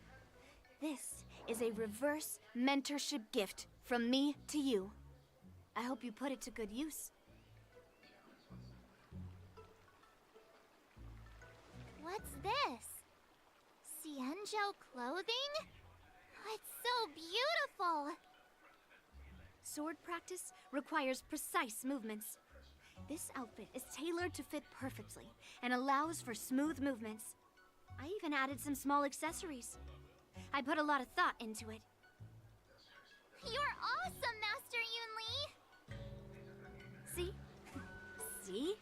This is a reverse mentorship gift from me to you. I hope you put it to good use. What's this? Xianzhou clothing? It's so beautiful! Sword practice requires precise movements. This outfit is tailored to fit perfectly and allows for smooth movements. I even added some small accessories. I put a lot of thought into it. You're awesome, Master Yunli! See? See?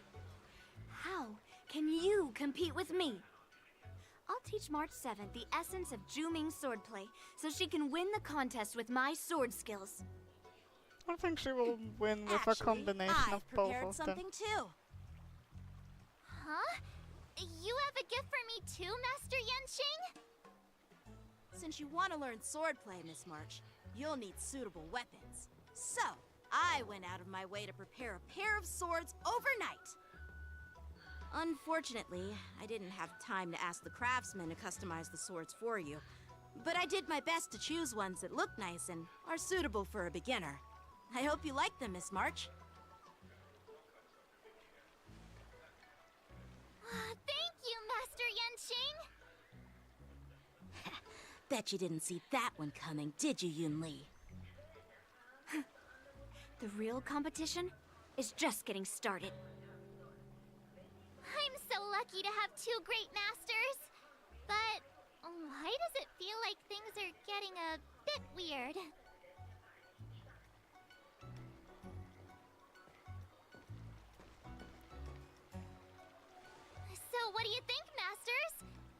How can you compete with me? I'll teach March 7th the essence of Ju-Ming swordplay so she can win the contest with my sword skills. I think she will win with a combination of both of them. Something too. Huh? You have a gift for me too, Master Yenching? Since you want to learn swordplay, Miss March, you'll need suitable weapons. So, I went out of my way to prepare a pair of swords overnight. Unfortunately, I didn't have time to ask the craftsman to customize the swords for you. But I did my best to choose ones that look nice and are suitable for a beginner. I hope you like them, Miss March. Thank you, Master Yenching! Bet you didn't see that one coming, did you, Yunli? The real competition is just getting started. I'm so lucky to have two great masters. But why does it feel like things are getting a bit weird? So what do you think, masters?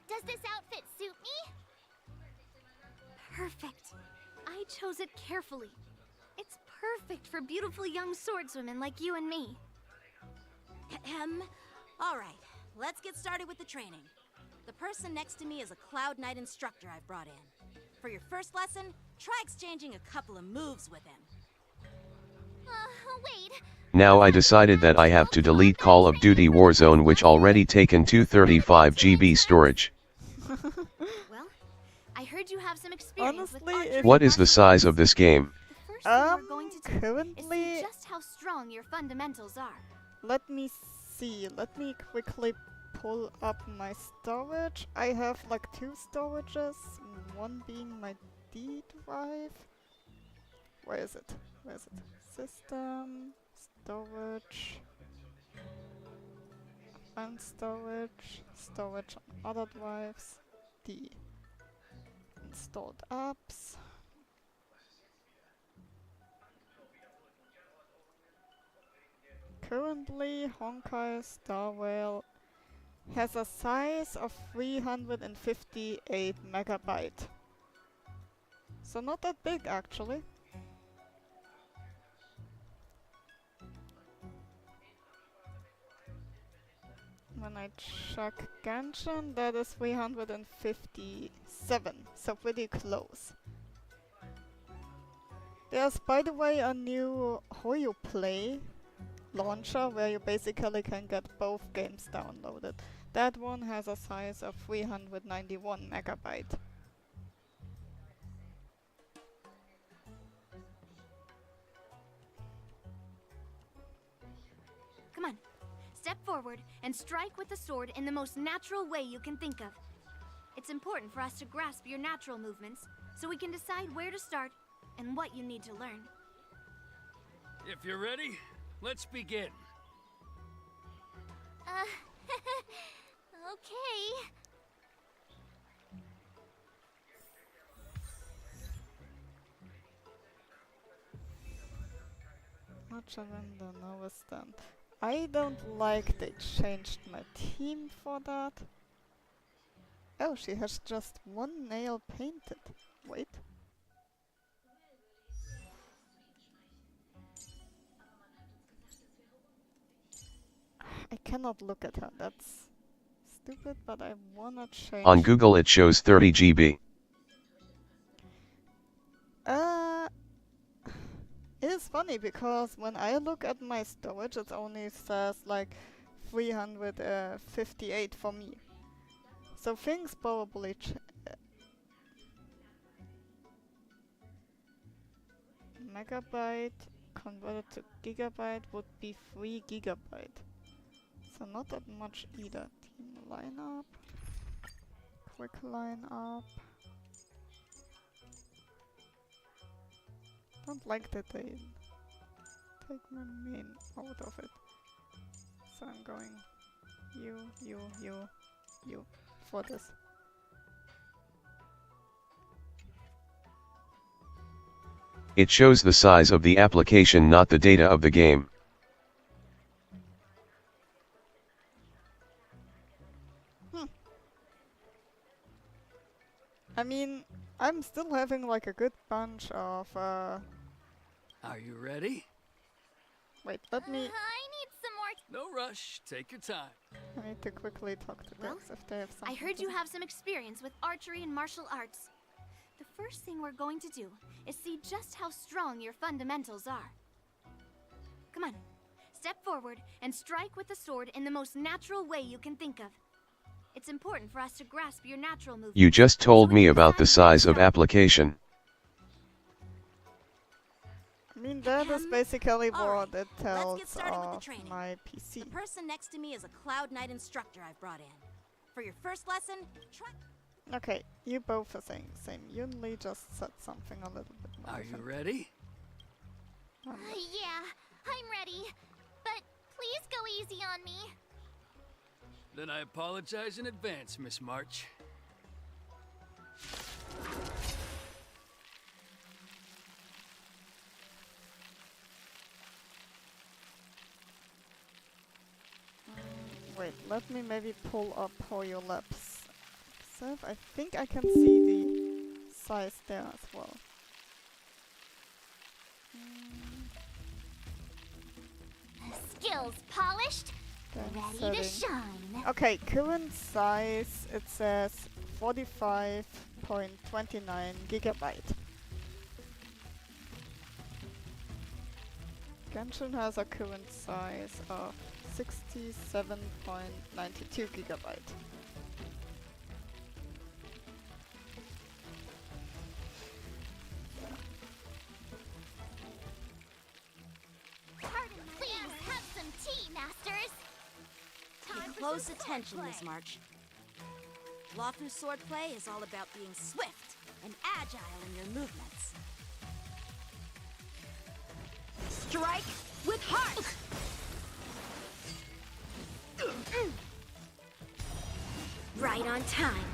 Does this outfit suit me? Perfect. I chose it carefully. It's perfect for beautiful young swordswomen like you and me. All right, let's get started with the training. The person next to me is a Cloud Knight instructor I've brought in. For your first lesson, try exchanging a couple of moves with him. Wait. Now I decided that I have to delete Call of Duty Warzone, which already taken 235 GB storage. Well, I heard you have some experience with Honestly, archery. What is the size of this game? The first thing we're going to do currently, is see just how strong your fundamentals are. let me see. Let me quickly pull up my storage. I have like 2 storages, one being my D drive. Where is it? Where is it? System, storage, advanced storage, storage on other drives, D. Installed apps. Currently, Honkai Star Rail has a size of 358 megabyte. So not that big actually. When I check Genshin, that is 357, so pretty close. There's, by the way, a new Hoyo Play launcher where you basically can get both games downloaded. That one has a size of 391 megabyte. Come on, step forward and strike with the sword in the most natural way you can think of. It's important for us to grasp your natural movements so we can decide where to start and what you need to learn. If you're ready, let's begin. Okay. Much of the newest stand. I don't like they changed my team for that. Oh, she has just one nail painted. Wait. I cannot look at her. That's stupid, but I wanna change. On Google it shows 30 GB. It is funny because when I look at my storage, it only says like 358 for me. So things probably megabyte converted to gigabyte would be 3 gigabyte. So not that much either. Team lineup, quick lineup. Don't like that they take my main out of it. So I'm going you for this. It shows the size of the application, not the data of the game. I mean, I'm still having like a good bunch of Are you ready? Wait, let me... I need some more... No rush, take your time. I need to quickly talk to Well, Dex if they have something I heard to you say. have some experience with archery and martial arts. The first thing we're going to do is see just how strong your fundamentals are. Come on, step forward and strike with the sword in the most natural way you can think of. It's important for us to grasp your natural movements. You just told me about the size of application. I'm mean, that is basically Alright, what it let's tells get started with the of training. my PC. The person next to me is a Cloud Knight instructor I've brought in. For your first lesson, try... Okay, you both are saying the same. Yunli just said something a little bit more. Are you ready? Yeah, I'm ready. But please go easy on me. Then I apologize in advance, Miss March. Wait, let me maybe pull up Hoyo Labs. I think I can see the size there as well. Skills polished, ready to shine. Okay, current size, it says 45.29 gigabyte. Genshin has a current size of 67.92 gigabyte. Please have some tea, masters. Pay close attention, Miss March. Lawfu swordplay is all about being swift and agile in your movements. Strike with heart! Right on time.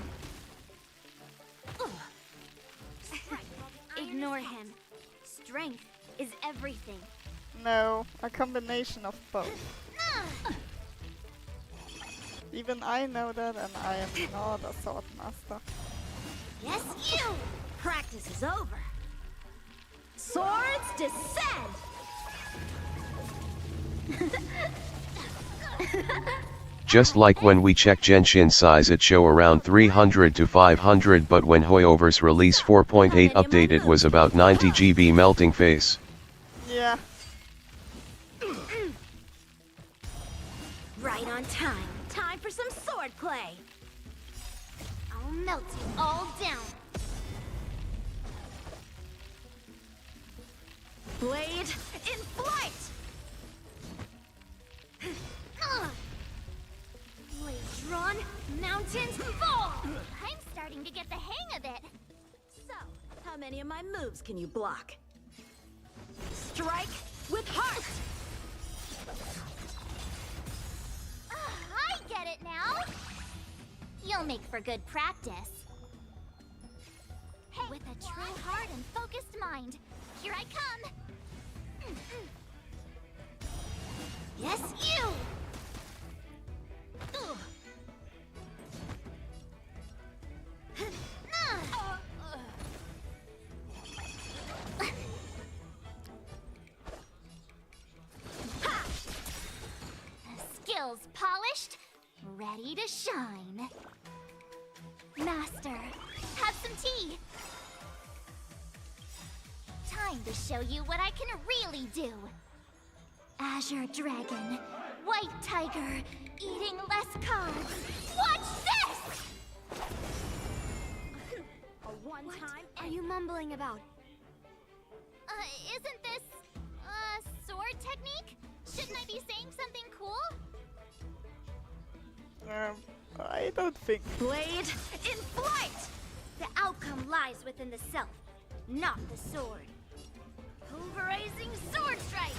Ignore him. Strength is everything. No, a combination of both. Even I know that, and I am not a sword master. Yes, you! Practice is over. Swords descend! Just like when we check Genshin size it show around 300 to 500, but when Hoyoverse release 4.8 update it was about 90 GB melting face. Yeah. Right on time. Time for some swordplay. I'll melt you all down. Blade in flight! Blade drawn, mountains fall. I'm starting to get the hang of it. So, how many of my moves can you block? Strike with heart! I get it now. You'll make for good practice. Hey, with a true heart and focused mind, here I come. Yes, you! Skills polished, ready to shine. Master, have some tea. Time to show you what I can really do. Azure Dragon, White Tiger, eating less carbs. Watch this! A one-time... What are you mumbling about? Isn't this a sword technique? Shouldn't I be saying something cool? I don't think. Blade in flight! The outcome lies within the self, not the sword. Pulverizing sword strike!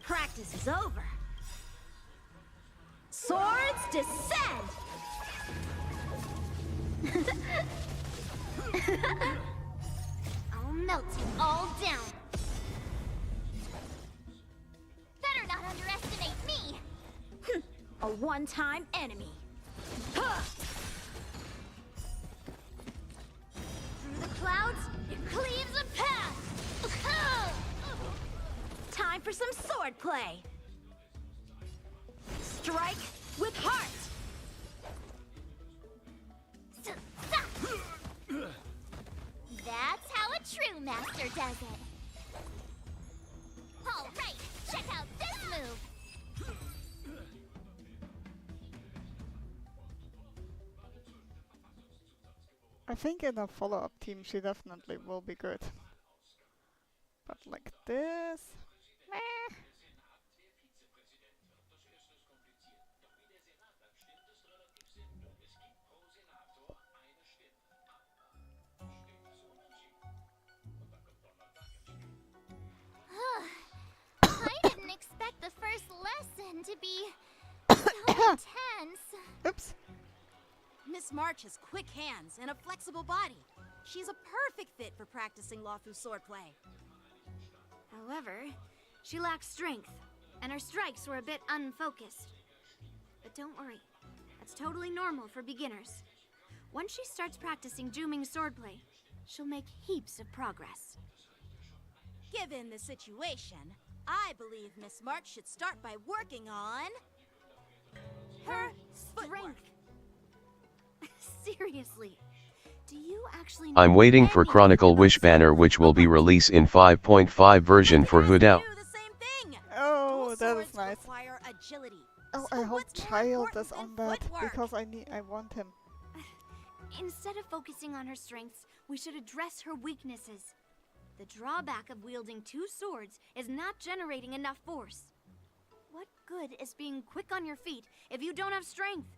Practice is over. Swords descend! I'll melt you all down. Better not underestimate me. A one-time enemy. Through the clouds, it cleaves a path. Time for some swordplay. Strike with heart. That's how a true master does it. All right, check out this move. I think in a follow-up team she definitely will be good. this. Meh. I didn't expect the first lesson to be so intense. Oops. Miss March has quick hands and a flexible body. She's a perfect fit for practicing Lawfu swordplay. However, she lacks strength, and her strikes were a bit unfocused. But don't worry, that's totally normal for beginners. Once she starts practicing Juming swordplay, she'll make heaps of progress. Given the situation, I believe Miss March should start by working on her strength. Seriously, do you actually I'm know waiting for anything Chronicle about Wish banner, which will be released in 5.5 version for Hudao. Oh, that is nice. Require agility. Oh, So I hope what's more Child important is on than that footwork? because I want him. Instead of focusing on her strengths, we should address her weaknesses. The drawback of wielding two swords is not generating enough force. What good is being quick on your feet if you don't have strength?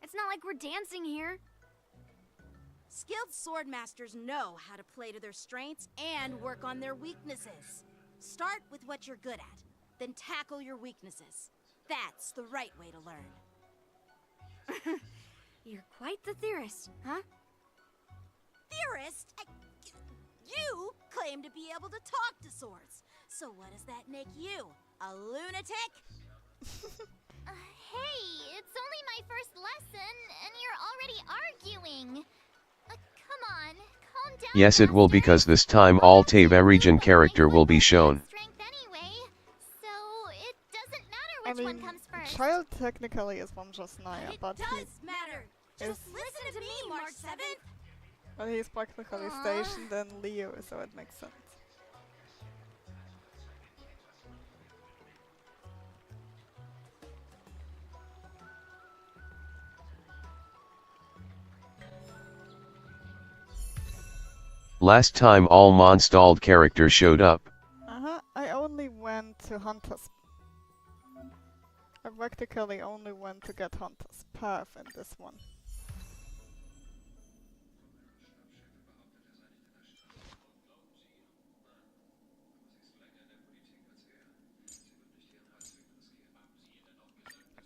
It's not like we're dancing here. Skilled sword masters know how to play to their strengths and work on their weaknesses. Start with what you're good at, then tackle your weaknesses. That's the right way to learn. You're quite the theorist, huh? Theorist? You claim to be able to talk to swords. So what does that make you? A lunatic? Hey, it's only my first lesson, and you're already arguing. Come on, calm down. Yes, it will, because this time all Teva region character will be shown. Anyway, so it doesn't matter I which mean, one comes first. Child technically is one just Naya, but he matter. is, Listen to me, March 7th. but he's practically stationed in Leo, so it makes sense. Last time all Monstalled characters showed up. I only went to Hunter's. I practically only went to get Hunter's Path in this one.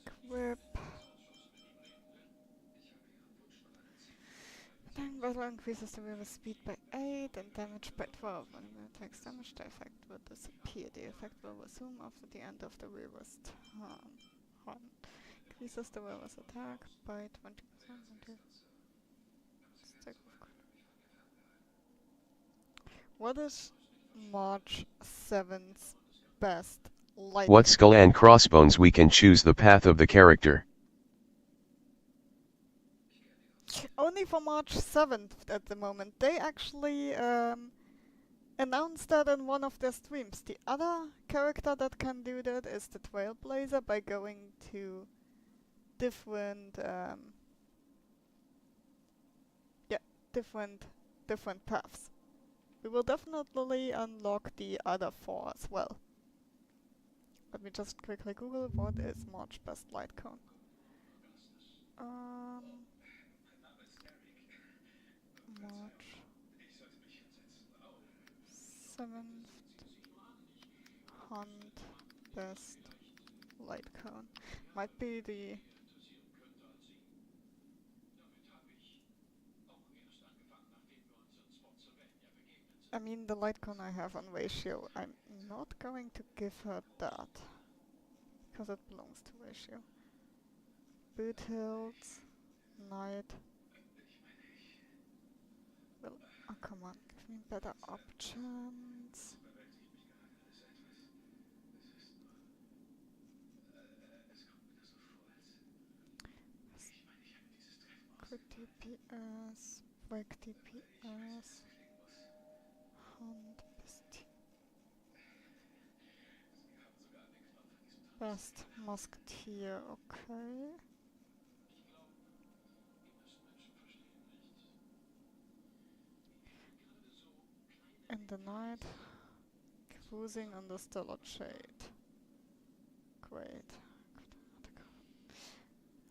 Equip. Then battle increases the weaver's speed by 8 and damage by 12. When it attacks damage, the effect will disappear. The effect will resume after the end of the weaver's turn. Increases the weaver's attack by 20%. What is March 7th's best light? What skull and crossbones we can choose the path of the character. Only for March 7th at the moment. They actually announced that in one of their streams. The other character that can do that is the Trailblazer by going to different different paths. We will definitely unlock the other 4 as well. Let me just quickly Google what is March best light cone. March 7th Hunt best light cone. Might be the I mean the light cone I have on ratio. I'm not going to give her that because it belongs to ratio. Boot hills, night. Well, oh come on, give me better options. Quick DPS, break DPS, hunt best musketeer, okay. In the night, cruising on the Stellar Jade. Great.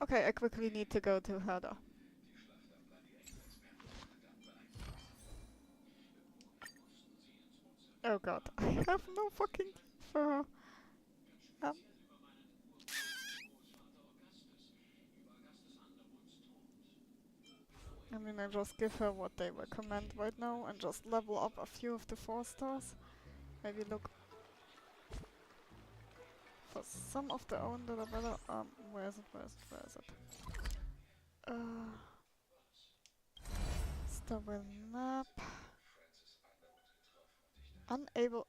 Okay, I quickly need to go to Herda. Oh god, I have no fucking for her. I mean, I just give her what they recommend right now and just level up a few of the 4 stars. Maybe look for some of their own that are better. Where is it? Where is it? Where is it? Stable map. Unable.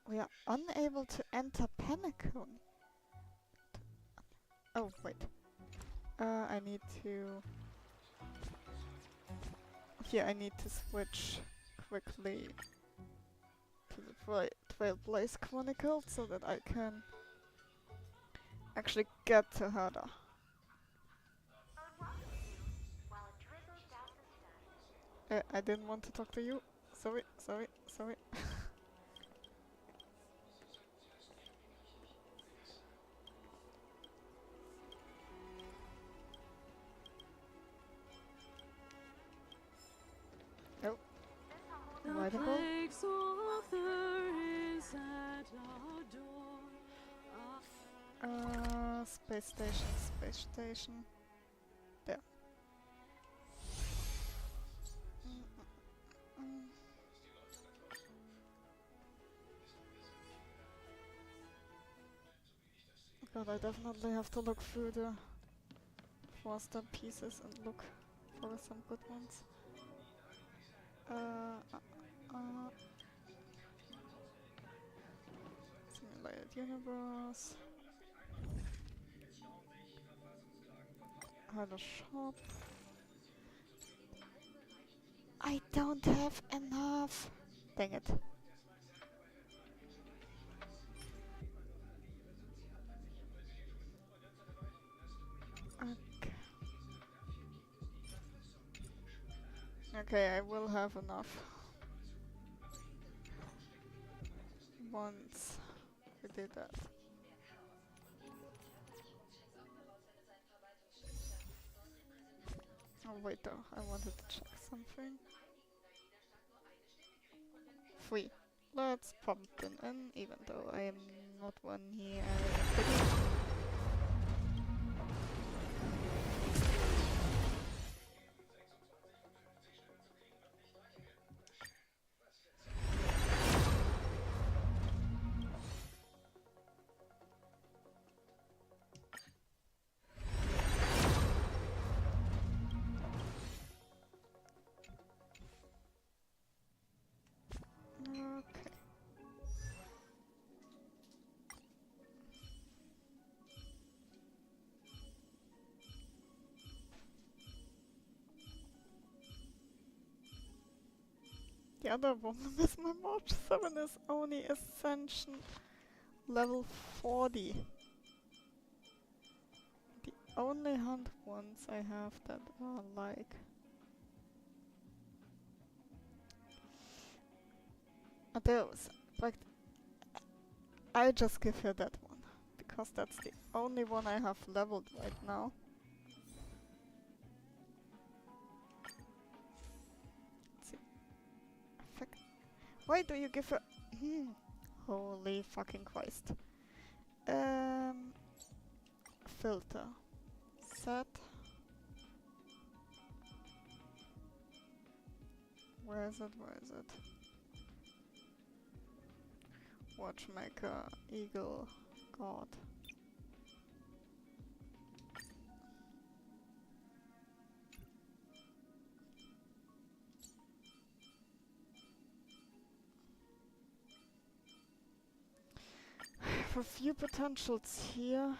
We are unable to enter Pinnacle. Oh, wait. I need to. Here, I need to switch quickly to the Trailblaze Chronicles so that I can actually get to Herda. I didn't want to talk to you. Sorry, sorry, sorry. Oh. Ridable. Space station, space station. There. God, I definitely have to look through the 4-star pieces and look for some good ones. Simulated universe. Had a shop. I don't have enough. Dang it. Okay. Okay, I will have enough. Once we did that. Oh wait though, I wanted to check something. Free. Let's pump them in, even though I am not one here. Okay. The other woman with my March 7 is only Ascension level 40. The only hunt ones I have that are like... are those. But I just give her that one. Because that's the only one I have leveled right now. Let's see. Why do you give her... Holy fucking Christ. Filter. Set. Where is it? Where is it? Watchmaker, Eagle, God. For few potentials here.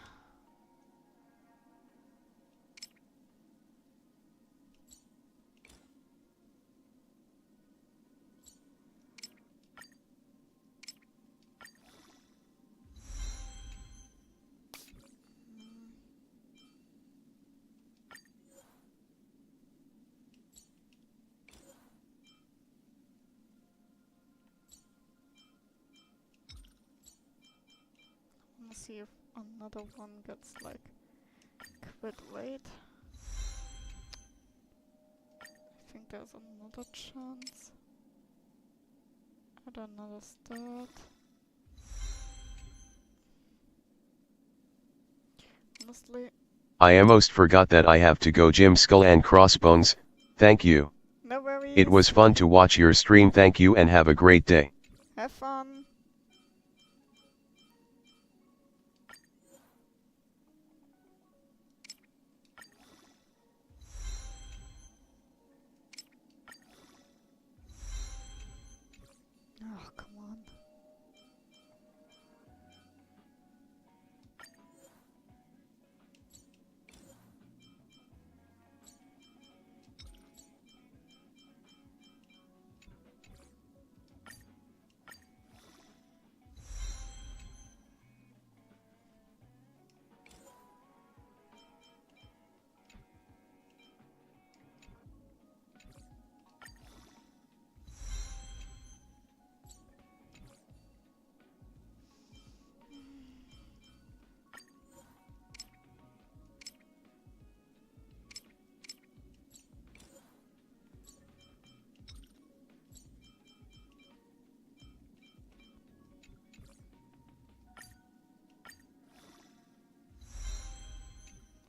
wanna see if another one gets like quit rate. I think there's another chance. Add another start. Honestly, I almost forgot that I have to go gym. Skull and Crossbones, thank you. no worries. It was fun to watch your stream. Thank you and have a great day. Have fun. Oh, come on.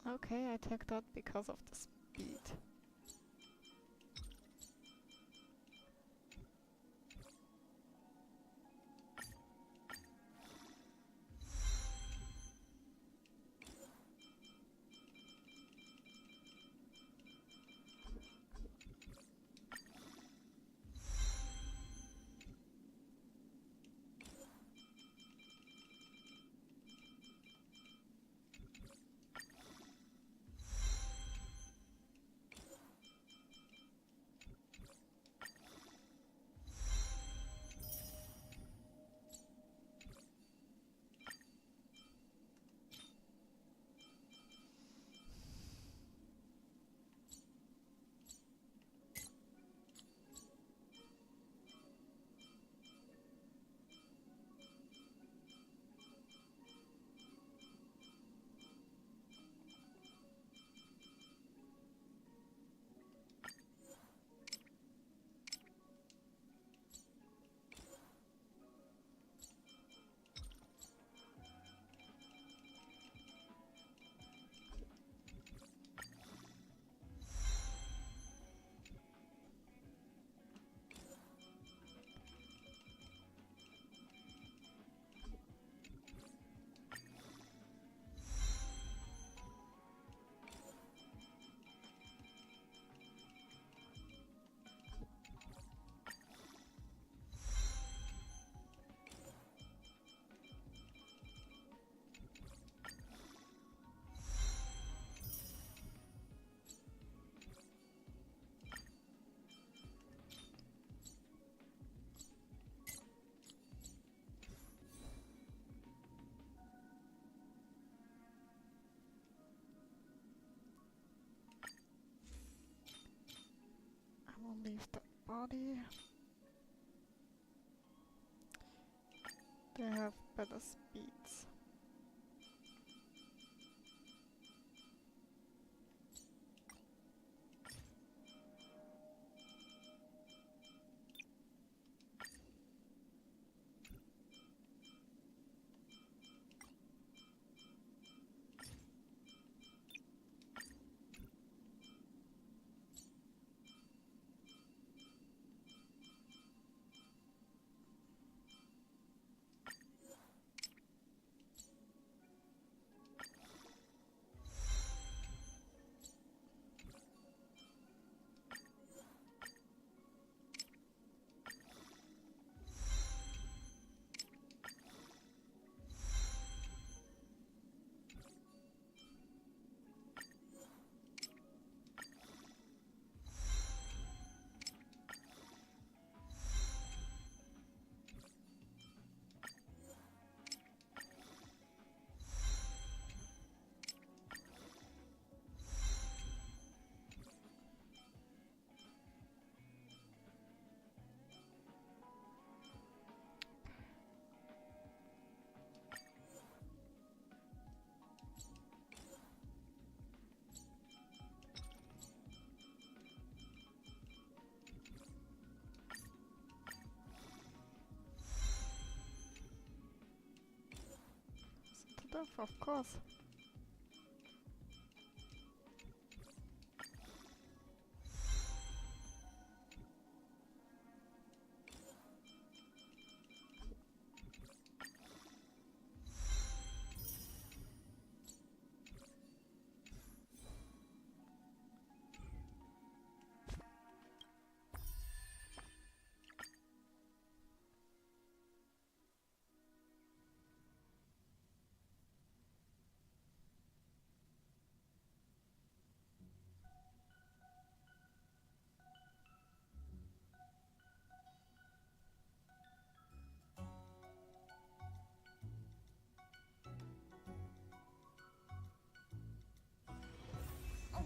Okay, I take that because of the speed. I will leave the body. They have better speeds. stuff, of course.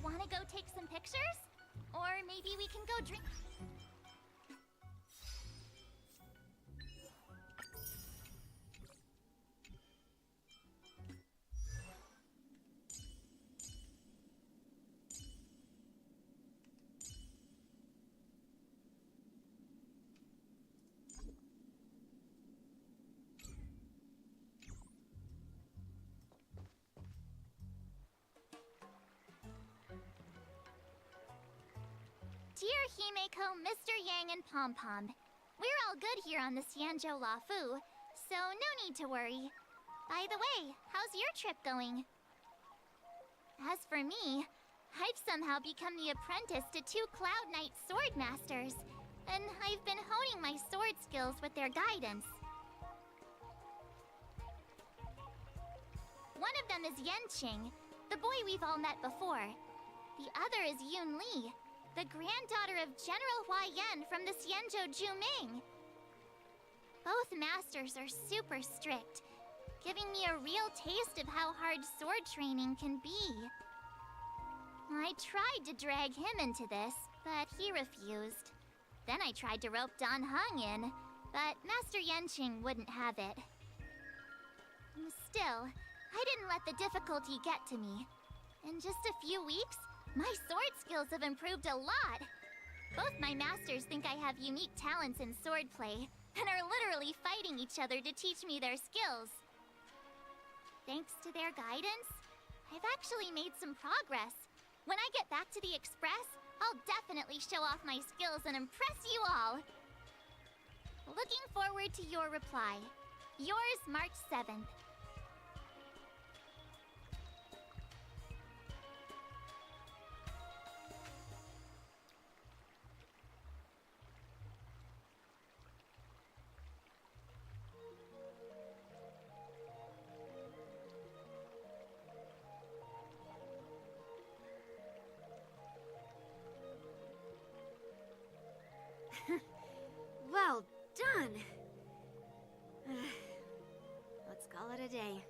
Wanna go take some pictures? Or maybe we can go drink. Dear Himeko, Mr. Yang, and Pom Pom, we're all good here on the Xianzhou Lafu, so no need to worry. By the way, how's your trip going? As for me, I've somehow become the apprentice to 2 Cloud Knight sword masters, and I've been honing my sword skills with their guidance. One of them is Yenqing, the boy we've all met before. The other is Yun Li, the granddaughter of General Hua Yan from the Xianzhou Juming. Both masters are super strict, giving me a real taste of how hard sword training can be. I tried to drag him into this, but he refused. Then I tried to rope Dan Heng in, but Master Yenqing wouldn't have it. Still, I didn't let the difficulty get to me. In just a few weeks, my sword skills have improved a lot. Both my masters think I have unique talents in swordplay, and are literally fighting each other to teach me their skills. Thanks to their guidance, I've actually made some progress. When I get back to the Express, I'll definitely show off my skills and impress you all. Looking forward to your reply. Yours, March 7th. Well done. Let's call it a day.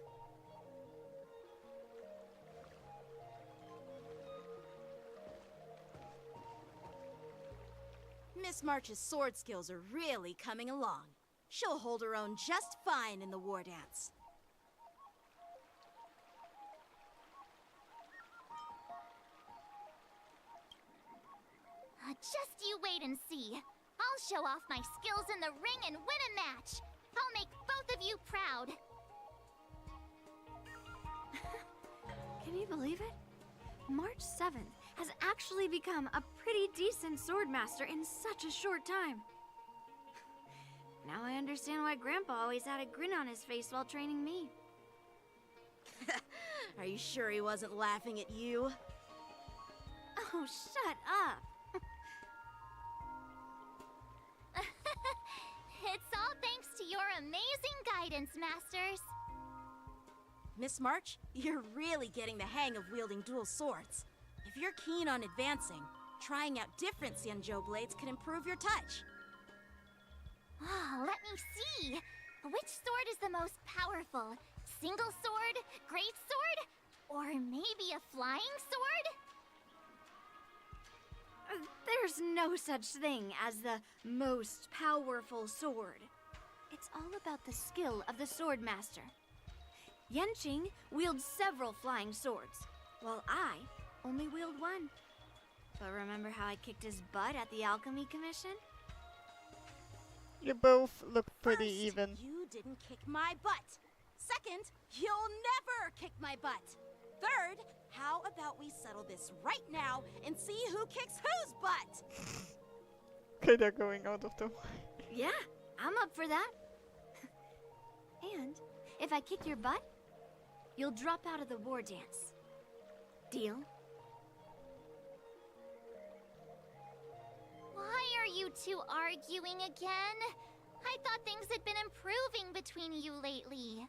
Miss March's sword skills are really coming along. She'll hold her own just fine in the war dance. Just you wait and see. I'll show off my skills in the ring and win a match. I'll make both of you proud. Can you believe it? March 7th has actually become a pretty decent swordmaster in such a short time. Now I understand why Grandpa always had a grin on his face while training me. Are you sure he wasn't laughing at you? Oh, shut up! It's all thanks to your amazing guidance, Masters. Miss March, you're really getting the hang of wielding dual swords. If you're keen on advancing, trying out different Xianzhou blades can improve your touch. Oh, let me see. Which sword is the most powerful? Single sword? Great sword? Or maybe a flying sword? There's no such thing as the most powerful sword. It's all about the skill of the sword master. Yenqing wields several flying swords, while I only wield one. But remember how I kicked his butt at the Alchemy Commission? You both look pretty First, even. You didn't kick my butt. Second, you'll never kick my butt. Third, how about we settle this right now and see who kicks whose butt? Okay, they're going out of the way. Yeah, I'm up for that. And if I kick your butt, you'll drop out of the war dance. Deal? Why are you two arguing again? I thought things had been improving between you lately.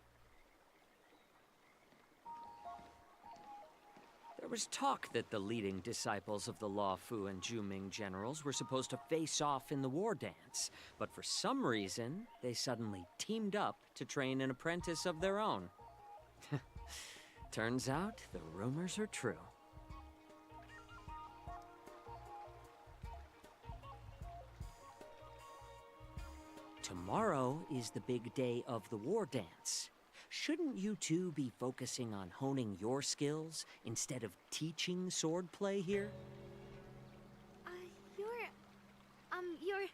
There was talk that the leading disciples of the Law Fu and Juming generals were supposed to face off in the war dance, but for some reason, they suddenly teamed up to train an apprentice of their own. Turns out, the rumors are true. Tomorrow is the big day of the war dance. Shouldn't you two be focusing on honing your skills instead of teaching swordplay here? You're...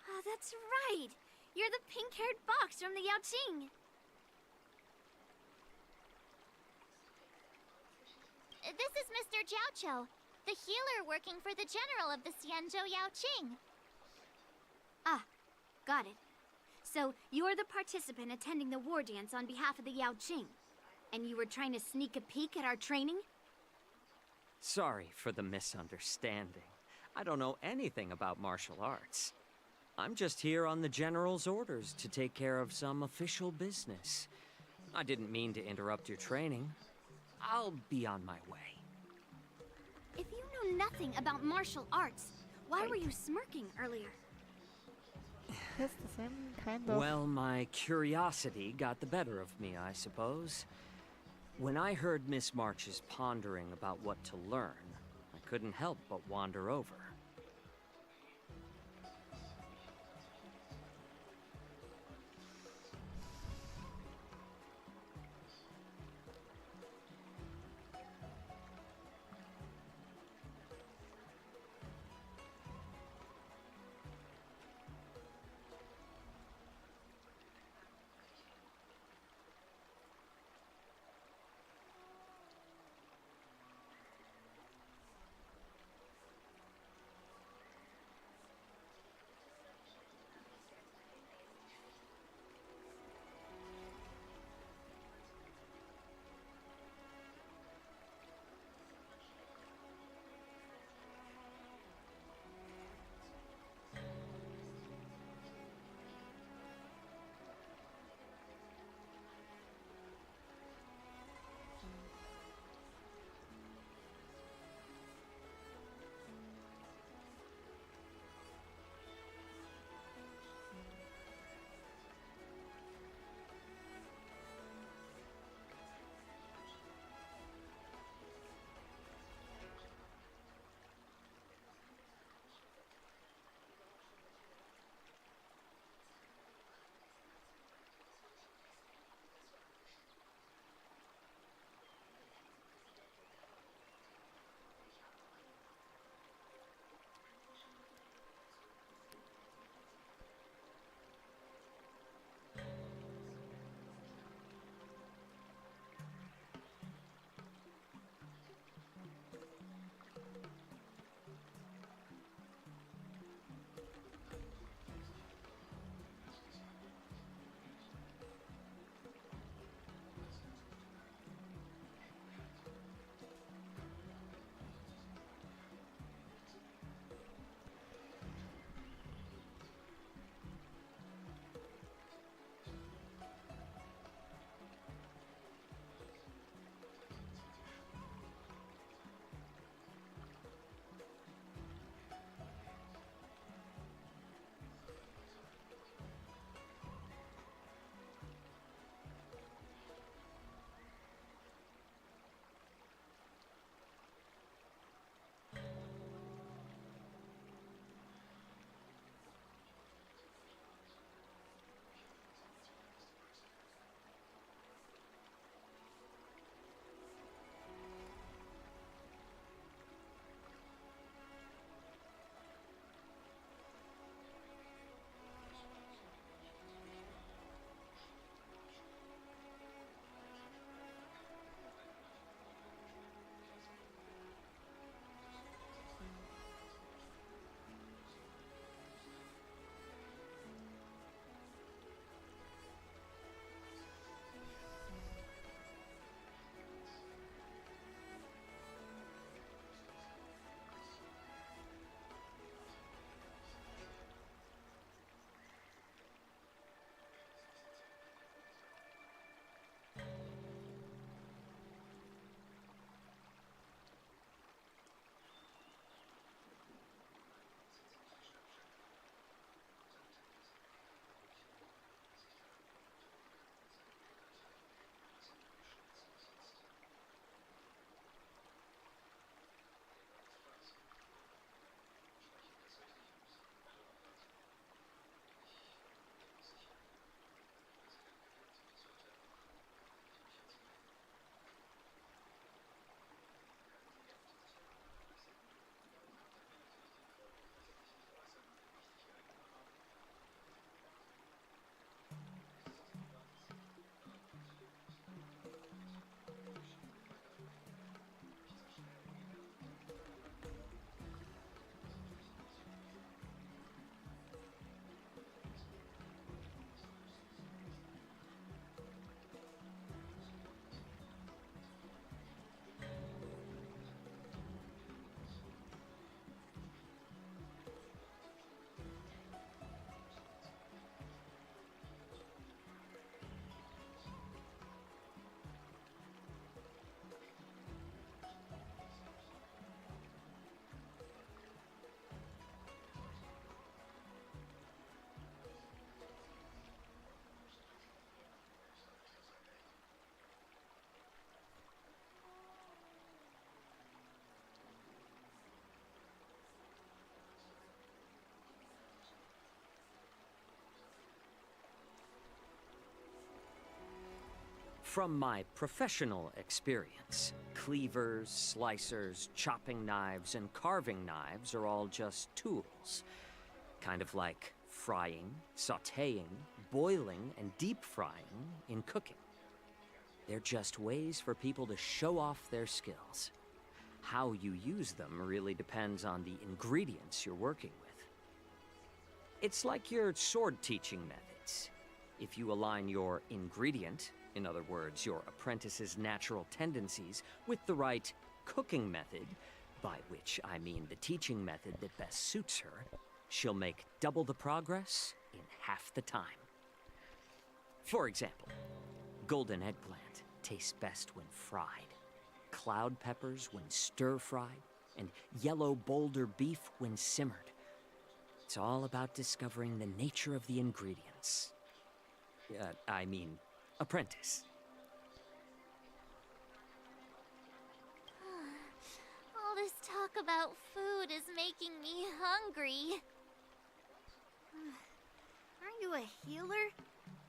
Oh, that's right! You're the pink-haired box from the Yaoqing! This is Mr. Jiaoqiu, the healer working for the general of the Xianzhou Yaoqing. Ah, got it. So, you're the participant attending the war dance on behalf of the Yaoqing. And you were trying to sneak a peek at our training? Sorry for the misunderstanding. I don't know anything about martial arts. I'm just here on the General's orders to take care of some official business. I didn't mean to interrupt your training. I'll be on my way. If you know nothing about martial arts, why were you smirking earlier? That's the same kind of... Well, my curiosity got the better of me, I suppose. When I heard Miss March's pondering about what to learn, I couldn't help but wander over. From my professional experience, cleavers, slicers, chopping knives, and carving knives are all just tools. Kind of like frying, sautéing, boiling, and deep frying in cooking. They're just ways for people to show off their skills. How you use them really depends on the ingredients you're working with. It's like your sword teaching methods. If you align your ingredient, in other words, your apprentice's natural tendencies, with the right cooking method, by which I mean the teaching method that best suits her, she'll make double the progress in half the time. For example, golden eggplant tastes best when fried, cloud peppers when stir-fried, and yellow boulder beef when simmered. It's all about discovering the nature of the ingredients. Apprentice. All this talk about food is making me hungry. Aren't you a healer?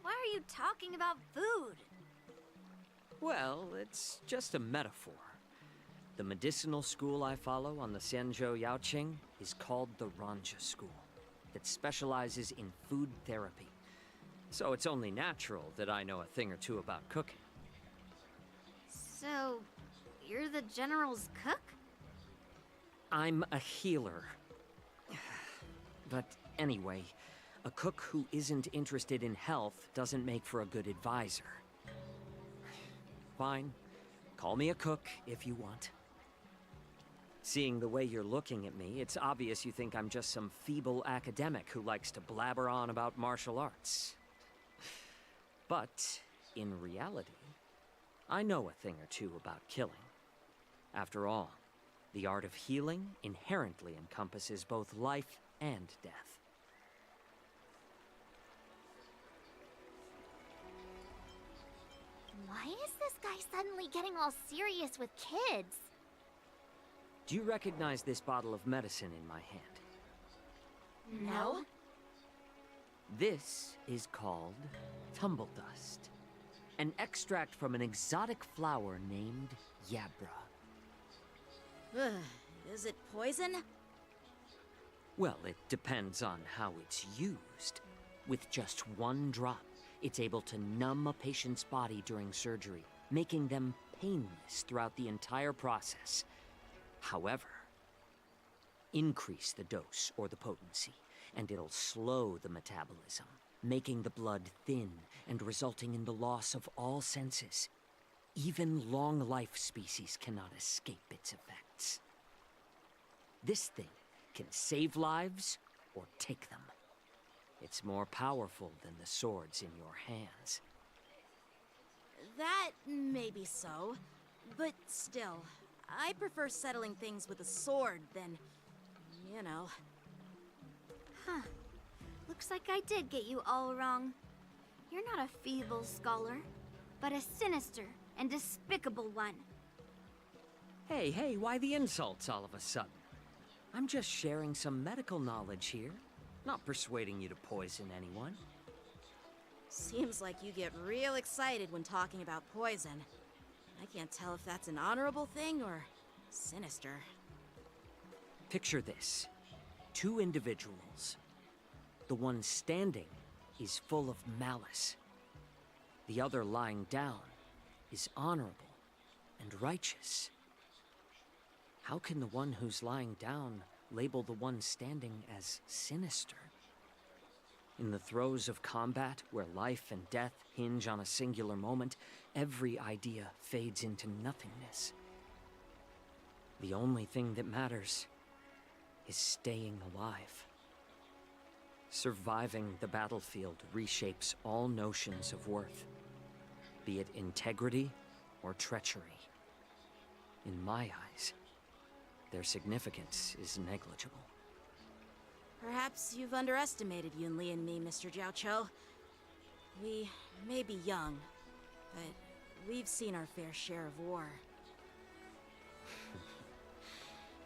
Why are you talking about food? Well, it's just a metaphor. The medicinal school I follow on the Xianzhou Yaoqing is called the Ranja School, that specializes in food therapy. So it's only natural that I know a thing or two about cooking. So, you're the General's cook? I'm a healer. But anyway, a cook who isn't interested in health doesn't make for a good advisor. Fine. Call me a cook if you want. Seeing the way you're looking at me, it's obvious you think I'm just some feeble academic who likes to blabber on about martial arts. But, in reality, I know a thing or two about killing. After all, the art of healing inherently encompasses both life and death. Why is this guy suddenly getting all serious with kids? Do you recognize this bottle of medicine in my hand? No. This is called tumble dust, an extract from an exotic flower named Yabra. Is it poison? Well, it depends on how it's used. With just one drop, it's able to numb a patient's body during surgery, making them painless throughout the entire process. However, increase the dose or the potency, and it'll slow the metabolism, making the blood thin and resulting in the loss of all senses. Even long-life species cannot escape its effects. This thing can save lives or take them. It's more powerful than the swords in your hands. That may be so, but still, I prefer settling things with a sword than, you know. Huh. Looks like I did get you all wrong. You're not a feeble scholar, but a sinister and despicable one. Hey, why the insults all of a sudden? I'm just sharing some medical knowledge here, not persuading you to poison anyone. Seems like you get real excited when talking about poison. I can't tell if that's an honorable thing or sinister. Picture this. Two individuals. The one standing is full of malice. The other lying down is honorable and righteous. How can the one who's lying down label the one standing as sinister? In the throes of combat, where life and death hinge on a singular moment, every idea fades into nothingness. The only thing that matters is staying alive. Surviving the battlefield reshapes all notions of worth, be it integrity or treachery. In my eyes, their significance is negligible. Perhaps you've underestimated Yunli and me, Mr. Jiaoqiu. We may be young, but we've seen our fair share of war.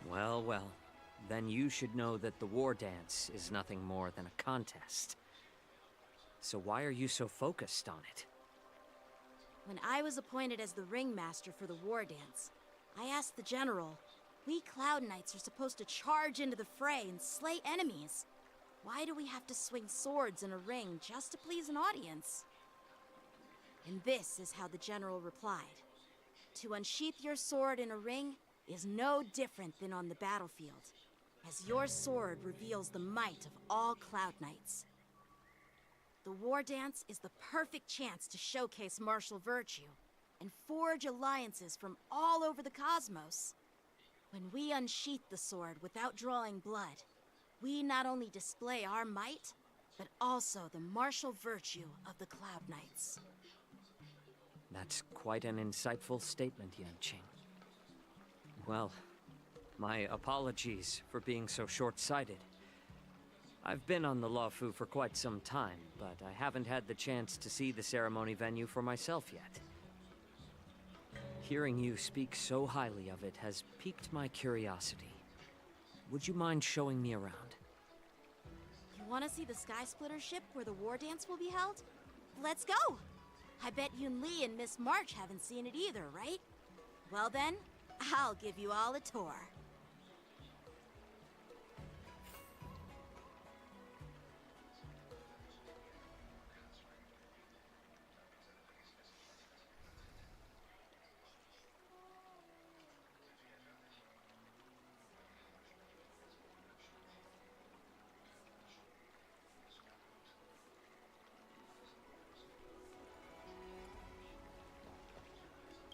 Well, then you should know that the war dance is nothing more than a contest. So why are you so focused on it? When I was appointed as the ringmaster for the war dance, I asked the general, we Cloud Knights are supposed to charge into the fray and slay enemies. Why do we have to swing swords in a ring just to please an audience? And this is how the general replied. To unsheath your sword in a ring is no different than on the battlefield, as your sword reveals the might of all Cloud Knights. The war dance is the perfect chance to showcase martial virtue and forge alliances from all over the cosmos. When we unsheath the sword without drawing blood, we not only display our might, but also the martial virtue of the Cloud Knights. That's quite an insightful statement, Yanqing. Well, my apologies for being so short-sighted. I've been on the Luofu for quite some time, but I haven't had the chance to see the ceremony venue for myself yet. Hearing you speak so highly of it has piqued my curiosity. Would you mind showing me around? You want to see the Sky Splitter ship where the war dance will be held? Let's go! I bet Yun Li and Miss March haven't seen it either, right? Well then, I'll give you all a tour.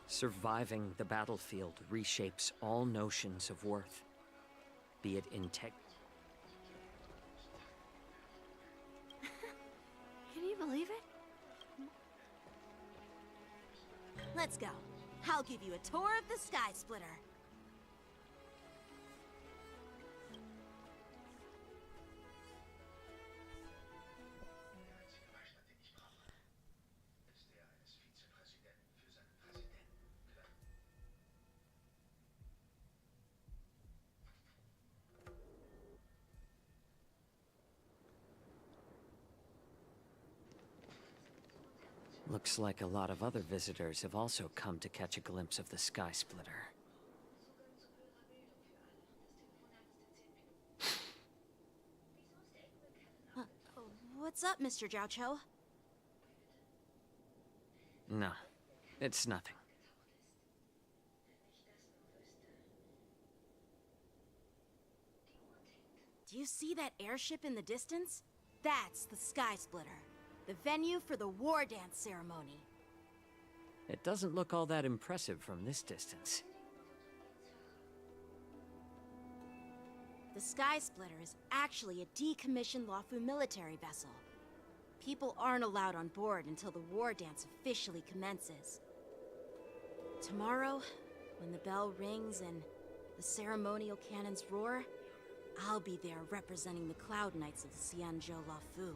Surviving the battlefield reshapes all notions of worth, be it Can you believe it? Let's go. I'll give you a tour of the Sky Splitter. Looks like a lot of other visitors have also come to catch a glimpse of the Sky Splitter. What's up, Mr. Zhao Cho? No, it's nothing. Do you see that airship in the distance? That's the Sky Splitter, the venue for the war dance ceremony. It doesn't look all that impressive from this distance. The Sky Splitter is actually a decommissioned Luofu military vessel. People aren't allowed on board until the war dance officially commences. Tomorrow, when the bell rings and the ceremonial cannons roar, I'll be there representing the Cloud Knights of the Xianzhou Luofu,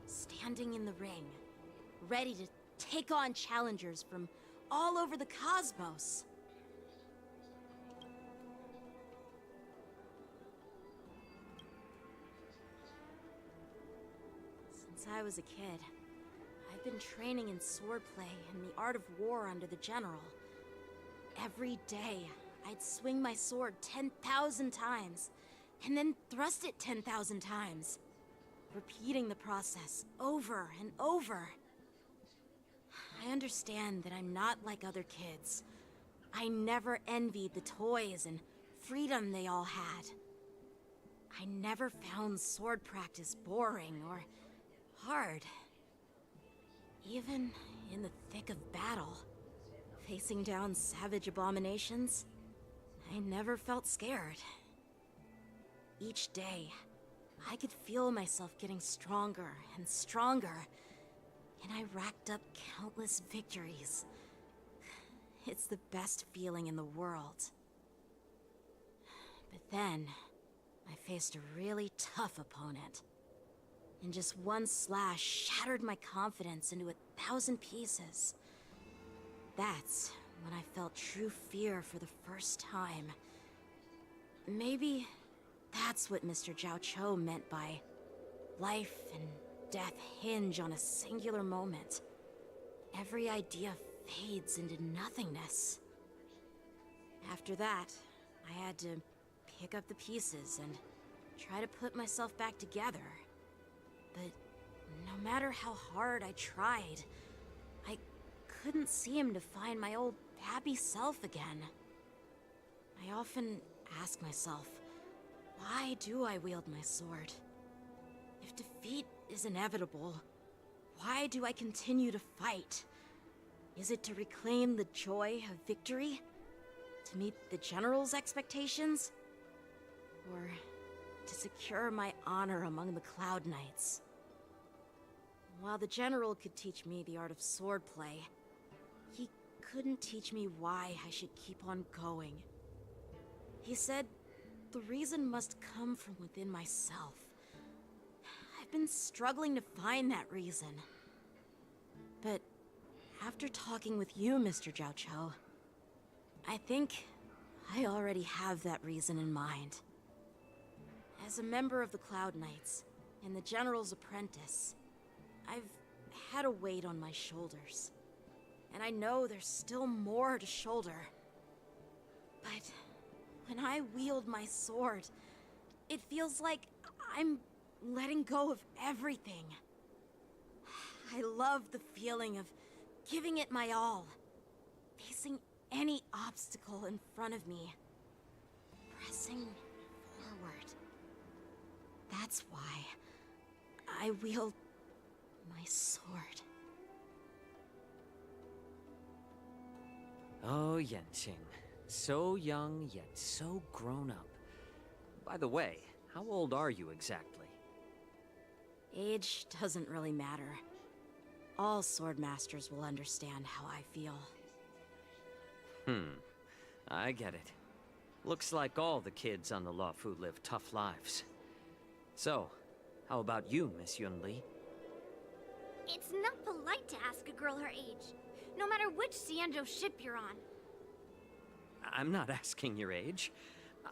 standing in the ring, ready to take on challengers from all over the cosmos. Since I was a kid, I've been training in swordplay and the art of war under the general. Every day, I'd swing my sword 10,000 times, and then thrust it 10,000 times, repeating the process over and over. I understand that I'm not like other kids. I never envied the toys and freedom they all had. I never found sword practice boring or hard. Even in the thick of battle, facing down savage abominations, I never felt scared. Each day, I could feel myself getting stronger and stronger, and I racked up countless victories. It's the best feeling in the world. But then, I faced a really tough opponent. And just one slash shattered my confidence into 1,000 pieces. That's when I felt true fear for the first time. Maybe that's what Mr. Zhao Cho meant by life and death hinge on a singular moment. Every idea fades into nothingness. After that, I had to pick up the pieces and try to put myself back together. But no matter how hard I tried, I couldn't seem to find my old happy self again. I often ask myself, why do I wield my sword? If defeat is inevitable, why do I continue to fight? Is it to reclaim the joy of victory? To meet the General's expectations? Or to secure my honor among the Cloud Knights? While the General could teach me the art of swordplay, he couldn't teach me why I should keep on going. He said the reason must come from within myself. I've been struggling to find that reason. But after talking with you, Mr. Zhao Cho, I think I already have that reason in mind. As a member of the Cloud Knights and the General's apprentice, I've had a weight on my shoulders. And I know there's still more to shoulder. But when I wield my sword, it feels like I'm letting go of everything. I love the feeling of giving it my all, facing any obstacle in front of me, pressing forward. That's why I wield my sword. Oh, Yenqing. So young, yet so grown up. By the way, how old are you exactly? Age doesn't really matter. All sword masters will understand how I feel. I get it. Looks like all the kids on the Luofu live tough lives. So, how about you, Miss Yunli? It's not polite to ask a girl her age, no matter which Xianzhou ship you're on. I'm not asking your age.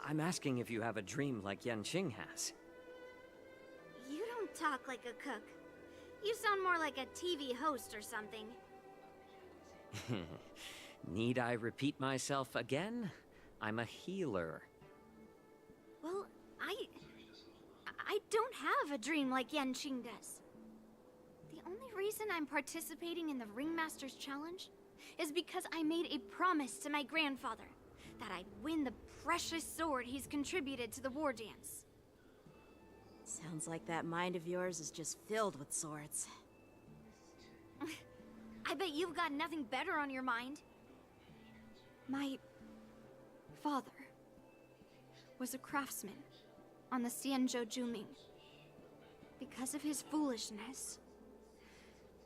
I'm asking if you have a dream like Yenqing has. You don't talk like a cook. You sound more like a TV host or something. Need I repeat myself again? I'm a healer. Well, I don't have a dream like Yenqing does. The only reason I'm participating in the Ringmaster's Challenge is because I made a promise to my grandfather that I'd win the precious sword he's contributed to the war dance. Sounds like that mind of yours is just filled with swords. I bet you've got nothing better on your mind. My father was a craftsman on the Xianzhou Juming. Because of his foolishness,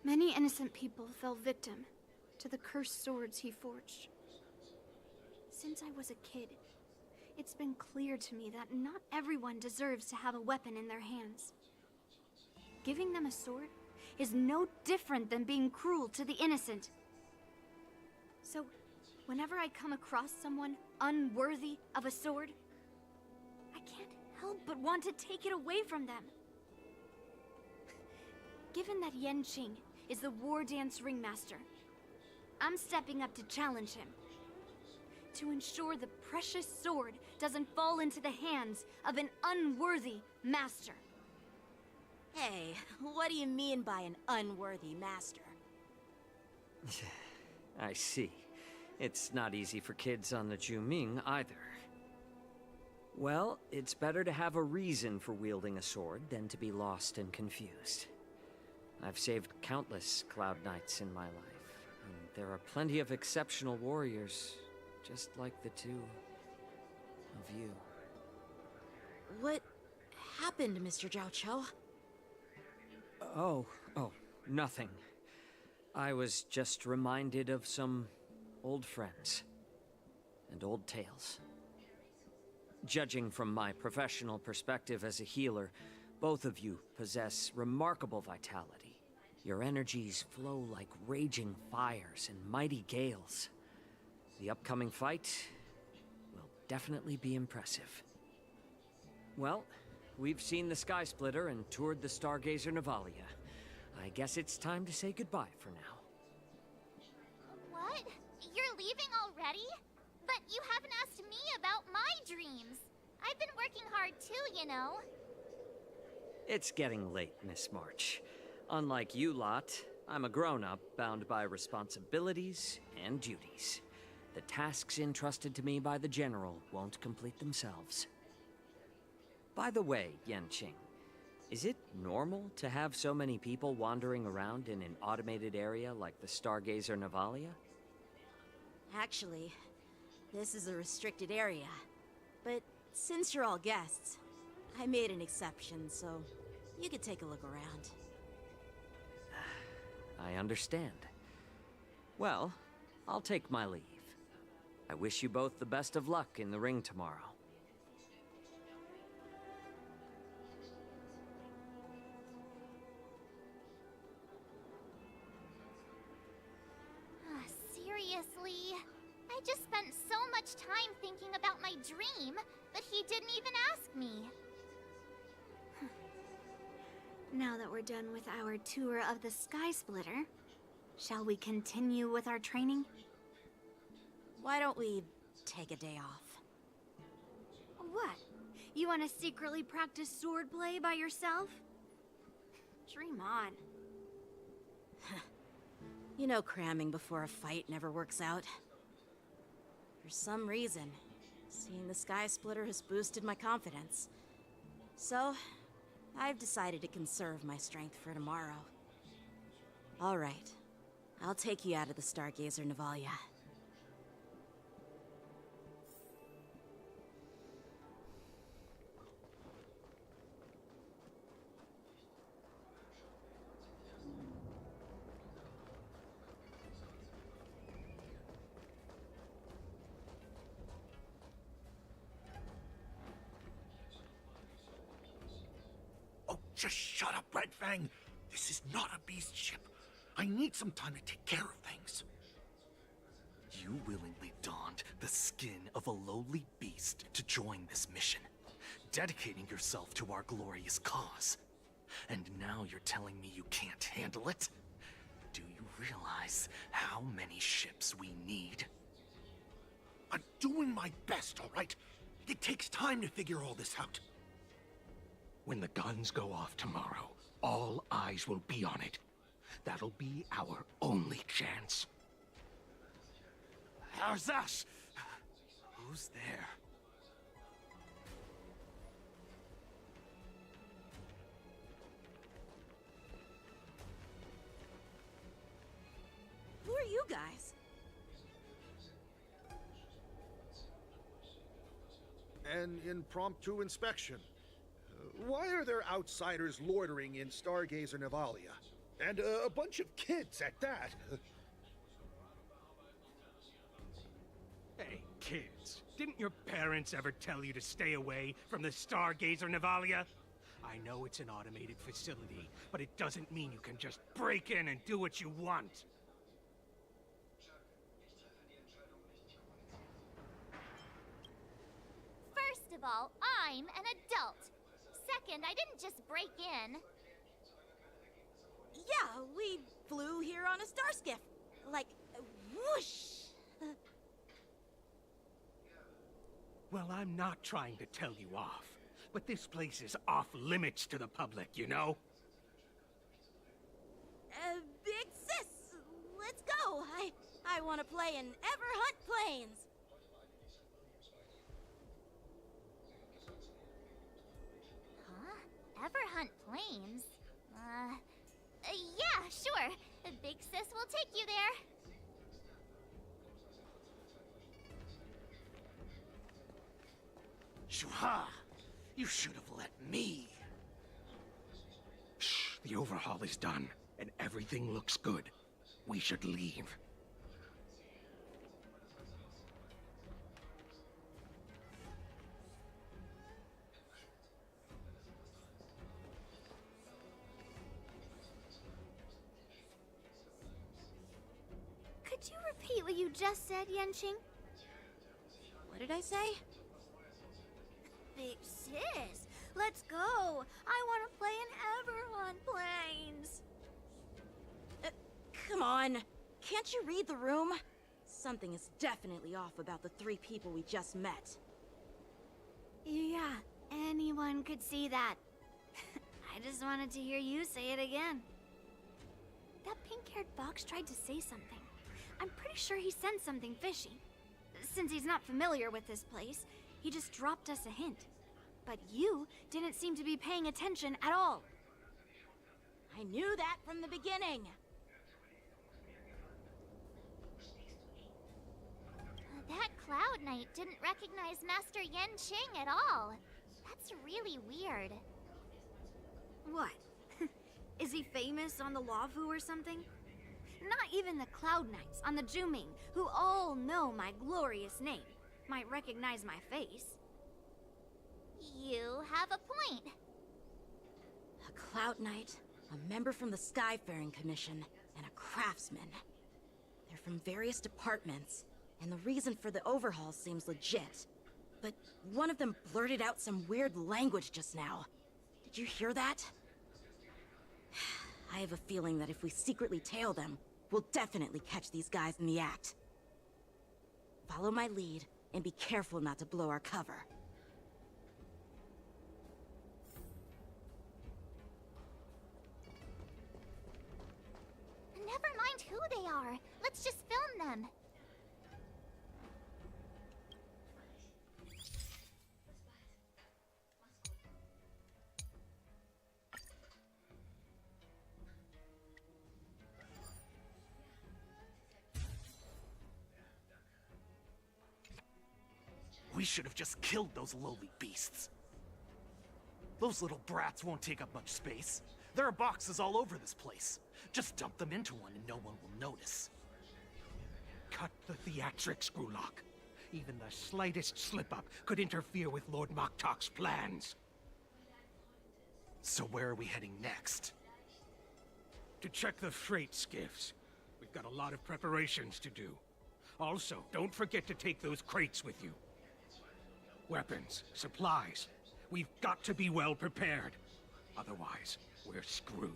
many innocent people fell victim to the cursed swords he forged. Since I was a kid, it's been clear to me that not everyone deserves to have a weapon in their hands. Giving them a sword is no different than being cruel to the innocent. So, whenever I come across someone unworthy of a sword, I can't help but want to take it away from them. Given that Yenqing is the war dance ringmaster, I'm stepping up to challenge him. To ensure the precious sword doesn't fall into the hands of an unworthy master. Hey, what do you mean by an unworthy master? I see. It's not easy for kids on the Juming either. Well, it's better to have a reason for wielding a sword than to be lost and confused. I've saved countless Cloud Knights in my life, and there are plenty of exceptional warriors, just like the two of you. What happened, Mr. Zhao Cho? Oh, nothing. I was just reminded of some old friends and old tales. Judging from my professional perspective as a healer, both of you possess remarkable vitality. Your energies flow like raging fires and mighty gales. The upcoming fight will definitely be impressive. Well, we've seen the Sky Splitter and toured the Stargazer Navalia. I guess it's time to say goodbye for now. What? already? But you haven't asked me about my dreams. I've been working hard too, you know. It's getting late, Miss March. Unlike you lot, I'm a grown-up bound by responsibilities and duties. The tasks entrusted to me by the General won't complete themselves. By the way, Yanqing, is it normal to have so many people wandering around in an automated area like the Stargazer Navalia? Actually, this is a restricted area. But since you're all guests, I made an exception, so you could take a look around. I understand. Well, I'll take my leave. I wish you both the best of luck in the ring tomorrow. Seriously? I just spent so much time thinking about my dream, but he didn't even ask me. Now that we're done with our tour of the Sky Splitter, shall we continue with our training? Why don't we take a day off? What? You want to secretly practice swordplay by yourself? Dream on. You know cramming before a fight never works out. For some reason, seeing the Sky Splitter has boosted my confidence. So, I've decided to conserve my strength for tomorrow. Alright, I'll take you out of the Stargazer Navalia. Just shut up, Red Fang. This is not a beast ship. I need some time to take care of things. You willingly donned the skin of a lowly beast to join this mission, dedicating yourself to our glorious cause. And now you're telling me you can't handle it? Do you realize how many ships we need? I'm doing my best, all right? It takes time to figure all this out. When the guns go off tomorrow, all eyes will be on it. That'll be our only chance. How's that? Who's there? Who are you guys? An impromptu inspection. Why are there outsiders loitering in Stargazer Navalia? And a bunch of kids at that. Hey, kids. Didn't your parents ever tell you to stay away from the Stargazer Navalia? I know it's an automated facility, but it doesn't mean you can just break in and do what you want. First of all, I'm an adult. Second, I didn't just break in. Yeah, we flew here on a starskiff. Like, whoosh! Well, I'm not trying to tell you off, but this place is off limits to the public, you know? Big sis, let's go. I want to play in Everhunt Plains. Huh? Everhunt Plains? Yeah, sure. The big sis will take you there. Shuha! You should have let me. Shh, the overhaul is done, and everything looks good. We should leave. Could you repeat what you just said, Yanqing? What did I say? Big sis, let's go. I want to play in Everhunt Plains. Come on. Can't you read the room? Something is definitely off about the 3 people we just met. Yeah, anyone could see that. I just wanted to hear you say it again. That pink-haired fox tried to say something. I'm pretty sure he sensed something fishy. Since he's not familiar with this place, he just dropped us a hint. But you didn't seem to be paying attention at all. I knew that from the beginning. That Cloud Knight didn't recognize Master Yen Qing at all. That's really weird. What? Is he famous on the Lavu or something? Not even the Cloud Knights on the Juming, who all know my glorious name, might recognize my face. You have a point. A Cloud Knight, a member from the Skyfaring Commission, and a craftsman. They're from various departments, and the reason for the overhaul seems legit. But one of them blurted out some weird language just now. Did you hear that? I have a feeling that if we secretly tail them, we'll definitely catch these guys in the act. Follow my lead, and be careful not to blow our cover. Never mind who they are. Let's just film them. We should have just killed those lowly beasts. Those little brats won't take up much space. There are boxes all over this place. Just dump them into one and no one will notice. Cut the theatrics, Grulok. Even the slightest slip-up could interfere with Lord Moktok's plans. So where are we heading next? To check the freight skiffs. We've got a lot of preparations to do. Also, don't forget to take those crates with you. Weapons, supplies. We've got to be well prepared. Otherwise, we're screwed.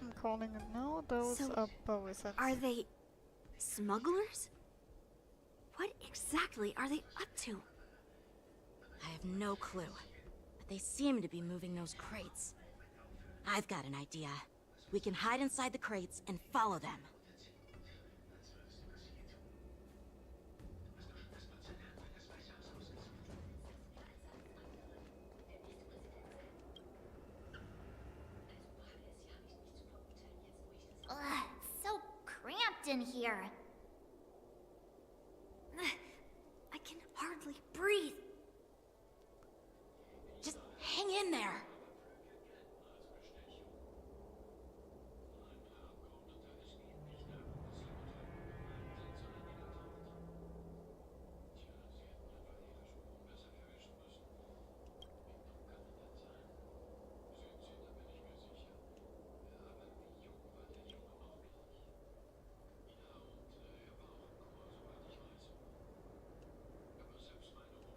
I'm calling it now. Those are bow sets. Are they smugglers? What exactly are they up to? I have no clue, but they seem to be moving those crates. I've got an idea. We can hide inside the crates and follow them. Ugh, so cramped in here. I can hardly breathe. Just hang in there.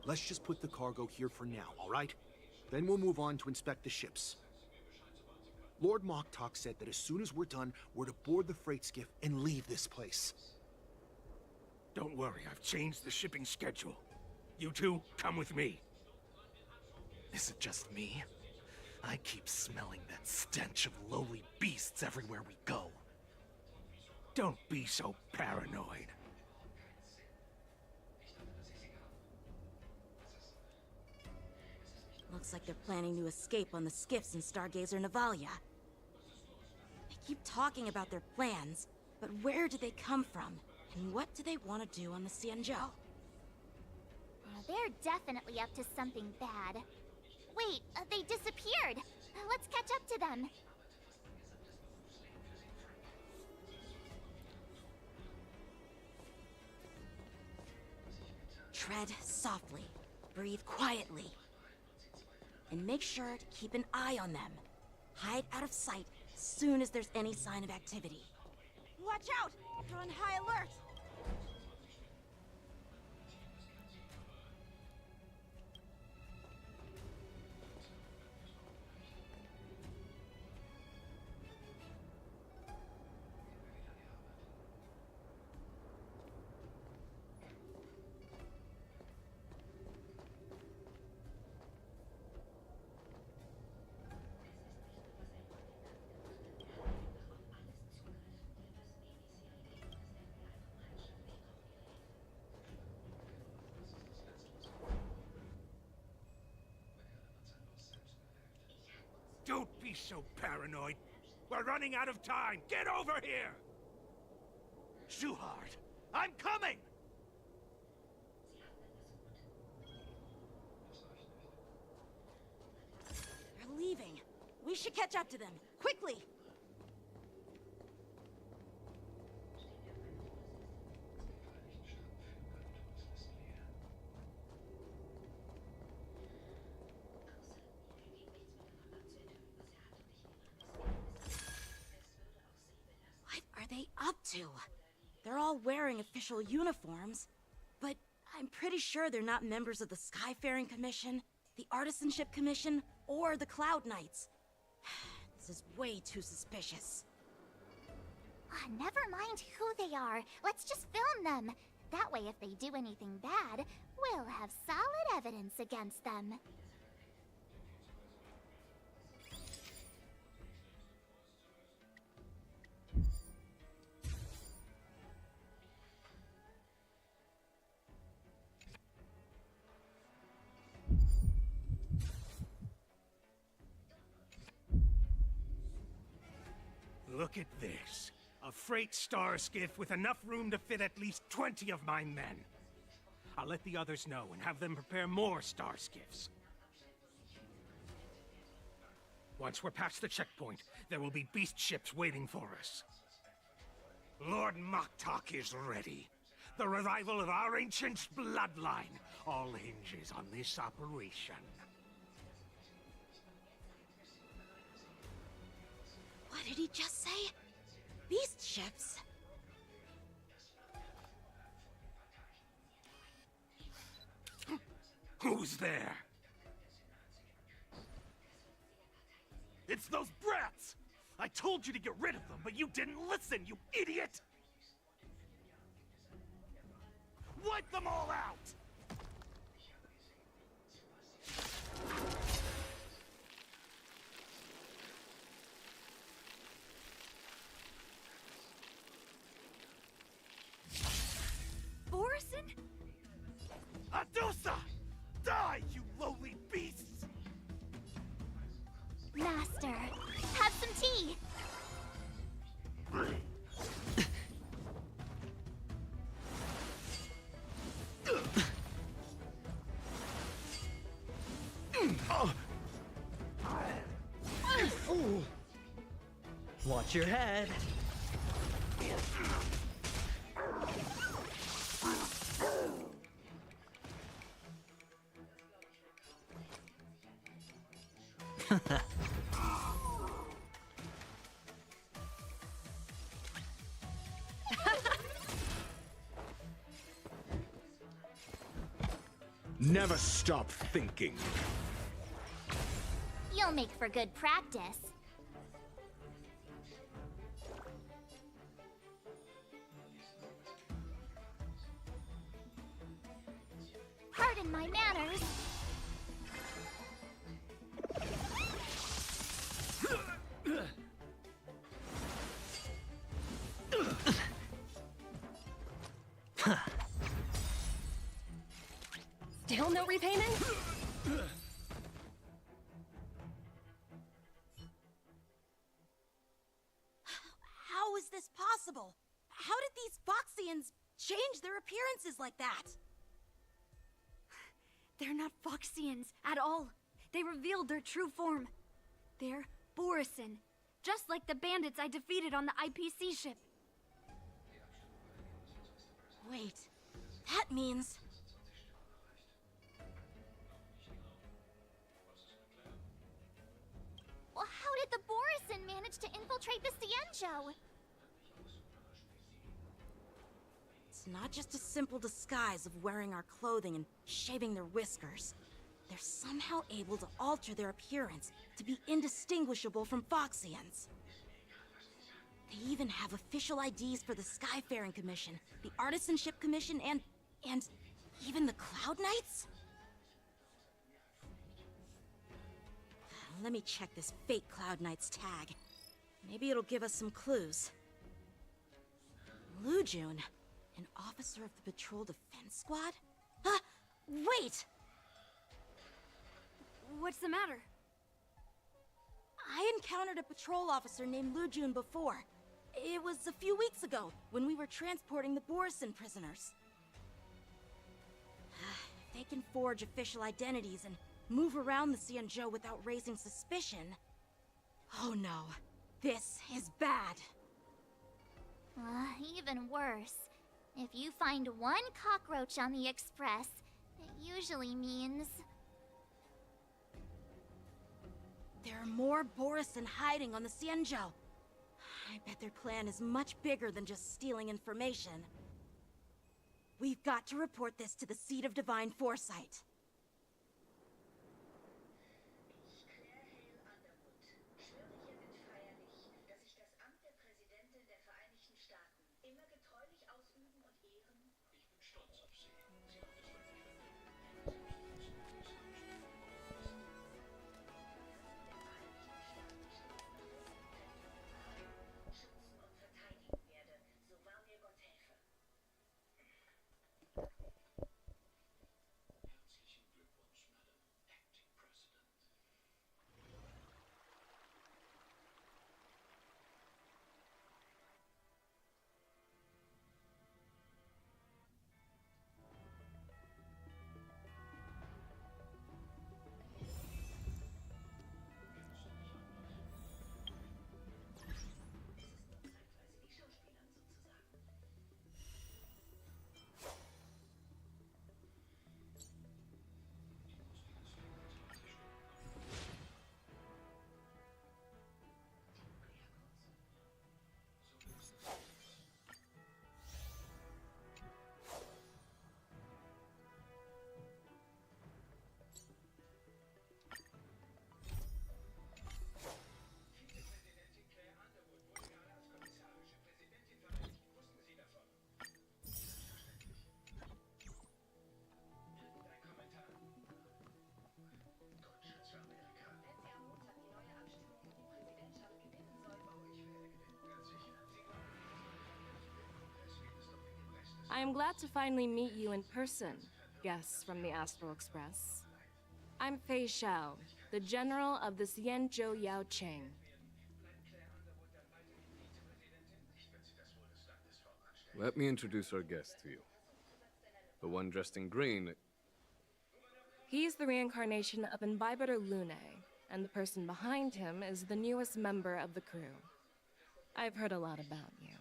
Let's just put the cargo here for now, all right? Then we'll move on to inspect the ships. Lord Moktok said that as soon as we're done, we're to board the freight skiff and leave this place. Don't worry, I've changed the shipping schedule. You two, come with me. Is it just me? I keep smelling that stench of lowly beasts everywhere we go. Don't be so paranoid. Looks like they're planning to escape on the skiffs in Stargazer Navalia. They keep talking about their plans, but where do they come from? And what do they want to do on the Xianzhou? They're definitely up to something bad. Wait, they disappeared. Let's catch up to them. Tread softly. Breathe quietly. And make sure to keep an eye on them. Hide out of sight as soon as there's any sign of activity. Watch out! They're on high alert! be so paranoid. We're running out of time. Get over here! Shuhard, I'm coming! They're leaving. We should catch up to them. Quickly! What are they up to? They're all wearing official uniforms, but I'm pretty sure they're not members of the Skyfaring Commission, the Artisanship Commission, or the Cloud Knights. This is way too suspicious. Never mind who they are. Let's just film them. That way, if they do anything bad, we'll have solid evidence against them. Look at this. A freight star skiff with enough room to fit at least 20 of my men. I'll let the others know and have them prepare more star skiffs. Once we're past the checkpoint, there will be beast ships waiting for us. Lord Moktok is ready. The revival of our ancient bloodline all hinges on this operation. What did he just say? Beast ships? Who's there? It's those brats! I told you to get rid of them, but you didn't listen, you idiot! Wipe them all out! Borison? Adusa! Die, you lowly beasts! Master, have some tea. Watch your head. Never stop thinking. You'll make for good practice. Pardon my manners. Still no repayment? How is this possible? How did these Foxians change their appearances like that? They're not Foxians at all. They revealed their true form. They're Borison, just like the bandits I defeated on the IPC ship. Wait, that means... Well, how did the Borison manage to infiltrate the Cienjo? It's not just a simple disguise of wearing our clothing and shaving their whiskers. They're somehow able to alter their appearance to be indistinguishable from Foxians. They even have official IDs for the Skyfaring Commission, the Artisanship Commission, and even the Cloud Knights? Let me check this fake Cloud Knight's tag. Maybe it'll give us some clues. Lujun, an officer of the Patrol Defense Squad? Wait! What's the matter? I encountered a patrol officer named Lu Jun before. It was a few weeks ago, when we were transporting the Borison prisoners. They can forge official identities and move around the Xianzhou without raising suspicion. Oh no, this is bad. Even worse. If you find one cockroach on the Express, it usually means... There are more Borison hiding on the Xianzhou. I bet their plan is much bigger than just stealing information. We've got to report this to the Seat of Divine Foresight. I am glad to finally meet you in person, guests from the Astral Express. I'm Fei Xiao, the General of the Xianzhou Yao Cheng. Let me introduce our guest to you. The one dressed in green. He's the reincarnation of Imbibitor Lune, and the person behind him is the newest member of the crew. I've heard a lot about you.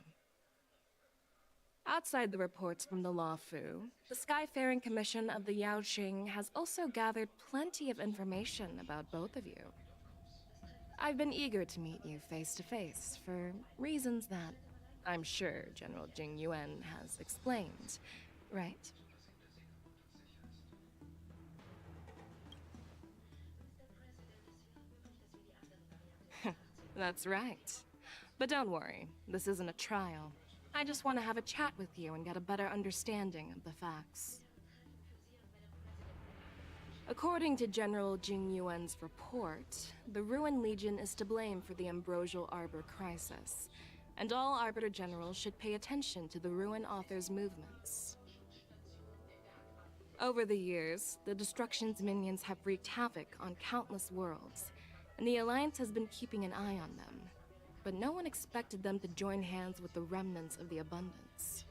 Outside the reports from the Law Fu, the Skyfaring Commission of the Yao Qing has also gathered plenty of information about both of you. I've been eager to meet you face to face for reasons that I'm sure General Jing Yuan has explained, right? That's right. But don't worry, this isn't a trial. I just want to have a chat with you and get a better understanding of the facts. According to General Jing Yuan's report, the Ruin Legion is to blame for the Ambrosial Arbor crisis, and all Arbiter Generals should pay attention to the Ruin Author's movements. Over the years, the Destruction's minions have wreaked havoc on countless worlds, and the Alliance has been keeping an eye on them. But no one expected them to join hands with the remnants of the Abundance.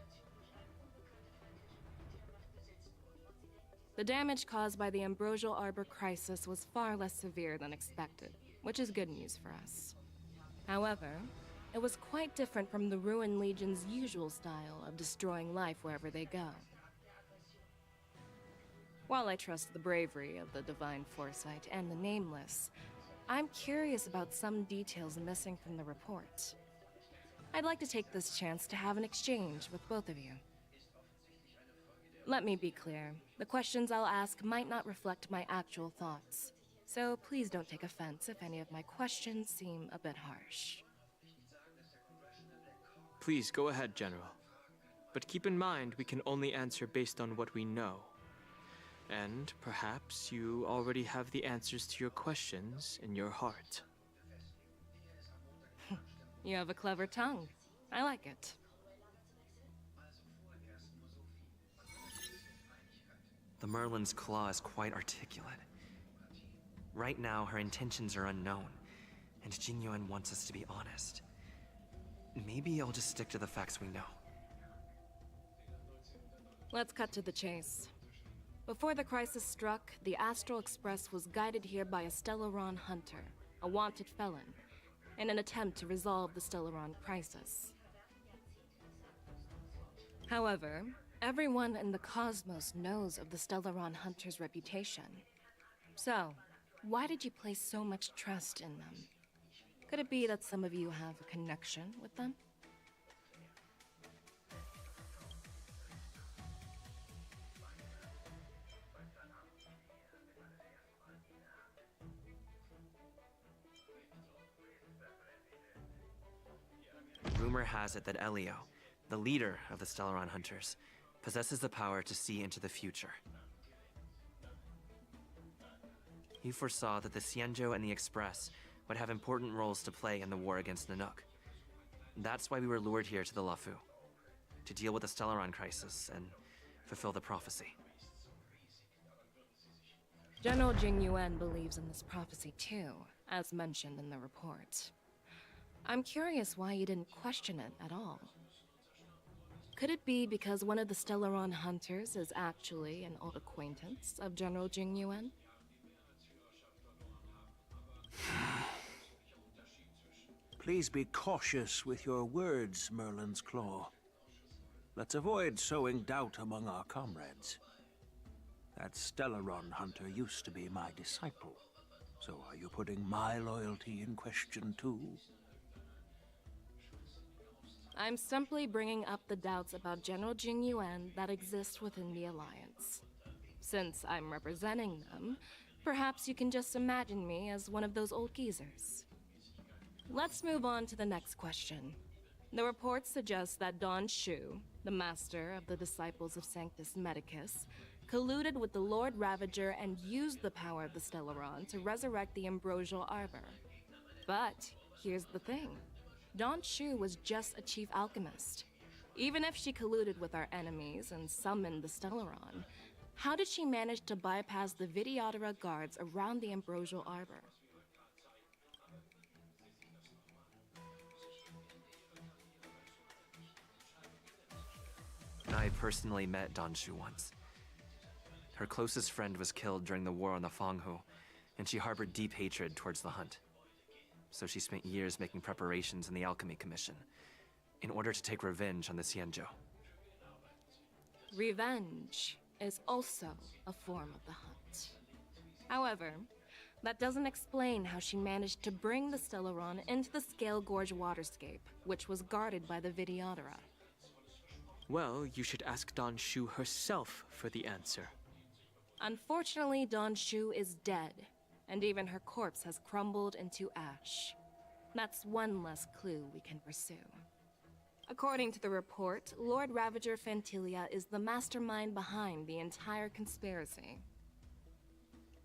The damage caused by the Ambrosial Arbor crisis was far less severe than expected, which is good news for us. However, it was quite different from the Ruin Legion's usual style of destroying life wherever they go. While I trust the bravery of the Divine Foresight and the Nameless, I'm curious about some details missing from the report. I'd like to take this chance to have an exchange with both of you. Let me be clear, the questions I'll ask might not reflect my actual thoughts, so please don't take offense if any of my questions seem a bit harsh. Please go ahead, General. But keep in mind, we can only answer based on what we know. And perhaps you already have the answers to your questions in your heart. You have a clever tongue. I like it. The Merlin's claw is quite articulate. Right now, her intentions are unknown, and Jing Yuan wants us to be honest. Maybe I'll just stick to the facts we know. Let's cut to the chase. Before the crisis struck, the Astral Express was guided here by a Stellaron hunter, a wanted felon, in an attempt to resolve the Stellaron crisis. However, everyone in the cosmos knows of the Stellaron hunter's reputation. So, why did you place so much trust in them? Could it be that some of you have a connection with them? Rumor has it that Elio, the leader of the Stellaron Hunters, possesses the power to see into the future. He foresaw that the Xianzhou and the Express would have important roles to play in the war against Nanook. That's why we were lured here to the Luofu, to deal with the Stellaron crisis and fulfill the prophecy. General Jing Yuan believes in this prophecy too, as mentioned in the report. I'm curious why you didn't question it at all. Could it be because one of the Stellaron hunters is actually an old acquaintance of General Jing Yuan? Please be cautious with your words, Merlin's Claw. Let's avoid sowing doubt among our comrades. That Stellaron hunter used to be my disciple. So are you putting my loyalty in question too? I'm simply bringing up the doubts about General Jing Yuan that exist within the Alliance. Since I'm representing them, perhaps you can just imagine me as one of those old geezers. Let's move on to the next question. The report suggests that Don Shu, the master of the Disciples of Sanctus Medicus, colluded with the Lord Ravager and used the power of the Stellaron to resurrect the Ambrosial Arbor. But here's the thing. Don Shu was just a chief alchemist. Even if she colluded with our enemies and summoned the Stellaron, how did she manage to bypass the Videodora guards around the Ambrosial Arbor? I personally met Don Shu once. Her closest friend was killed during the war on the Fanghu, and she harbored deep hatred towards the hunt. So she spent years making preparations in the Alchemy Commission, in order to take revenge on the Xianzhou. Revenge is also a form of the hunt. However, that doesn't explain how she managed to bring the Stellaron into the Scale Gorge waterscape, which was guarded by the Videodora. Well, you should ask Don Shu herself for the answer. Unfortunately, Don Shu is dead, and even her corpse has crumbled into ash. That's one less clue we can pursue. According to the report, Lord Ravager Fantilia is the mastermind behind the entire conspiracy.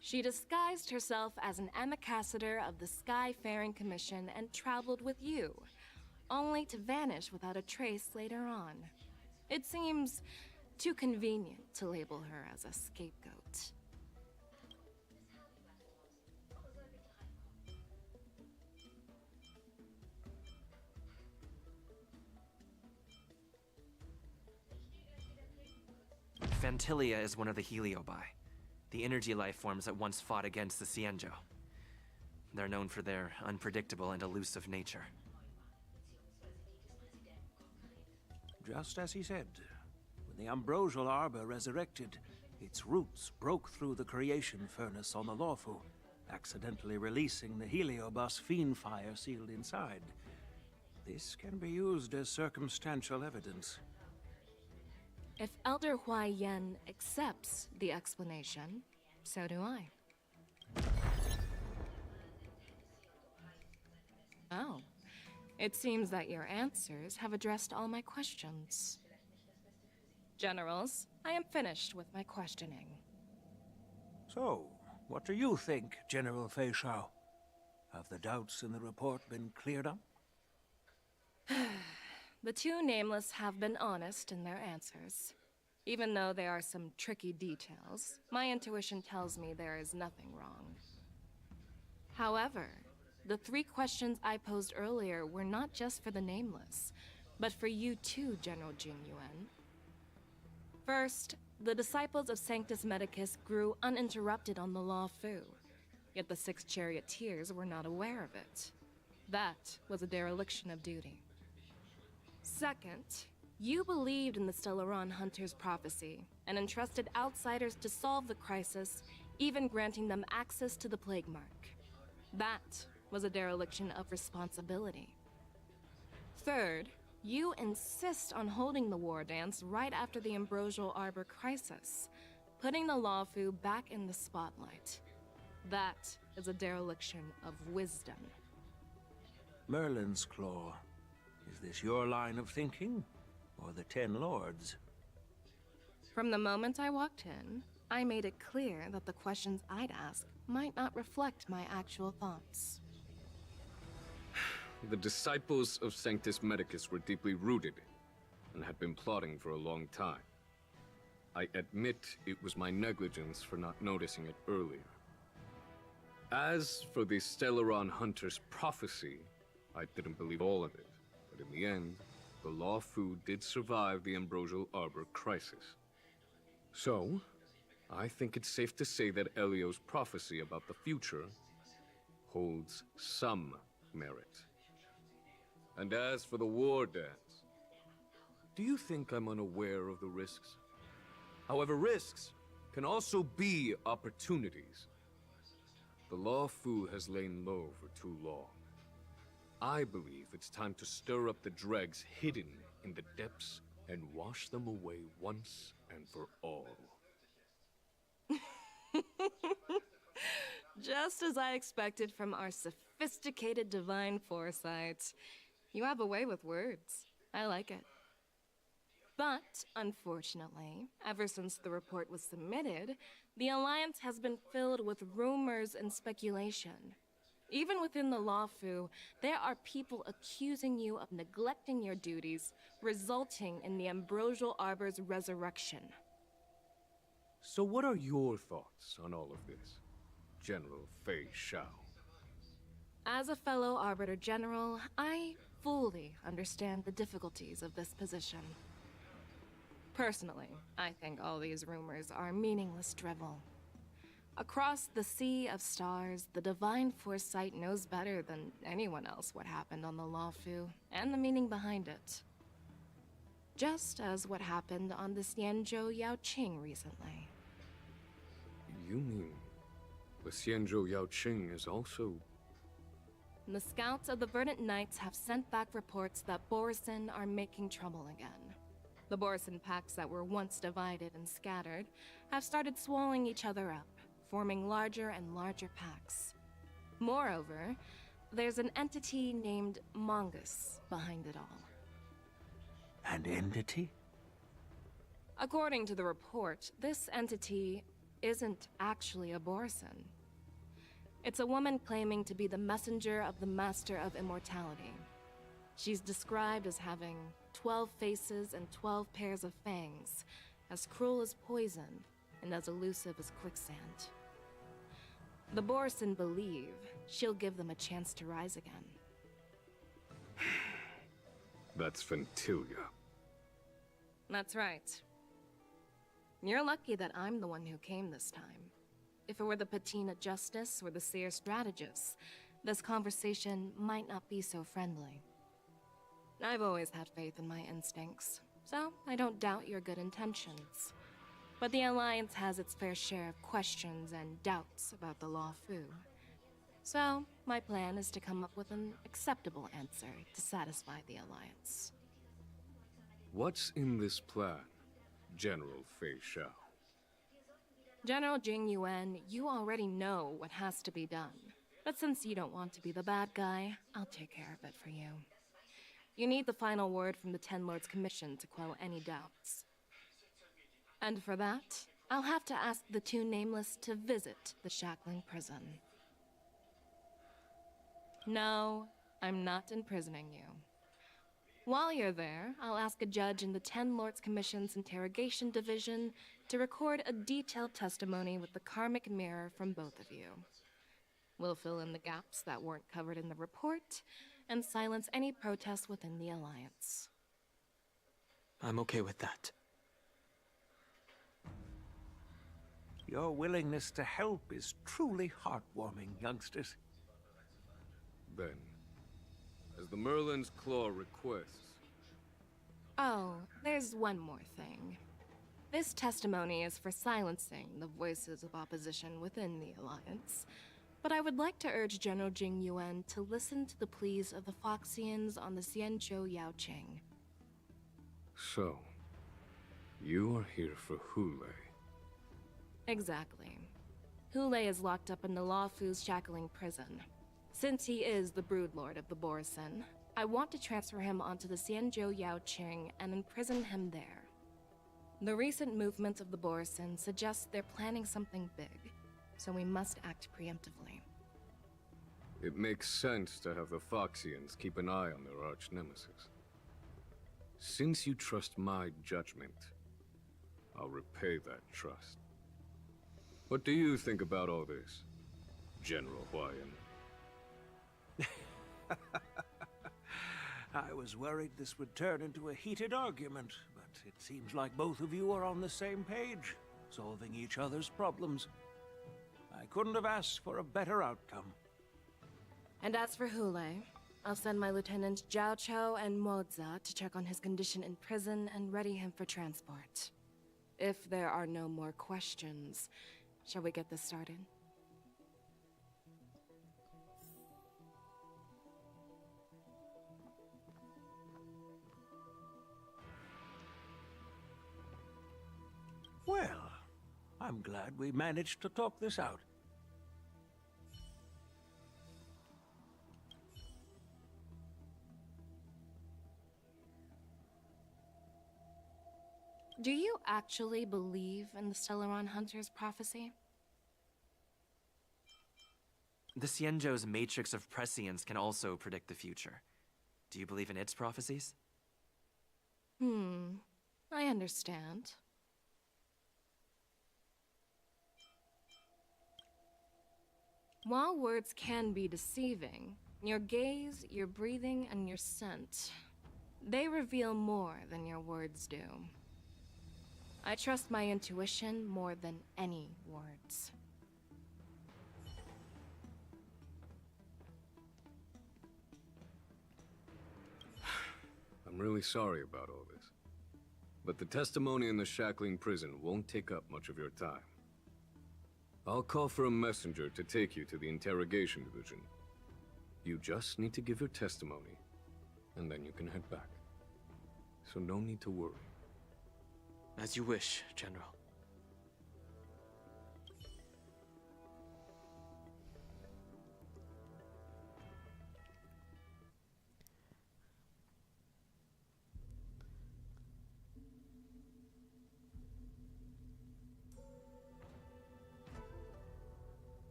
She disguised herself as an ambassador of the Skyfaring Commission and traveled with you, only to vanish without a trace later on. It seems too convenient to label her as a scapegoat. Fantilia is one of the Heliobi, the energy life forms that once fought against the Xianzhou. They're known for their unpredictable and elusive nature. Just as he said, when the Ambrosial Arbor resurrected, its roots broke through the creation furnace on the Luofu, accidentally releasing the Heliobus fiend fire sealed inside. This can be used as circumstantial evidence. If Elder Huai Yen accepts the explanation, so do I. Oh. It seems that your answers have addressed all my questions. Generals, I am finished with my questioning. So, what do you think, General Fei Shao? Have the doubts in the report been cleared up? The two nameless have been honest in their answers. Even though there are some tricky details, my intuition tells me there is nothing wrong. However, the 3 questions I posed earlier were not just for the Nameless, but for you too, General Jing Yuan. First, the disciples of Sanctus Medicus grew uninterrupted on the Law Fu, yet the 6 charioteers were not aware of it. That was a dereliction of duty. Second, you believed in the Stellaron Hunter's prophecy and entrusted outsiders to solve the crisis, even granting them access to the Plague Mark. That was a dereliction of responsibility. Third, you insist on holding the war dance right after the Ambrosial Arbor crisis, putting the Lawfu back in the spotlight. That is a dereliction of wisdom. Merlin's Claw. Is this your line of thinking, or the Ten Lords? From the moment I walked in, I made it clear that the questions I'd ask might not reflect my actual thoughts. The disciples of Sanctus Medicus were deeply rooted and had been plotting for a long time. I admit it was my negligence for not noticing it earlier. As for the Stellaron Hunter's prophecy, I didn't believe all of it, but in the end, the Law Fu did survive the Ambrosial Arbor crisis. So, I think it's safe to say that Elio's prophecy about the future holds some merit. And as for the war dance, do you think I'm unaware of the risks? However, risks can also be opportunities. The Law Fu has lain low for too long. I believe it's time to stir up the dregs hidden in the depths and wash them away once and for all. Just as I expected from our sophisticated divine foresight. You have a way with words. I like it. But, unfortunately, ever since the report was submitted, the Alliance has been filled with rumors and speculation. Even within the Lawfu, there are people accusing you of neglecting your duties, resulting in the Ambrosial Arbor's resurrection. So what are your thoughts on all of this, General Fei Shao? As a fellow Arbiter General, I fully understand the difficulties of this position. Personally, I think all these rumors are meaningless drivel. Across the sea of stars, the divine foresight knows better than anyone else what happened on the Lawfu and the meaning behind it. Just as what happened on the Xianzhou Yaoqing recently. You mean the Xianzhou Yaoqing is also... The scouts of the Verdant Knights have sent back reports that Borisin are making trouble again. The Borisin packs that were once divided and scattered have started swallowing each other up, forming larger and larger packs. Moreover, there's an entity named Mongus behind it all. An entity? According to the report, this entity isn't actually a Borisin. It's a woman claiming to be the messenger of the Master of Immortality. She's described as having 12 faces and 12 pairs of fangs, as cruel as poison, and as elusive as quicksand. The Borisin believe she'll give them a chance to rise again. That's Ventilia. That's right. You're lucky that I'm the one who came this time. If it were the Patina Justice or the Seer Strategist, this conversation might not be so friendly. I've always had faith in my instincts, so I don't doubt your good intentions. But the Alliance has its fair share of questions and doubts about the Lawfu. So, my plan is to come up with an acceptable answer to satisfy the Alliance. What's in this plan, General Fei Shao? General Jing Yuan, you already know what has to be done. But since you don't want to be the bad guy, I'll take care of it for you. You need the final word from the Ten Lords Commission to quell any doubts. And for that, I'll have to ask the 2 Nameless to visit the Shackling prison. No, I'm not imprisoning you. While you're there, I'll ask a judge in the Ten Lords Commission's Interrogation Division to record a detailed testimony with the karmic mirror from both of you. We'll fill in the gaps that weren't covered in the report, and silence any protests within the Alliance. I'm okay with that. Your willingness to help is truly heartwarming, youngsters. Then, as the Merlin's Claw requests... Oh, there's one more thing. This testimony is for silencing the voices of opposition within the Alliance, but I would like to urge General Jing Yuan to listen to the pleas of the Foxians on the Xianzhou Yaoqing. So, you are here for Hule. Exactly. Hule is locked up in the Lawfu's shackling prison. Since he is the broodlord of the Borsen, I want to transfer him onto the Xianzhou Yaoqing and imprison him there. The recent movements of the Borsen suggest they're planning something big, so we must act preemptively. It makes sense to have the Foxians keep an eye on their arch-nemesis. Since you trust my judgment, I'll repay that trust. What do you think about all this, General Huayan? I was worried this would turn into a heated argument, but it seems like both of you are on the same page, solving each other's problems. I couldn't have asked for a better outcome. And as for Hule, I'll send my lieutenants Zhao Chou and Moza to check on his condition in prison and ready him for transport. If there are no more questions, shall we get this started? Well, I'm glad we managed to talk this out. Do you actually believe in the Stellaron Hunter's prophecy? The Xianzhou's matrix of prescience can also predict the future. Do you believe in its prophecies? I understand. While words can be deceiving, your gaze, your breathing, and your scent, they reveal more than your words do. I trust my intuition more than any words. I'm really sorry about all this. But the testimony in the shackling prison won't take up much of your time. I'll call for a messenger to take you to the interrogation division. You just need to give your testimony, and then you can head back. So no need to worry. As you wish, General.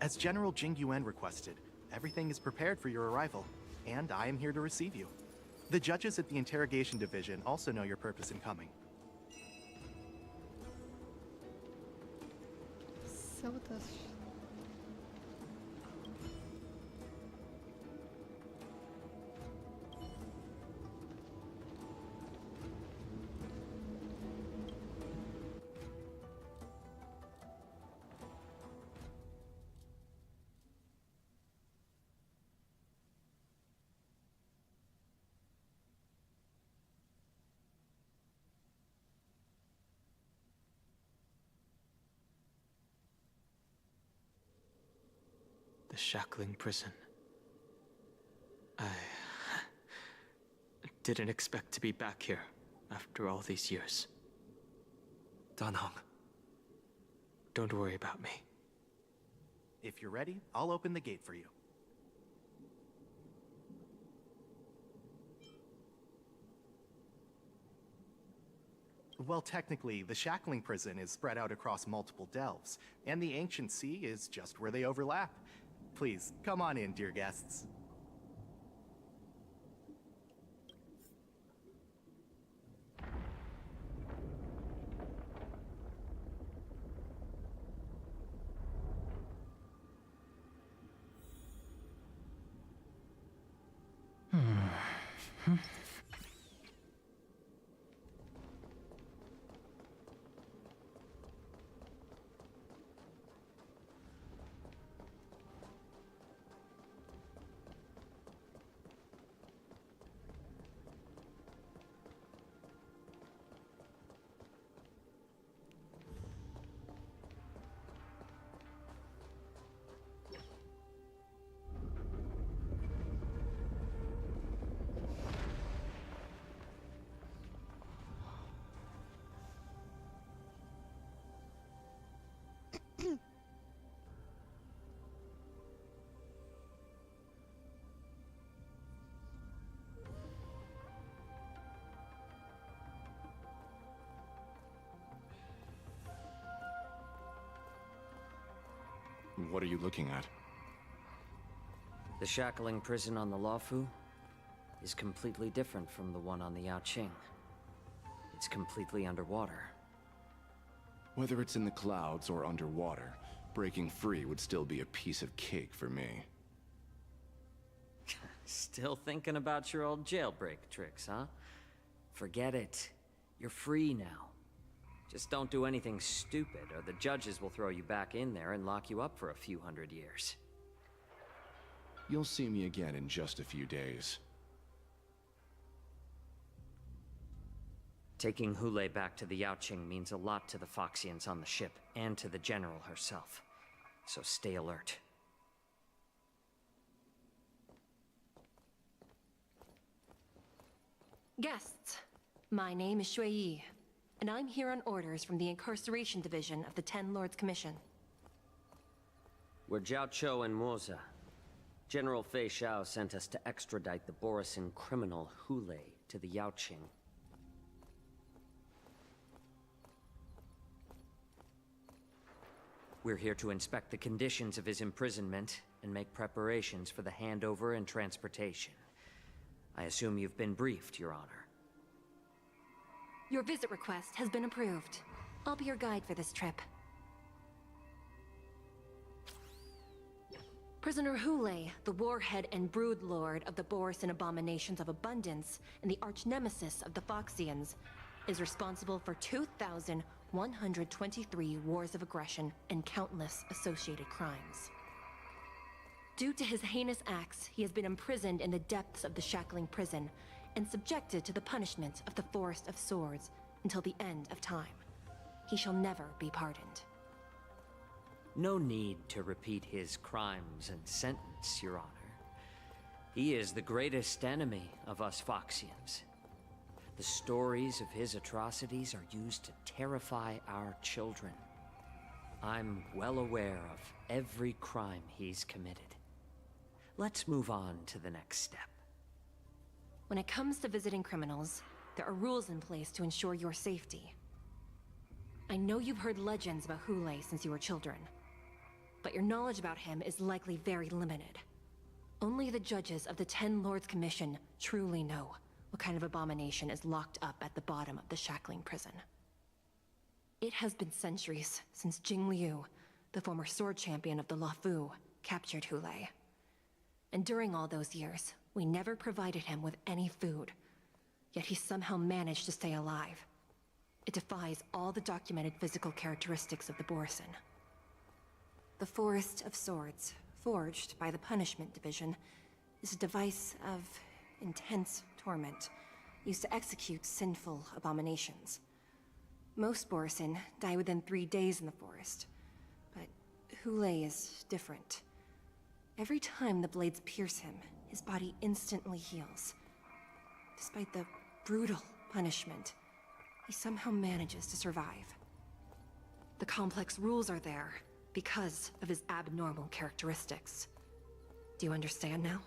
As General Jing Yuan requested, everything is prepared for your arrival, and I am here to receive you. The judges at the interrogation division also know your purpose in coming. So does The shackling prison. I didn't expect to be back here after all these years. Dan Heng, don't worry about me. If you're ready, I'll open the gate for you. Well, technically, the shackling prison is spread out across multiple delves, and the ancient sea is just where they overlap. Please, come on in, dear guests. What are you looking at? The shackling prison on the Luofu is completely different from the one on the Yaoqing. It's completely underwater. Whether it's in the clouds or underwater, breaking free would still be a piece of cake for me. Still thinking about your old jailbreak tricks, huh? Forget it. You're free now. Just don't do anything stupid, or the judges will throw you back in there and lock you up for a few hundred years. You'll see me again in just a few days. Taking Hule back to the Yaoqing means a lot to the Foxians on the ship, and to the General herself. So stay alert. Guests, my name is Shui Yi, and I'm here on orders from the Incarceration Division of the Ten Lords Commission. We're Jiao Cho and Moza. General Fei Xiao sent us to extradite the Borisin criminal Hule to the Yaoqing. We're here to inspect the conditions of his imprisonment and make preparations for the handover and transportation. I assume you've been briefed, Your Honor. Your visit request has been approved. I'll be your guide for this trip. Prisoner Hule, the warhead and brood lord of the Borisin Abominations of Abundance and the arch-nemesis of the Foxians, is responsible for 2,123 wars of aggression and countless associated crimes. Due to his heinous acts, he has been imprisoned in the depths of the shackling prison and subjected to the punishment of the Forest of Swords until the end of time. He shall never be pardoned. No need to repeat his crimes and sentence, Your Honor. He is the greatest enemy of us Foxians. The stories of his atrocities are used to terrify our children. I'm well aware of every crime he's committed. Let's move on to the next step. When it comes to visiting criminals, there are rules in place to ensure your safety. I know you've heard legends about Hule since you were children, but your knowledge about him is likely very limited. Only the judges of the Ten Lords Commission truly know what kind of abomination is locked up at the bottom of the shackling prison. It has been centuries since Jing Liu, the former sword champion of the Luofu, captured Hule. And during all those years, we never provided him with any food. Yet he somehow managed to stay alive. It defies all the documented physical characteristics of the Borisin. The Forest of Swords, forged by the Punishment Division, is a device of intense torment, used to execute sinful abominations. Most Borisin die within 3 days in the forest, but Hule is different. Every time the blades pierce him, his body instantly heals. Despite the brutal punishment, he somehow manages to survive. The complex rules are there because of his abnormal characteristics. Do you understand now?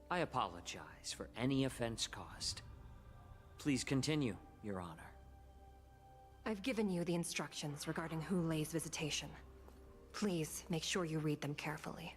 I apologize for any offense caused. Please continue, Your Honor. I've given you the instructions regarding Hulei's visitation. Please make sure you read them carefully.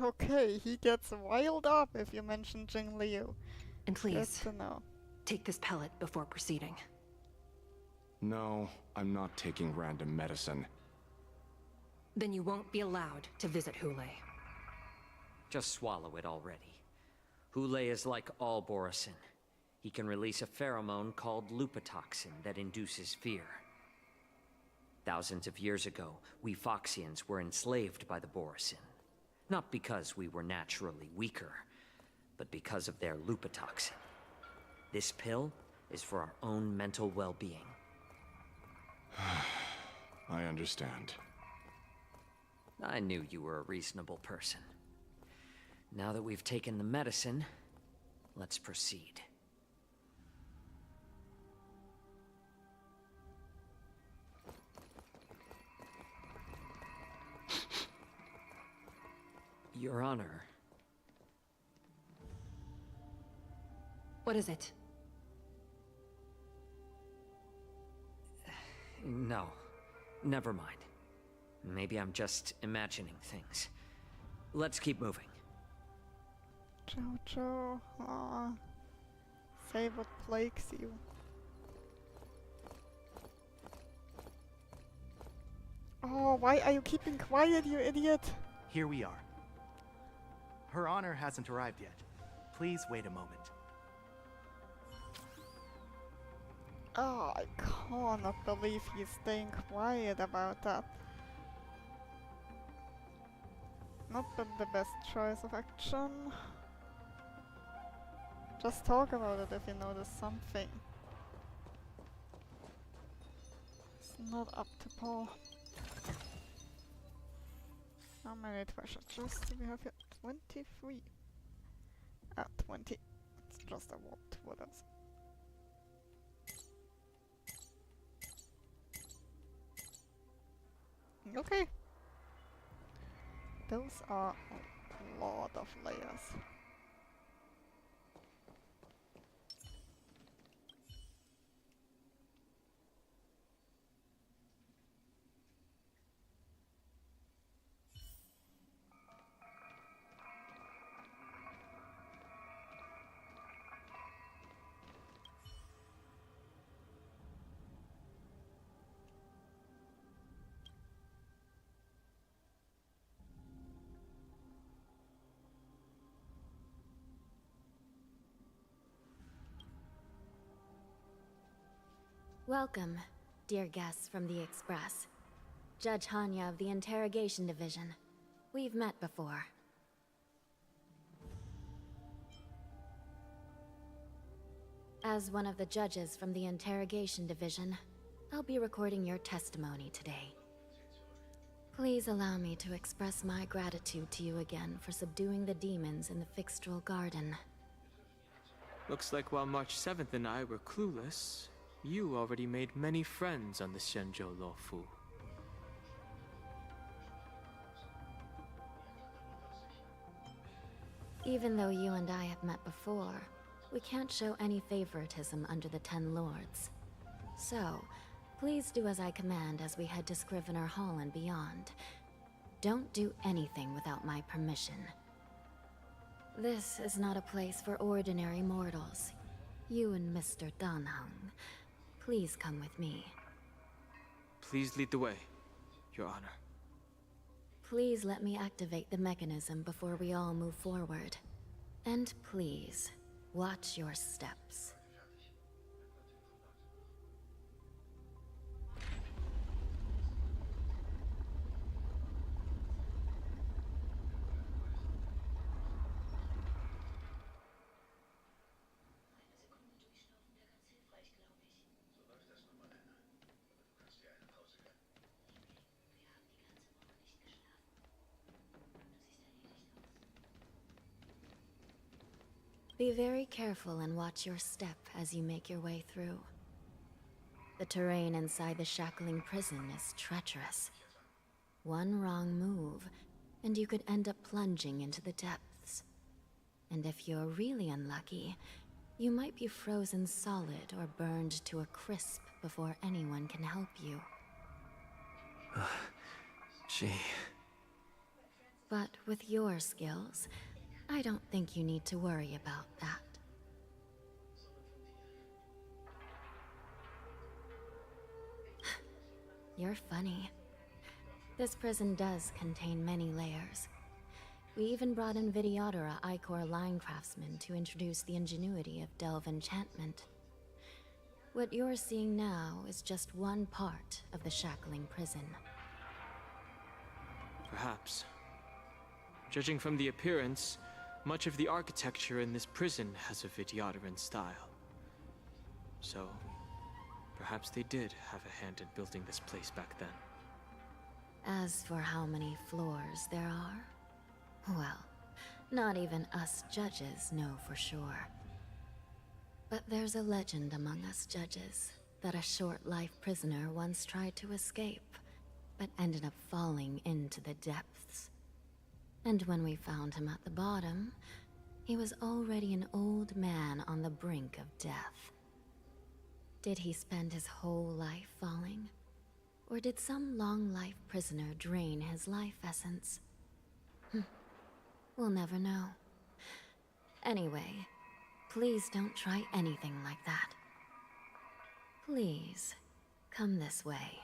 Okay, he gets riled up if you mention Jing Liu. And please, Good to know. take this pellet before proceeding. No, I'm not taking random medicine. Then you won't be allowed to visit Hulei. Just swallow it already. Hulei is like all Borisin. He can release a pheromone called lupatoxin that induces fear. Thousands of years ago, we Foxians were enslaved by the Borisin. Not because we were naturally weaker, but because of their lupatoxin. This pill is for our own mental well-being. I understand. I knew you were a reasonable person. Now that we've taken the medicine, let's proceed. Your Honor. What is it? No, never mind. Maybe I'm just imagining things. Let's keep moving. Jojo, say what plagues you. Oh, why are you keeping quiet, you idiot? Here we are. Her Honor hasn't arrived yet. Please wait a moment. Oh, I cannot believe he's staying quiet about that. Not been the best choice of action. Just talk about it if you notice something. It's not up to par. How many treasure chests do we have here? 23. 20. It's just a what? What else? Okay. Those are a lot of layers. Welcome, dear guests from the Express. Judge Hanya of the Interrogation Division. We've met before. As one of the judges from the Interrogation Division, I'll be recording your testimony today. Please allow me to express my gratitude to you again for subduing the demons in the Fixtral Garden. Looks like while March 7th and I were clueless, you already made many friends on the Shenzhou Luofu. Even though you and I have met before, we can't show any favoritism under the Ten Lords. So, please do as I command as we head to Scrivener Hall and beyond. Don't do anything without my permission. This is not a place for ordinary mortals. You and Mr. Danheng, please come with me. Please lead the way, Your Honor. Please let me activate the mechanism before we all move forward. And please, watch your steps. Be very careful and watch your step as you make your way through. The terrain inside the shackling prison is treacherous. One wrong move, and you could end up plunging into the depths. And if you're really unlucky, you might be frozen solid or burned to a crisp before anyone can help you. Gee. But with your skills, I don't think you need to worry about that. You're funny. This prison does contain many layers. We even brought in Videodora Icor line craftsmen to introduce the ingenuity of delve enchantment. What you're seeing now is just one part of the shackling prison. Perhaps. Judging from the appearance, much of the architecture in this prison has a Vidyadoran style. So, perhaps they did have a hand in building this place back then. As for how many floors there are, well, not even us judges know for sure. But there's a legend among us judges that a short-life prisoner once tried to escape, but ended up falling into the depths. And when we found him at the bottom, he was already an old man on the brink of death. Did he spend his whole life falling? Or did some long-life prisoner drain his life essence? We'll never know. Anyway, please don't try anything like that. Please, come this way.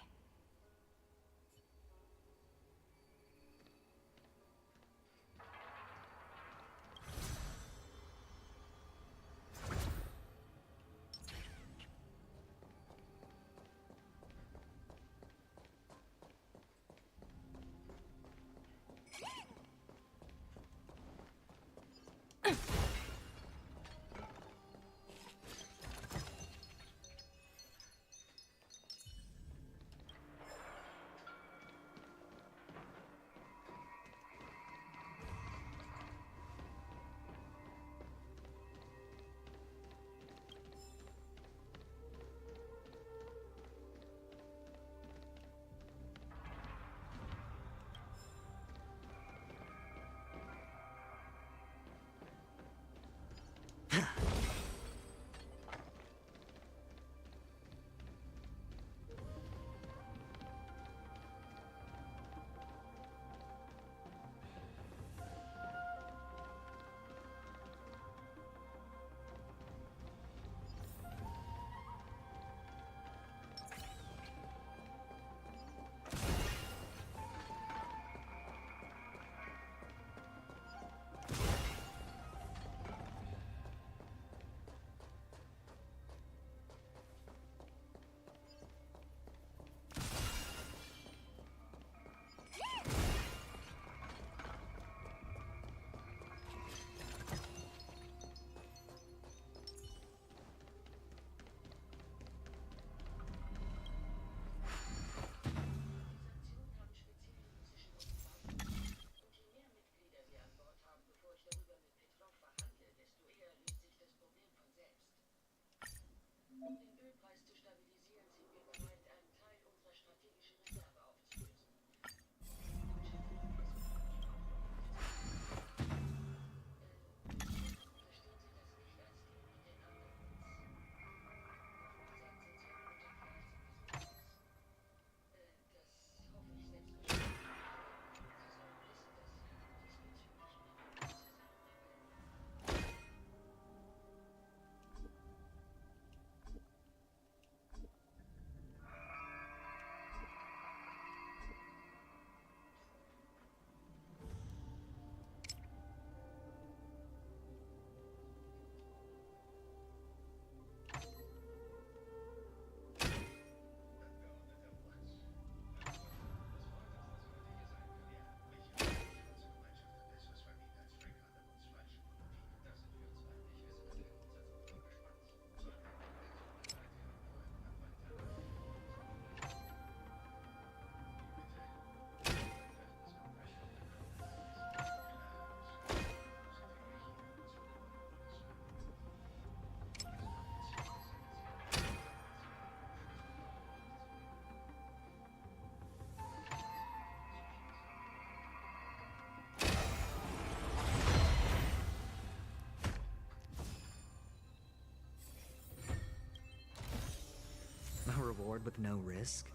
A reward with no risk?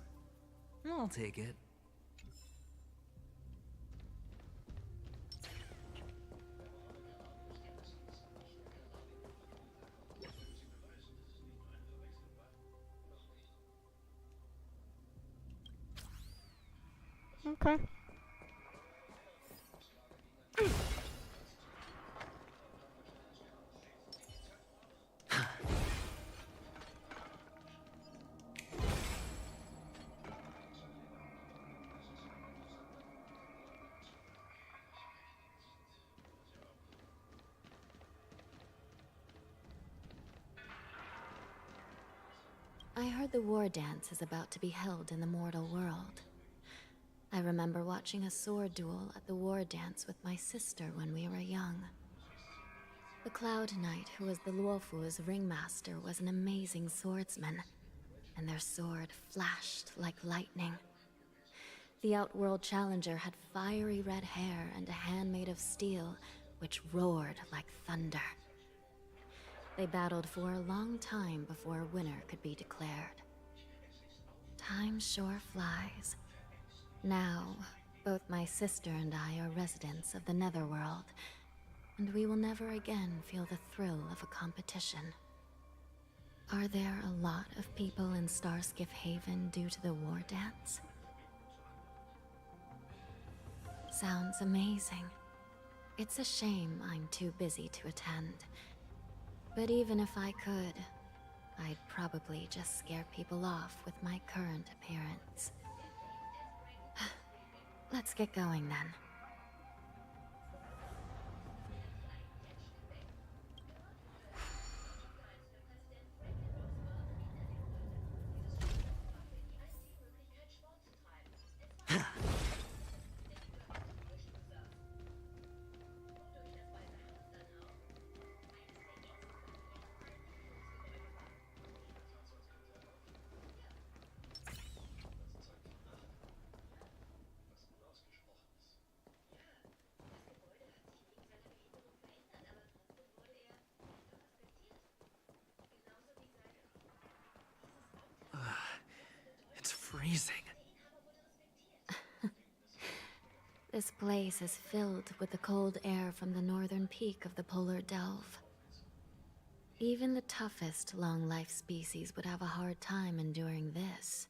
I'll take it. Okay. I heard the war dance is about to be held in the mortal world. I remember watching a sword duel at the war dance with my sister when we were young. The Cloud Knight, who was the Luofu's ringmaster, was an amazing swordsman, and their sword flashed like lightning. The Outworld challenger had fiery red hair and a hand made of steel, which roared like thunder. They battled for a long time before a winner could be declared. Time sure flies. Now, both my sister and I are residents of the Netherworld, and we will never again feel the thrill of a competition. Are there a lot of people in Starskiff Haven due to the war dance? Sounds amazing. It's a shame I'm too busy to attend. But even if I could, I'd probably just scare people off with my current appearance. Let's get going then. It's freezing. This place is filled with the cold air from the northern peak of the polar delve. Even the toughest long-life species would have a hard time enduring this.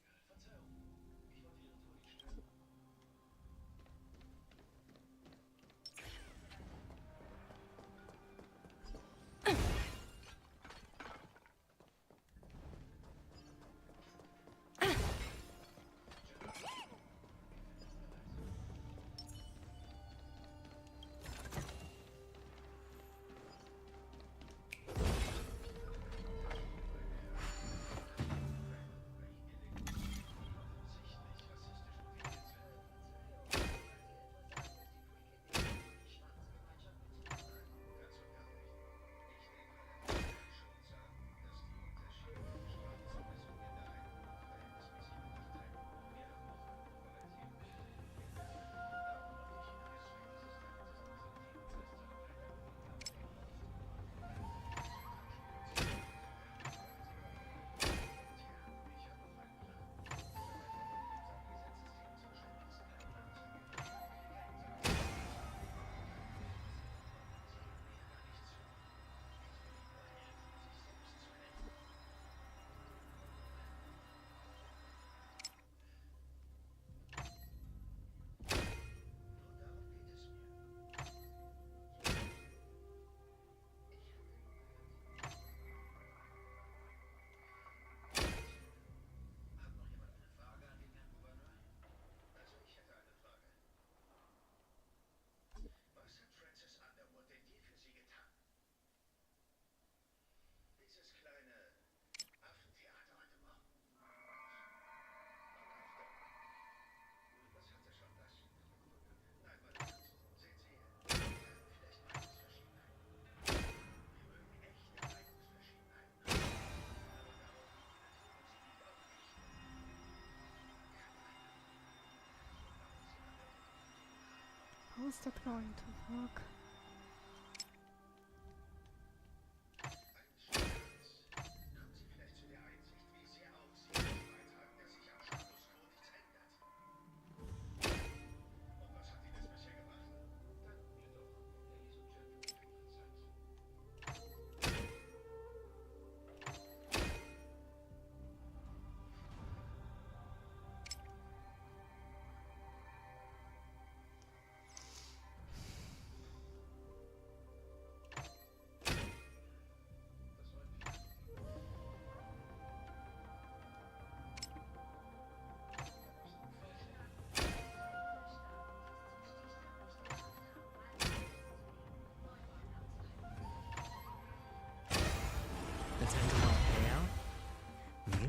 How is that going to work?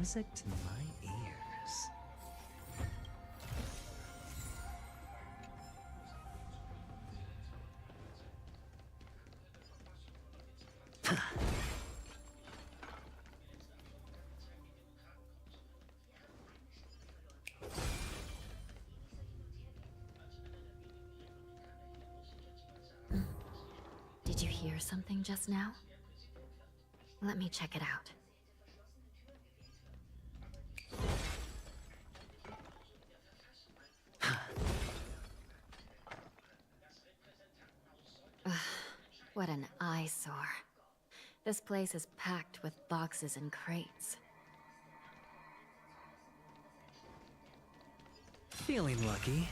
music to my ears. Did you hear something just now? Let me check it out. Ugh, what an eyesore. This place is packed with boxes and crates. Feeling lucky.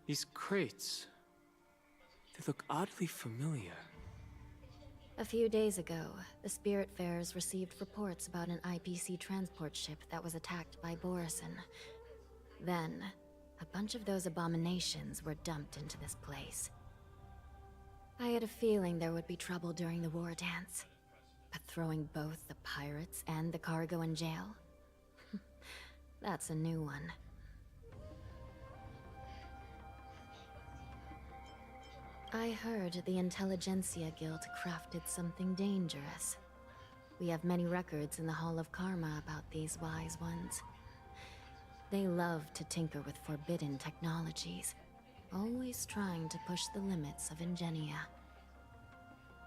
These crates, they look oddly familiar. A few days ago, the Spiritfarers received reports about an IPC transport ship that was attacked by Borison. Then, a bunch of those abominations were dumped into this place. I had a feeling there would be trouble during the war dance, but throwing both the pirates and the cargo in jail? That's a new one. I heard the Intelligentsia Guild crafted something dangerous. We have many records in the Hall of Karma about these wise ones. They love to tinker with forbidden technologies, always trying to push the limits of Ingenia.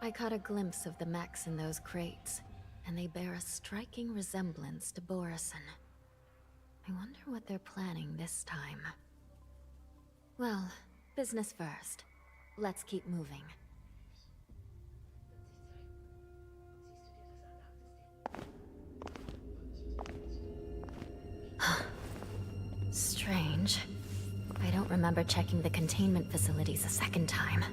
I caught a glimpse of the mechs in those crates, and they bear a striking resemblance to Borison. I wonder what they're planning this time. Well, business first. Let's keep moving. Strange. I don't remember checking the containment facilities a second time.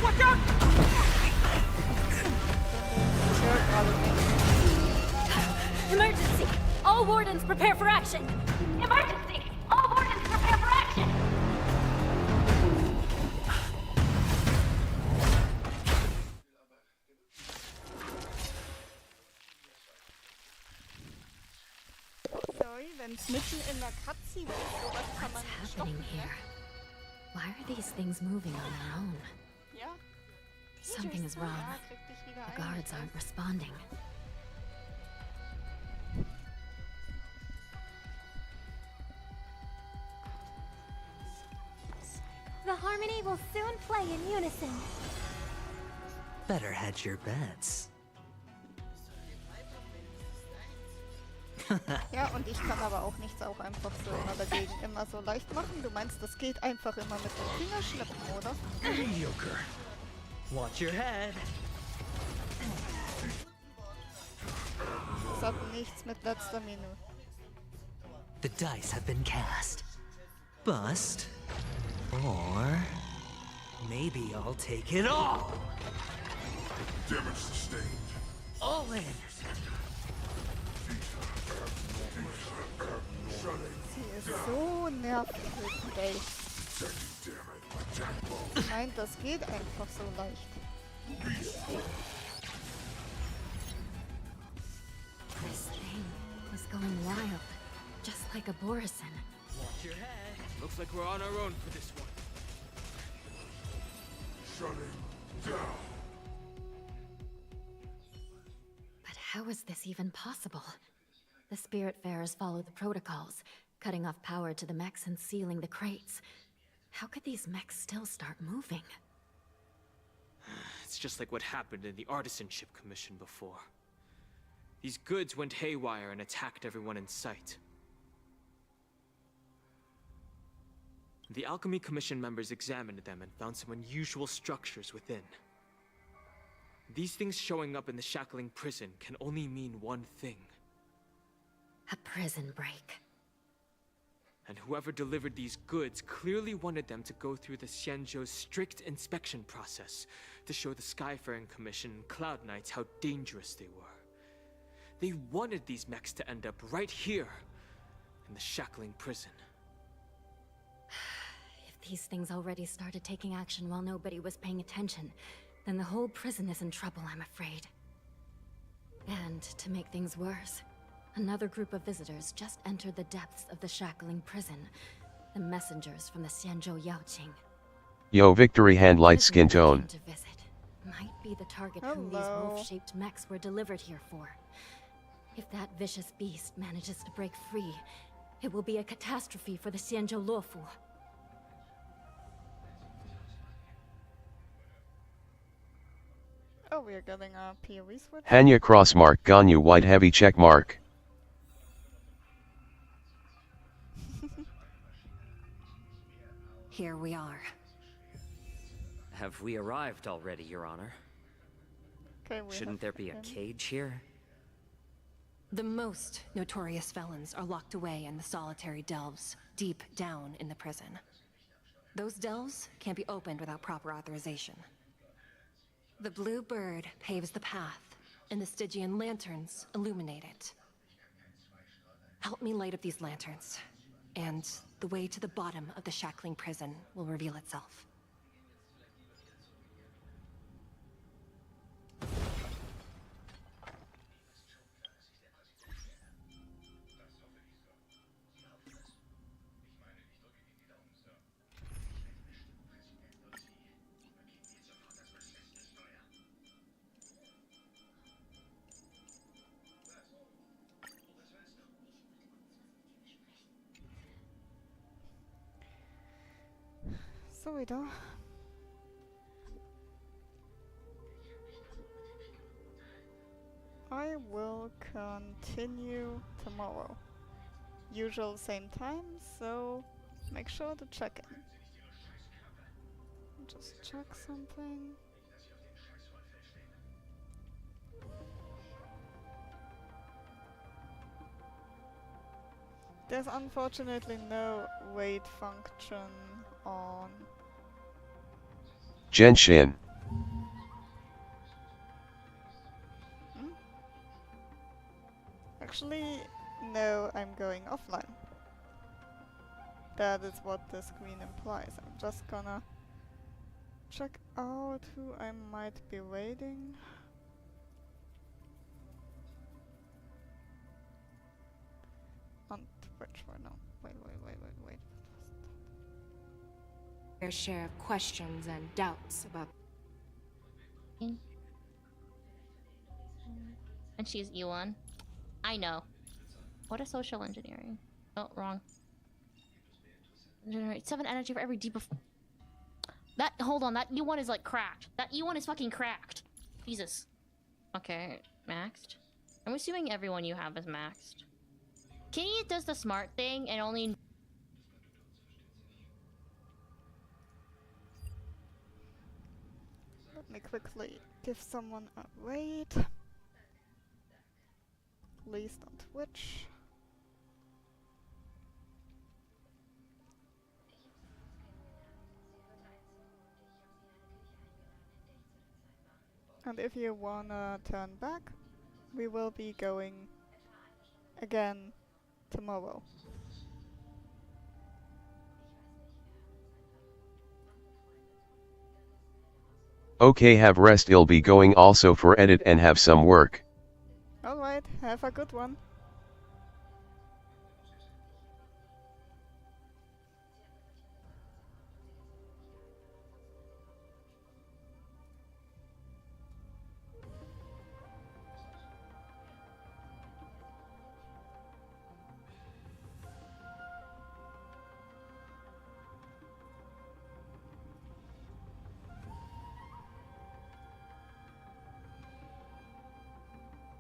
Watch out! Emergency! All wardens prepare for action! Emergency! All wardens prepare for action! Sorry, wenn's mitten in der Cutscene ist, sowas kann man What's nicht happening stoppen, ne? here? Why are these things moving on their own? Ja. Something is wrong. Ja, krieg dich wieder The ein. guards aren't responding. The harmony will soon play in unison. Better hedge your bets. Ja, und ich kann aber auch nichts auch einfach so immer dagegen immer so leicht machen. Du meinst, das geht einfach immer mit den Fingerschnippen, oder? Mediocre. Watch your head. Das hat nichts mit letzter Minute. The dice have been cast. Bust. Or maybe I'll take it all. Damage sustained. All in. Sie ist so nervig, ey. Nein, das geht einfach so leicht. This thing is going wild, just like a Borison. Watch your head. Looks like we're on our own for this one. Shutting down. But how is this even possible? The Spiritfarers follow the protocols, cutting off power to the mechs and sealing the crates. How could these mechs still start moving? It's just like what happened in the Artisanship Commission before. These goods went haywire and attacked everyone in sight. The Alchemy Commission members examined them and found some unusual structures within. These things showing up in the shackling prison can only mean one thing. A prison break. And whoever delivered these goods clearly wanted them to go through the Xianzhou's strict inspection process to show the Skyfaring Commission and Cloud Knights how dangerous they were. They wanted these mechs to end up right here, in the shackling prison. If these things already started taking action while nobody was paying attention, then the whole prison is in trouble, I'm afraid. And to make things worse, another group of visitors just entered the depths of the shackling prison. The messengers from the Xianzhou Yaoqing. Yo, Victory Hand light skin tone. To visit. Might be the target whom these wolf-shaped mechs were delivered here for. If that vicious beast manages to break free, it will be a catastrophe for the Xianzhou Luofu. Oh, we are getting a PoE switch? Hanya crossmark Ganyu white heavy check mark. Here we are. Have we arrived already, Your Honor? Shouldn't there be a cage here? The most notorious felons are locked away in the solitary delves, deep down in the prison. Those delves can't be opened without proper authorization. The blue bird paves the path, and the Stygian lanterns illuminate it. Help me light up these lanterns, and the way to the bottom of the shackling prison will reveal itself. So we do. I will continue tomorrow. Usual same time, so make sure to check in. Just check something. There's unfortunately no wait function on Genshin. Actually, no, I'm going offline. That is what the screen implies. I'm just gonna check out who I might be waiting. On Twitch for now. Wait. Fair share of questions and doubts about. And she's Yuan. I know. What is social engineering? Oh, wrong. Generate 7 energy for every debuff. That, hold on, that U1 is like cracked. That U1 is fucking cracked. Jesus. Okay, maxed. I'm assuming everyone you have is maxed. Kitty does the smart thing and only... Let me quickly give someone a raid. Least on Twitch. And if you wanna turn back, we will be going again tomorrow. Okay, have rest. I'll be going also for edit and have some work. Alright, have a good one.